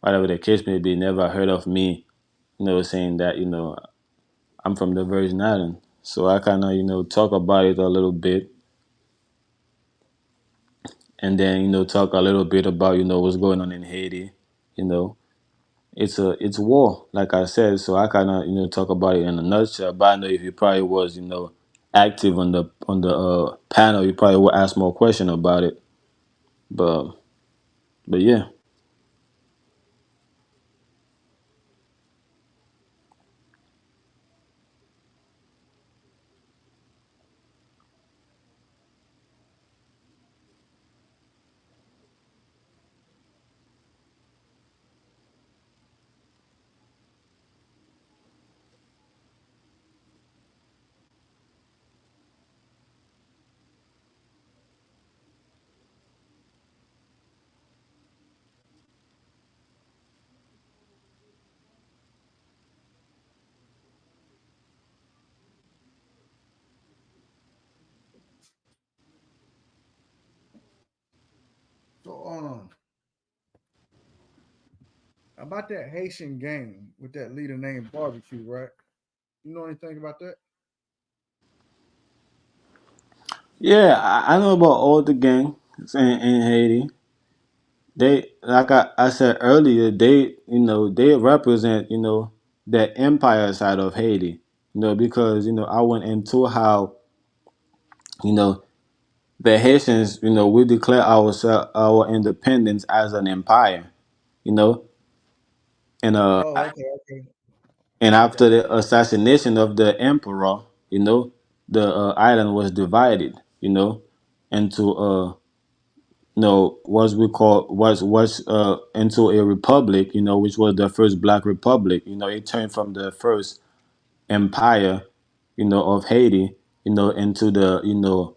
whatever the case may be, never heard of me, saying that, I'm from the Virgin Island. So I kind of, talk about it a little bit, and then, talk a little bit about, what's going on in Haiti. You know, it's war, like I said. So I kind of, talk about it in a nutshell. But I know if you probably was, active on the panel, you probably would ask more question about it. But but yeah. So about that Haitian game with that leader named Barbecue, right? You know anything about that? Yeah, I know about all the gangs in Haiti. They, like I said earlier, they represent, the empire side of Haiti. Because, I went into how, you know, the Haitians, we declare our independence as an empire, you know, and Oh, okay, okay. and I after got you. the assassination of the emperor, the island was divided, into was into a republic, which was the first Black Republic. It turned from the first empire, of Haiti, into the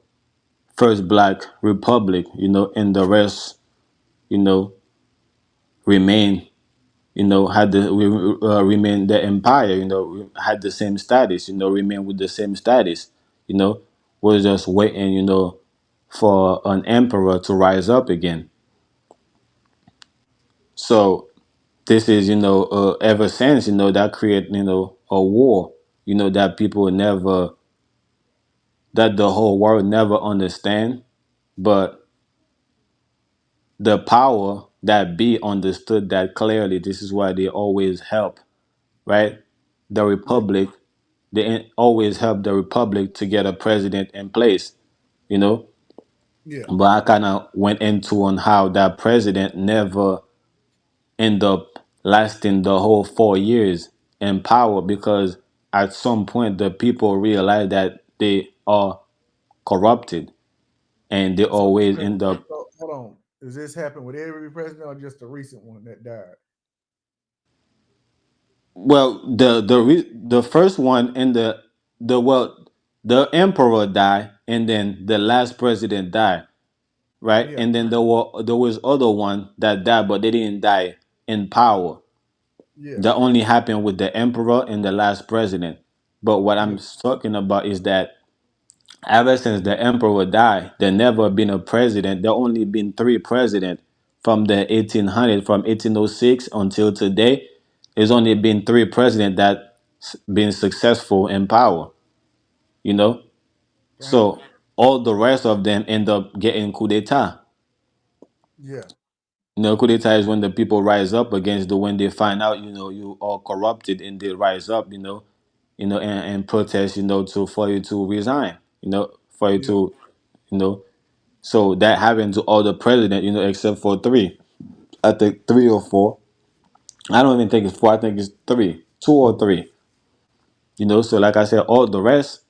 first Black Republic, and the rest, you know, remain, had the remain the empire, had the same status, remain with the same status, you know, was just waiting, for an emperor to rise up again. So this is, ever since, that create, a war, that people never, that the whole world never understand. But the power that be understood that clearly. This is why they always help, right? The Yeah, republic, they always help the republic to get a president in place, you know. yeah, But I kind of went into on how that president never end up lasting the whole 4 years in power, because at some point the people realize that they are corrupted, and they so always end up. so hold on. Does this happen with every president or just the recent one that died? Well, the first one and the well, the emperor died, and then the last president died, right? Yeah, And then there was other one that died, but they didn't die in power. yeah, That only happened with the emperor and the last president. But what yeah, I'm talking about is that ever since the emperor died, there never been a president. There only been three presidents from the 1800, from 1806 until today. There's only been three presidents that been successful in power. You know, damn, so all the rest of them end up getting coup d'état. yeah, Coup d'état is when the people rise up against the when they find out, you are corrupted, and they rise up, and protest, to for you to resign, for you yeah. to, you know. So that happened to all the president, except for three. I think three or four. I don't even think it's four. I think it's three, two or three. So like I said, all the rest,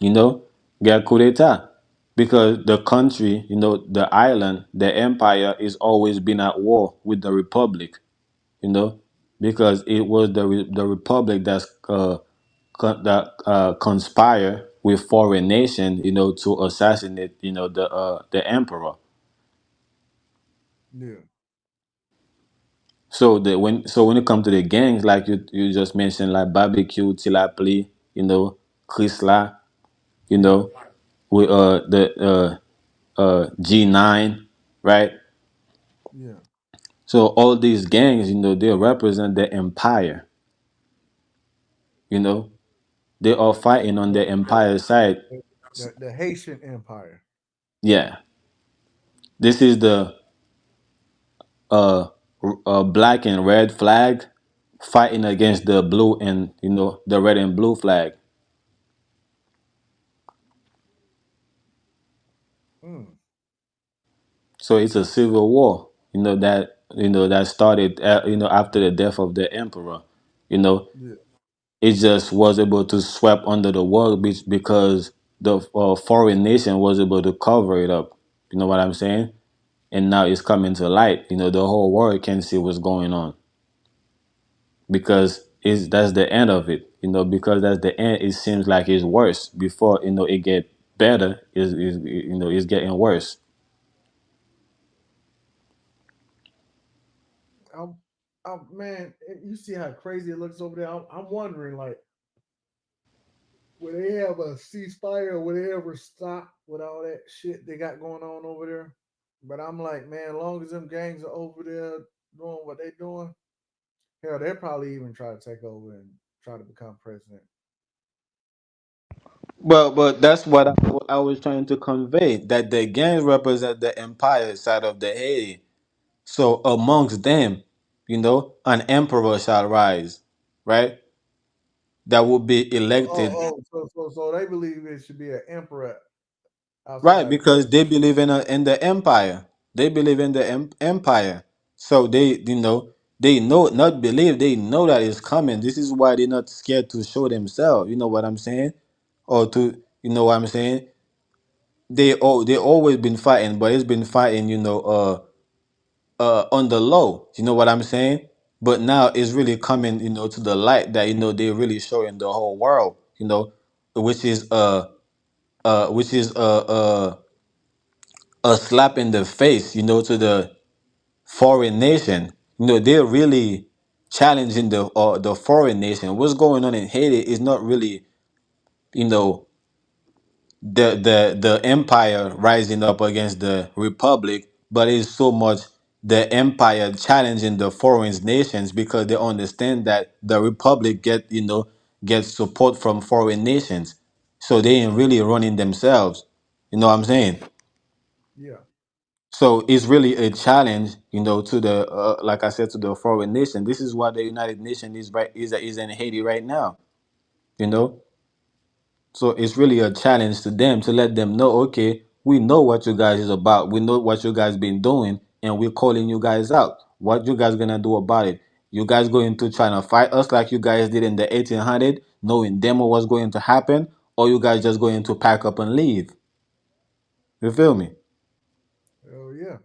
you know, get coup d'état, because the country, the island, the empire is always been at war with the republic. You know, because it was the republic that conspire with foreign nation, to assassinate, the emperor. Yeah. So when it comes to the gangs, like you just mentioned, like barbecue, Tilapli, Chrysler, you Yeah. know, with the G9, right? Yeah. So all these gangs, they represent the empire. You know, they are fighting on the The, empire side. the Haitian Empire. Yeah, this is the uh, black and red flag fighting against the blue and the red and blue flag. Mm. So it's a civil war. That started after the death of the emperor. You know, Yeah. it just was able to sweep under the rug because the foreign nation was able to cover it up. You know what I'm saying? And now it's coming to light. The whole world can see what's going on because that's the end of it. Because that's the end. It seems like it's worse before it get better. It's getting worse. I'm, man, you see how crazy it looks over there. I'm wondering, like, will they have a ceasefire or will they ever stop with all that shit they got going on over there? But I'm like, man, as long as them gangs are over there doing what they doing, hell, they'll probably even try to take over and try to become president. Well, but that's what I was trying to convey, that the gangs represent the empire side of the Haiti. So amongst them, an emperor shall rise, right? That will be elected, So they believe it should be an emperor right? outside Because they president. believe in the empire. They believe in the empire. So they know, not believe, they know that it's coming. This is why they're not scared to show themselves. You know what I'm saying? Or to, you know what I'm saying? They always been fighting, but it's been fighting, on the low. You know what I'm saying? But now it's really coming, to the light that they're really showing the whole world. Which is which is a slap in the face, to the foreign nation. They're really challenging the foreign nation. What's going on in Haiti is not really, you know, the empire rising up against the republic, but it's so much the empire challenging the foreign nations because they understand that the republic gets support from foreign nations, so they ain't really running themselves. You know what I'm saying? Yeah. So it's really a challenge, to the like I said, to the foreign nation. This is what the United Nations is in Haiti right now. You know, so it's really a challenge to them to let them know, okay, we know what you guys is about. We know what you guys been doing, and we're calling you guys out. What you guys gonna do about it? You guys going to try to fight us like you guys did in the 1800, knowing demo what's going to happen, or you guys just going to pack up and leave? You feel me? Oh yeah.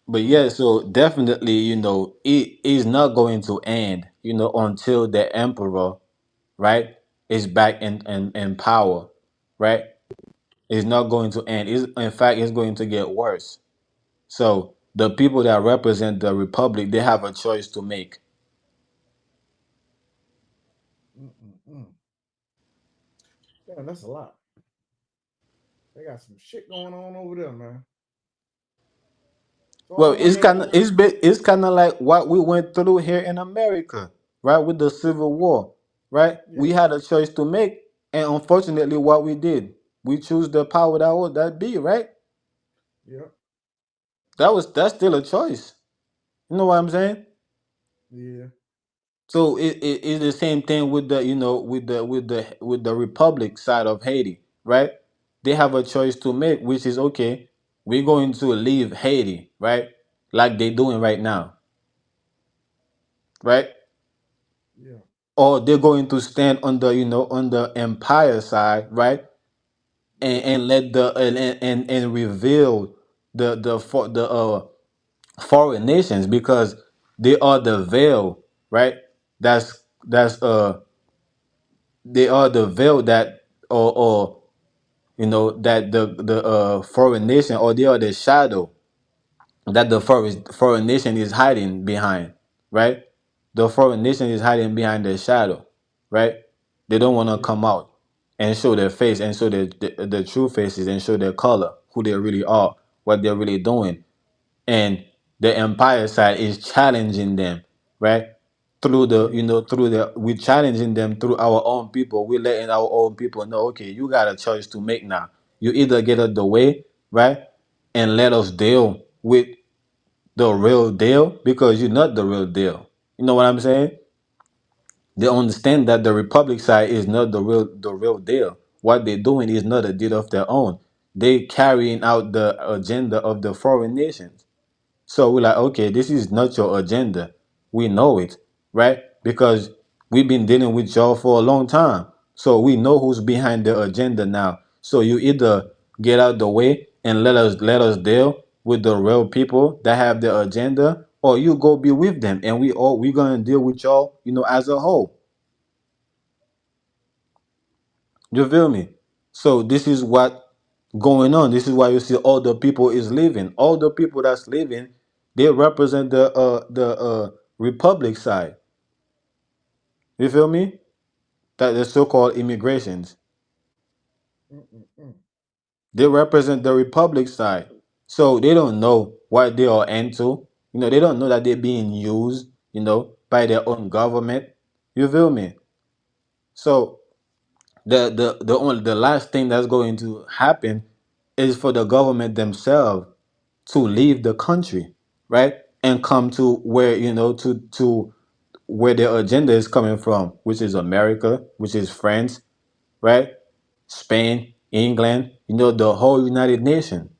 But Mm. yeah, so definitely, it is not going to end, until the emperor, right, is back in power, right? It's not going to end. In fact, it's going to get worse. So the people that represent the republic, they have a choice to make. Mm. Damn, that's a lot. They got some shit going on over there, man. So I Well, wonder. it's kind of like what we went through here in America, right, with the Civil War, right? We Yeah. had a choice to make, and unfortunately, what we did, we choose the power that be, right? Yep. That's still a choice. You know what I'm saying? Yeah. So it's the same thing with the with the republic side of Haiti, right? They have a choice to make, which is okay. We're going to leave Haiti, right? Like they doing right now, right? Yeah. Or they're going to stand on the on the empire side, right? Yeah. And let the and reveal the foreign nations because they are the veil, right? That's they are the veil that or you know, that the foreign nation, or they are the shadow that the foreign nation is hiding behind, right? The foreign nation is hiding behind their shadow, right? They don't want to Yeah. come out and show their face and show the true faces and show their color, who they really are, what they're really doing. And the empire side is challenging them, right? Through the, Yeah. you know, through the, we're challenging them through our own people. We're letting our own people know, okay, you got a choice to make now. You either get out the way, right, and let us deal with the real deal, because you're not the real deal. You know what I'm saying? They understand that the Republic side is not the real deal. What they're doing is not a deal of their own. They carrying out the agenda of the foreign nations. So we're like, okay, this is not your agenda. We know it, right? Because we've been dealing with y'all for a long time. So we know who's behind the agenda now. So you either get out the way and let us deal with the real people that have the agenda, or you go be with them, and we're gonna deal with y'all, you know, as a whole. You feel me? So this is what going on. This is why you see all the people is leaving. All the people that's leaving, they represent the republic side. You feel me? That the so-called immigrations. Mm-mm-mm. They represent the republic side. So they don't know what they are into. You know, they don't know that they're being used, you know, by their own government. You feel me? So the last thing that's going to happen is for the government themselves to leave the country, right, and come to where, you know, to where their agenda is coming from, which is America, which is France, right, Spain, England, you know, the whole United Nation.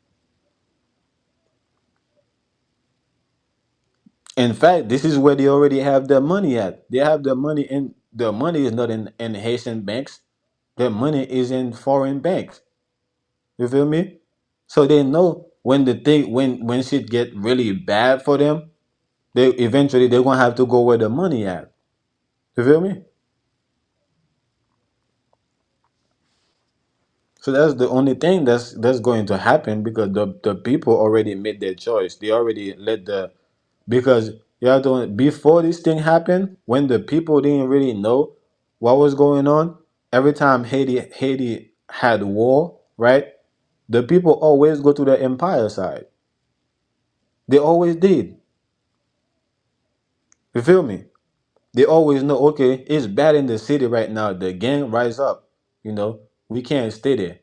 In fact, this is where they already have their money at. They have their money in, the money is not in Haitian banks. Their money is in foreign banks. You feel me? So they know when the thing when shit get really bad for them, they eventually they're gonna have to go where the money at. You feel me? So that's the only thing that's going to happen, because the people already made their choice. They already let the, because you have to, before this thing happened, when the people didn't really know what was going on, every time Haiti had war, right? The people always go to the empire side. They always did. You feel me? They always know, okay, it's bad in the city right now. The gang rise up, you know, we can't stay there.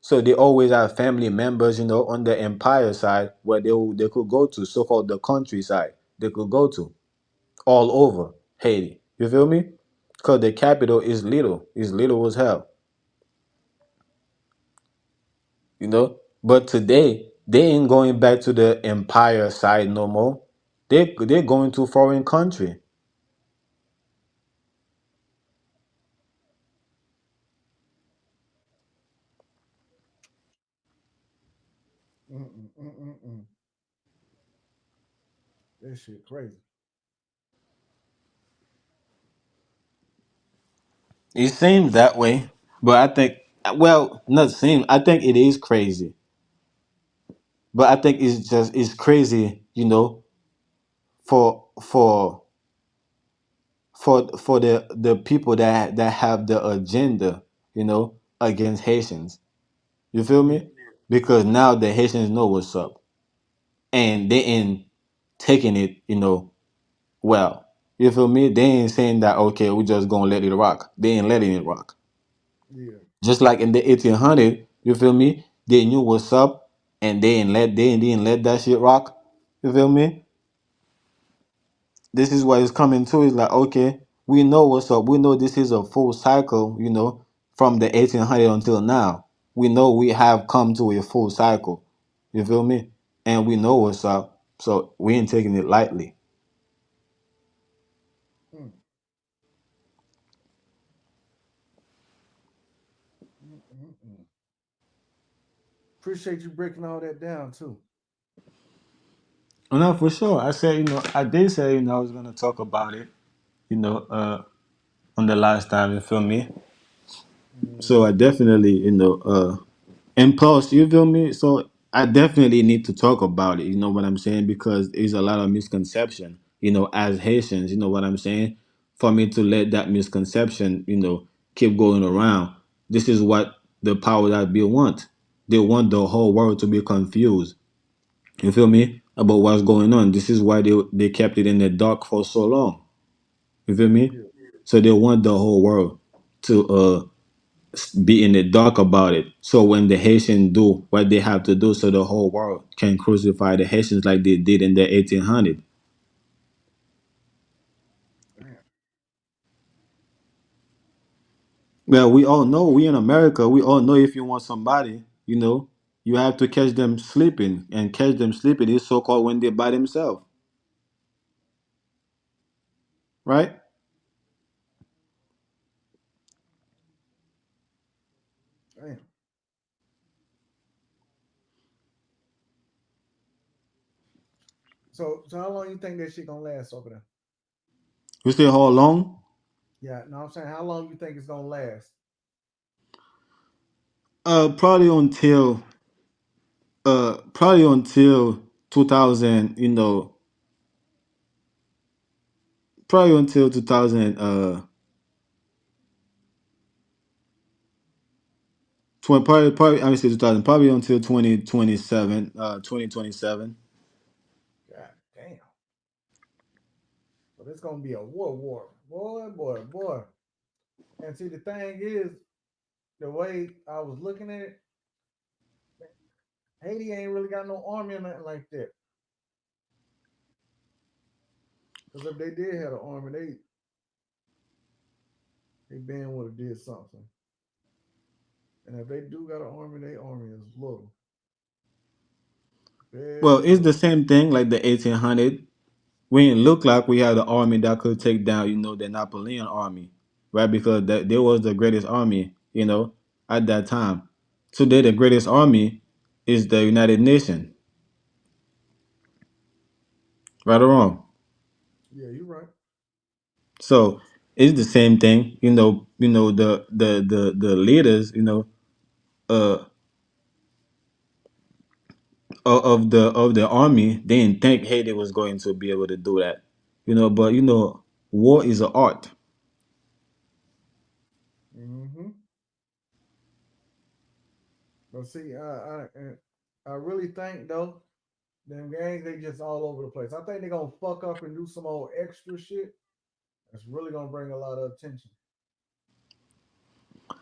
So they always have family members, you know, on the empire side where they could go to, so-called the countryside. They could go to all over Haiti. You feel me? Because the capital is little as hell, you know. But today they ain't going back to the empire side no more. They're going to foreign country. Mm-mm-mm-mm-mm. That shit crazy. It seems that way, but I think, well, not seem. I think it is crazy, but I think it's crazy, you know, for the people that have the agenda, you know, against Haitians. You feel Yeah. me? Because now the Haitians know what's up, and they ain't taking it, you know, well. You feel me? They ain't saying that, okay, we just gonna let it rock. They ain't letting it rock. Yeah. Just like in the 1800, you feel me? They knew what's up, and they didn't let that shit rock. You feel me? This is what is coming to. Is like, okay, we know what's up. We know this is a full cycle. You know, from the 1800 until now, we know we have come to a full cycle. You feel me? And we know what's up, so we ain't taking it lightly. Mm. Mm-mm-mm. Appreciate you breaking all that down too. No, for sure. I said, you know, I did say, you know, I was gonna talk about it, you know, on the last time. You feel me? So I Mm-hmm. definitely, you know, And plus, you feel me? So I definitely need to talk about it. You know what I'm saying? Because there's a lot of misconception. As Haitians, you know what I'm saying? For me to let that misconception, keep going around. This is what the power that be want. They want the whole world to be confused. You feel me? About what's going on. This is why they kept it in the dark for so long. You feel me? Yeah. So they want the whole world to be in the dark about it. So when the Haitians do what they have to do, so the whole world can crucify the Haitians like they did in the 1800. Damn. Well, we all know, we in America, we all know if you want somebody, you have to catch them sleeping, and catch them sleeping is so called when they're by themselves, right? Damn. So how long you think that shit gonna last over there? You say how long? Yeah, no, I'm saying how long you think it's gonna last? Probably until 2000, probably until 2000 probably I would say 2000, probably until 2027, 2027. God damn. So this gonna be a war. Boy. And see the thing is, the way I was looking at it, Haiti ain't really got no army or nothing like that. Because if they did have an army, they been would have did something. And if they do got an army, their army is little. Well, Very it's the little. same thing like the 1800. We didn't look like we had an army that could take down, the Napoleon army, right? Because that they was the greatest army, at that time. Today, the greatest army is the United Nations, right or wrong. Yeah, you're right. So it's the same thing, the leaders, uh, of the army, they didn't think Haiti was going to be able to do that, But war is an art. Mm-hmm. But see, I really think though, them gangs they just all over the place. I think they're gonna fuck up and do some old extra shit. That's really gonna bring a lot of attention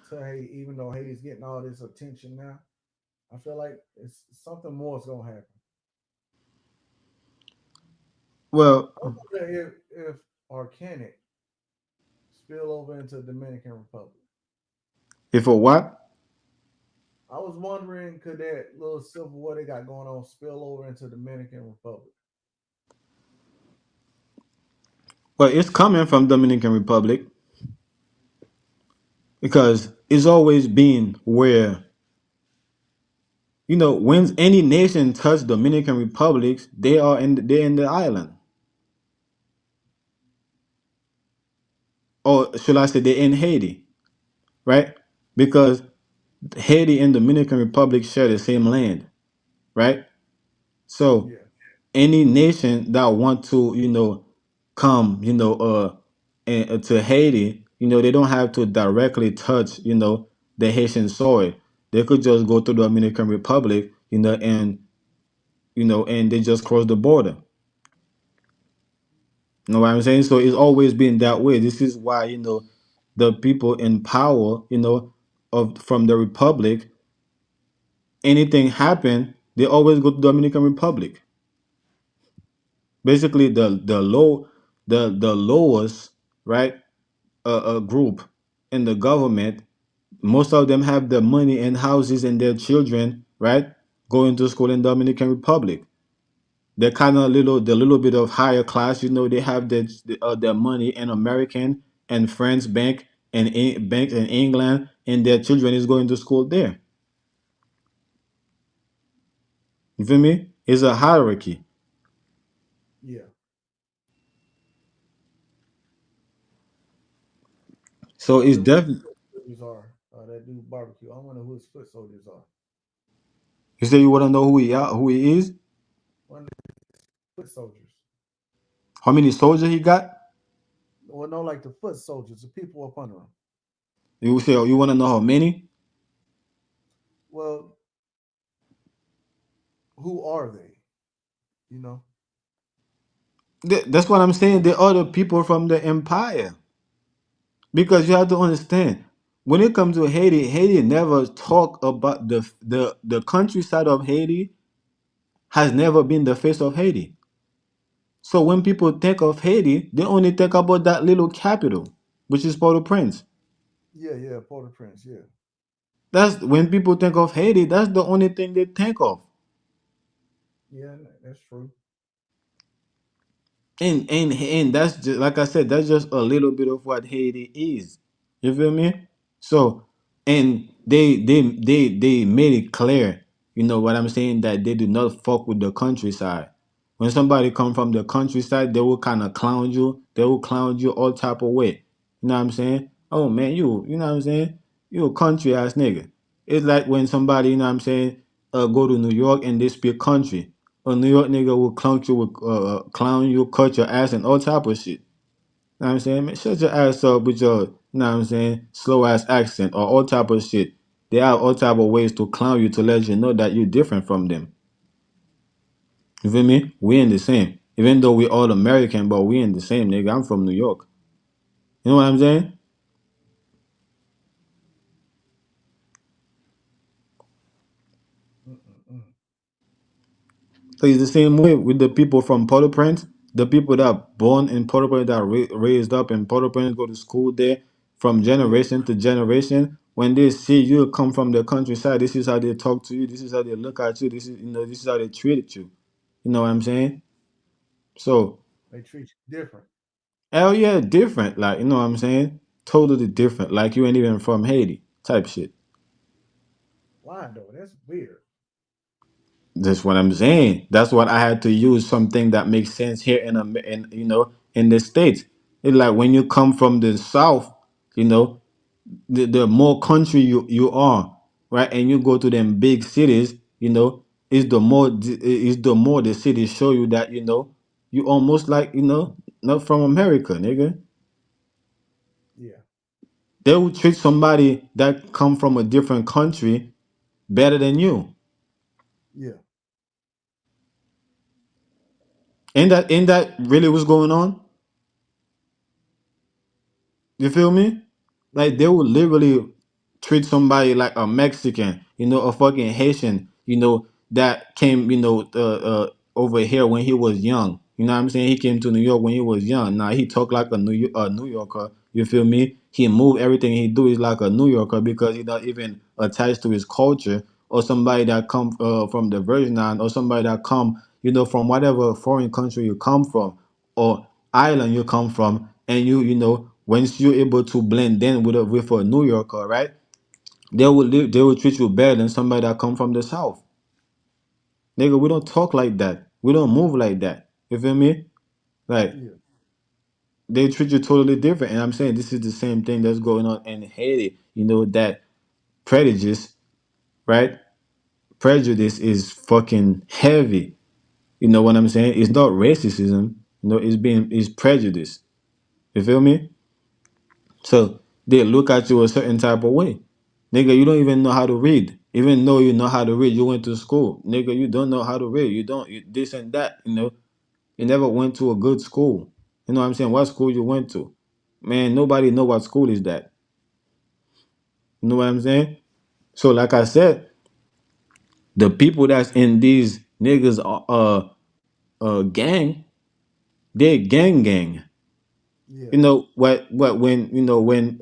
to Haiti. Even though Haiti's getting all this attention now, I feel like it's something more is gonna happen. Well, I wonder if Organic spill over into Dominican Republic. if a what? I was wondering, could that little civil war they got going on spill over into Dominican Republic? Well, it's coming from Dominican Republic because it's always been where when any nation touch Dominican republics, they're in the island, or should I say they're in Haiti, right? Because Haiti and Dominican Republic share the same land, right? So Yeah, any nation that want to come to Haiti, they don't have to directly touch the Haitian soil. They could just go to the Dominican Republic, and they just cross the border. You know what I'm saying? So it's always been that way. This is why the people in power, of from the republic, anything happen, they always go to Dominican Republic. Basically, the lowest, right, group in the government. Most of them have their money and houses and their children, right, going to school in Dominican Republic. They're kind of the little bit of higher class. They have their money in American and French banks in England, and their children is going to school there. You feel me? It's a hierarchy. yeah. I So it's wonder who his definitely foot soldiers are that do barbecue. I wonder who his foot soldiers are. You say you want to know who he is? One of the foot soldiers. How many soldiers he got? Well, no, like the foot soldiers, the people up under him. You say you want to know how many? Well, who are they? You know? That's what I'm saying. The other people from the empire. Because you have to understand, when it comes to Haiti, Haiti never talk about the countryside of Haiti has never been the face of Haiti. So when people think of Haiti, they only think about that little capital, which is Port-au-Prince. Yeah, yeah, Port-au-Prince, yeah. That's when people think of Haiti, that's the only thing they think of. Yeah, that's true. And that's just like I said, that's just a little bit of what Haiti is. You feel me? So and they made it clear, you know what I'm saying, that they do not fuck with the countryside. When somebody come from the countryside, they will kind of clown you. They will clown you all type of way. You know what I'm saying? Oh man, you know what I'm saying? You a country ass nigga. It's like when somebody, you know what I'm saying, go to New York and they speak country. A New York nigga will clown you, cut your ass, and all type of shit. You know what I'm saying? Man, shut your ass up with your, you know what I'm saying, slow ass accent or all type of shit. They have all type of ways to clown you to let you know that you're different from them. You feel me? We ain't the same. Even though we all American, but we ain't the same, nigga. I'm from New York. You know what I'm saying? Mm-mm-mm. So it's the same way with the people from Port-au-Prince, the people that born in Port-au-Prince, that raised up in Port-au-Prince, go to school there from Yeah, generation to generation. When they see you come from the countryside, this is how they talk to you. This is how they look at you. This is, you know, this is how they treated you. You know what I'm saying? So they treat you different. hell yeah, different. Like, you know what I'm saying? Totally different. Like you ain't even from Haiti type shit. Why though? That's weird. That's what I'm saying. That's what I had to use something that makes sense here in you know, in the States. It's like when you come from the South, you know, the more country you are, right, and you go to them big cities, you know, is the more the cities show you that, you know, you almost like, you know, not from America, nigga. Yeah, They will treat somebody that come from a different country better than you. yeah, Ain't that really what's going on? You feel me? Like they yeah, would literally treat somebody like a Mexican, you know, a fucking Haitian, you know, that came, you know, over here when he was young. You know what I'm saying? He came to New York when he was young. Now he talk like a New Yorker. You feel me? He move everything he do is like a New Yorker because he not even attached to his culture. Or somebody that come from the Virgin Island, or somebody that come, you know, from whatever foreign country you come from, or island you come from, and you know, once you're able to blend in with a New Yorker, right? They will treat you better than somebody that come from the South. Nigga, we don't talk like that. We don't move like that. You feel me? Like yeah, they treat you totally different. And I'm saying this is the same thing that's going on in Haiti. You know that prejudice, right? Prejudice is fucking heavy. You know what I'm saying? It's not racism. You know, it's prejudice. You feel me? So they look at you a certain type of way. Nigga, you don't even know how to read. Even though you know how to read, you went to school. Nigga, you don't know how to read. This and that, you know. You never went to a good school. You know what I'm saying? What school you went to? Man, nobody know what school is that. You know what I'm saying? So like I said, the people that's in these niggas gang, they gang. yeah. You know what when you know when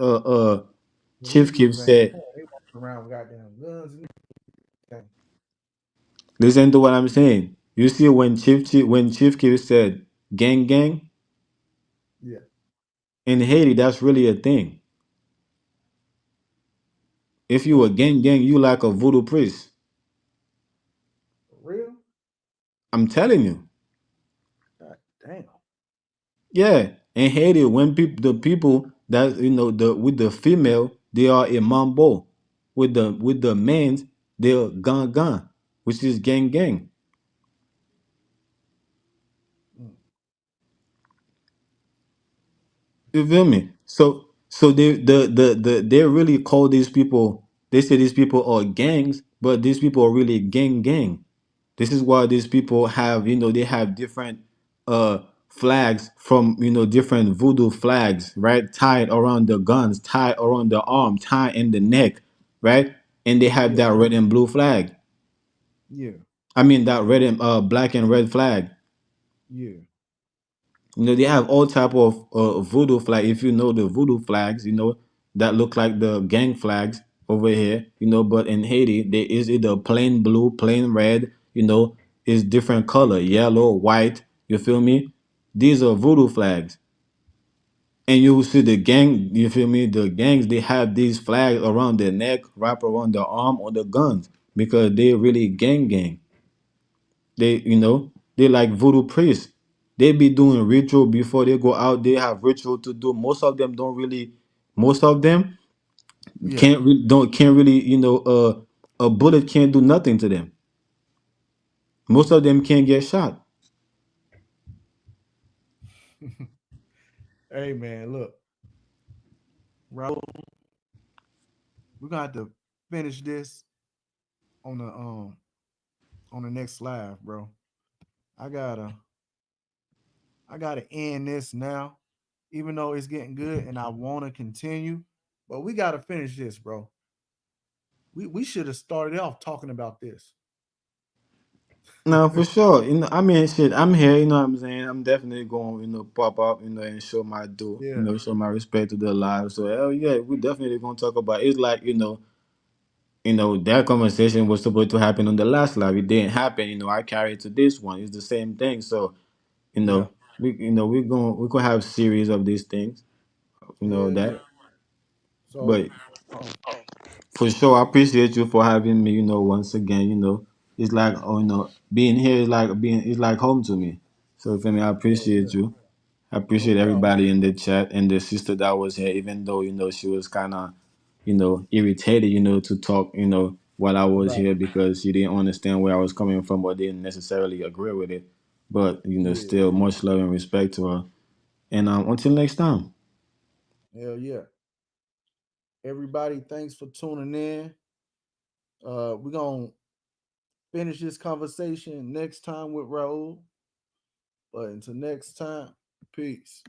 The Chief Keef Negroes ain't said, poor. They walk around with goddamn guns and everything. listen to what I'm saying. You see when Chief Keef said gang, Yeah, in Haiti, that's really a thing. If you a what? gang, you like a voodoo priest. For real? I'm telling you. God damn. Yeah. In Haiti, when the people that you know the with the female, they are a mambo. With the men, they're gan. which is gang gang. Mm. You feel me? So they really call these people. They say these people are gangs, but these people are really gang. This is why these people have, they have different uh flags from, different voodoo flags, right? Tied around the guns, tied around the arm, tied in the neck, right? And they have Yeah, that red and blue flag. yeah, I mean that red and black and red flag. yeah, They have all type of voodoo flag. If you know the voodoo flags, that look like the gang flags over here. But in Haiti, there is either plain blue, plain red. Is different color, yellow, white. You feel me? These are voodoo flags, and you will see the gang. You feel me? The gangs, they have these flags around their neck, wrap around their arm or the guns because they really gang. They like voodoo priests. They be doing ritual before they go out. They have ritual to do. Most of them don't really. Most of them yeah. can't really. A bullet can't do nothing to them. Most of them can't get shot. Hey man, look, Raul, we're gonna have to finish this on the next live, bro. I gotta I gotta end this now, even though it's getting good and I wanna continue, but we gotta finish this, bro. We should have started off talking about this. No, for sure. I mean, shit. I'm here. You know what I'm saying. I'm definitely going. Pop up. And show my due. Yeah, Show my respect to the live. So hell yeah, we definitely gonna talk about. It's like that conversation was supposed to happen on the last live. It didn't happen. I carried to this one. It's the same thing. So, you yeah, know, we gonna have series of these things. yeah, yeah. That. So But for sure, I appreciate you for having me. Once again, it's like being here is like being it's like home to me. So for me, I yeah, yeah. appreciate you. I No appreciate problem. everybody in the chat and the sister that was here, even though she was kind of irritated, to talk, while I was Right. here because she didn't understand where I was coming from or didn't necessarily agree with it. But Yeah, still much love and respect to her. And until next time. hell yeah. Everybody, thanks for tuning in. We're gonna finish this conversation next time with Raul. But until next time, peace.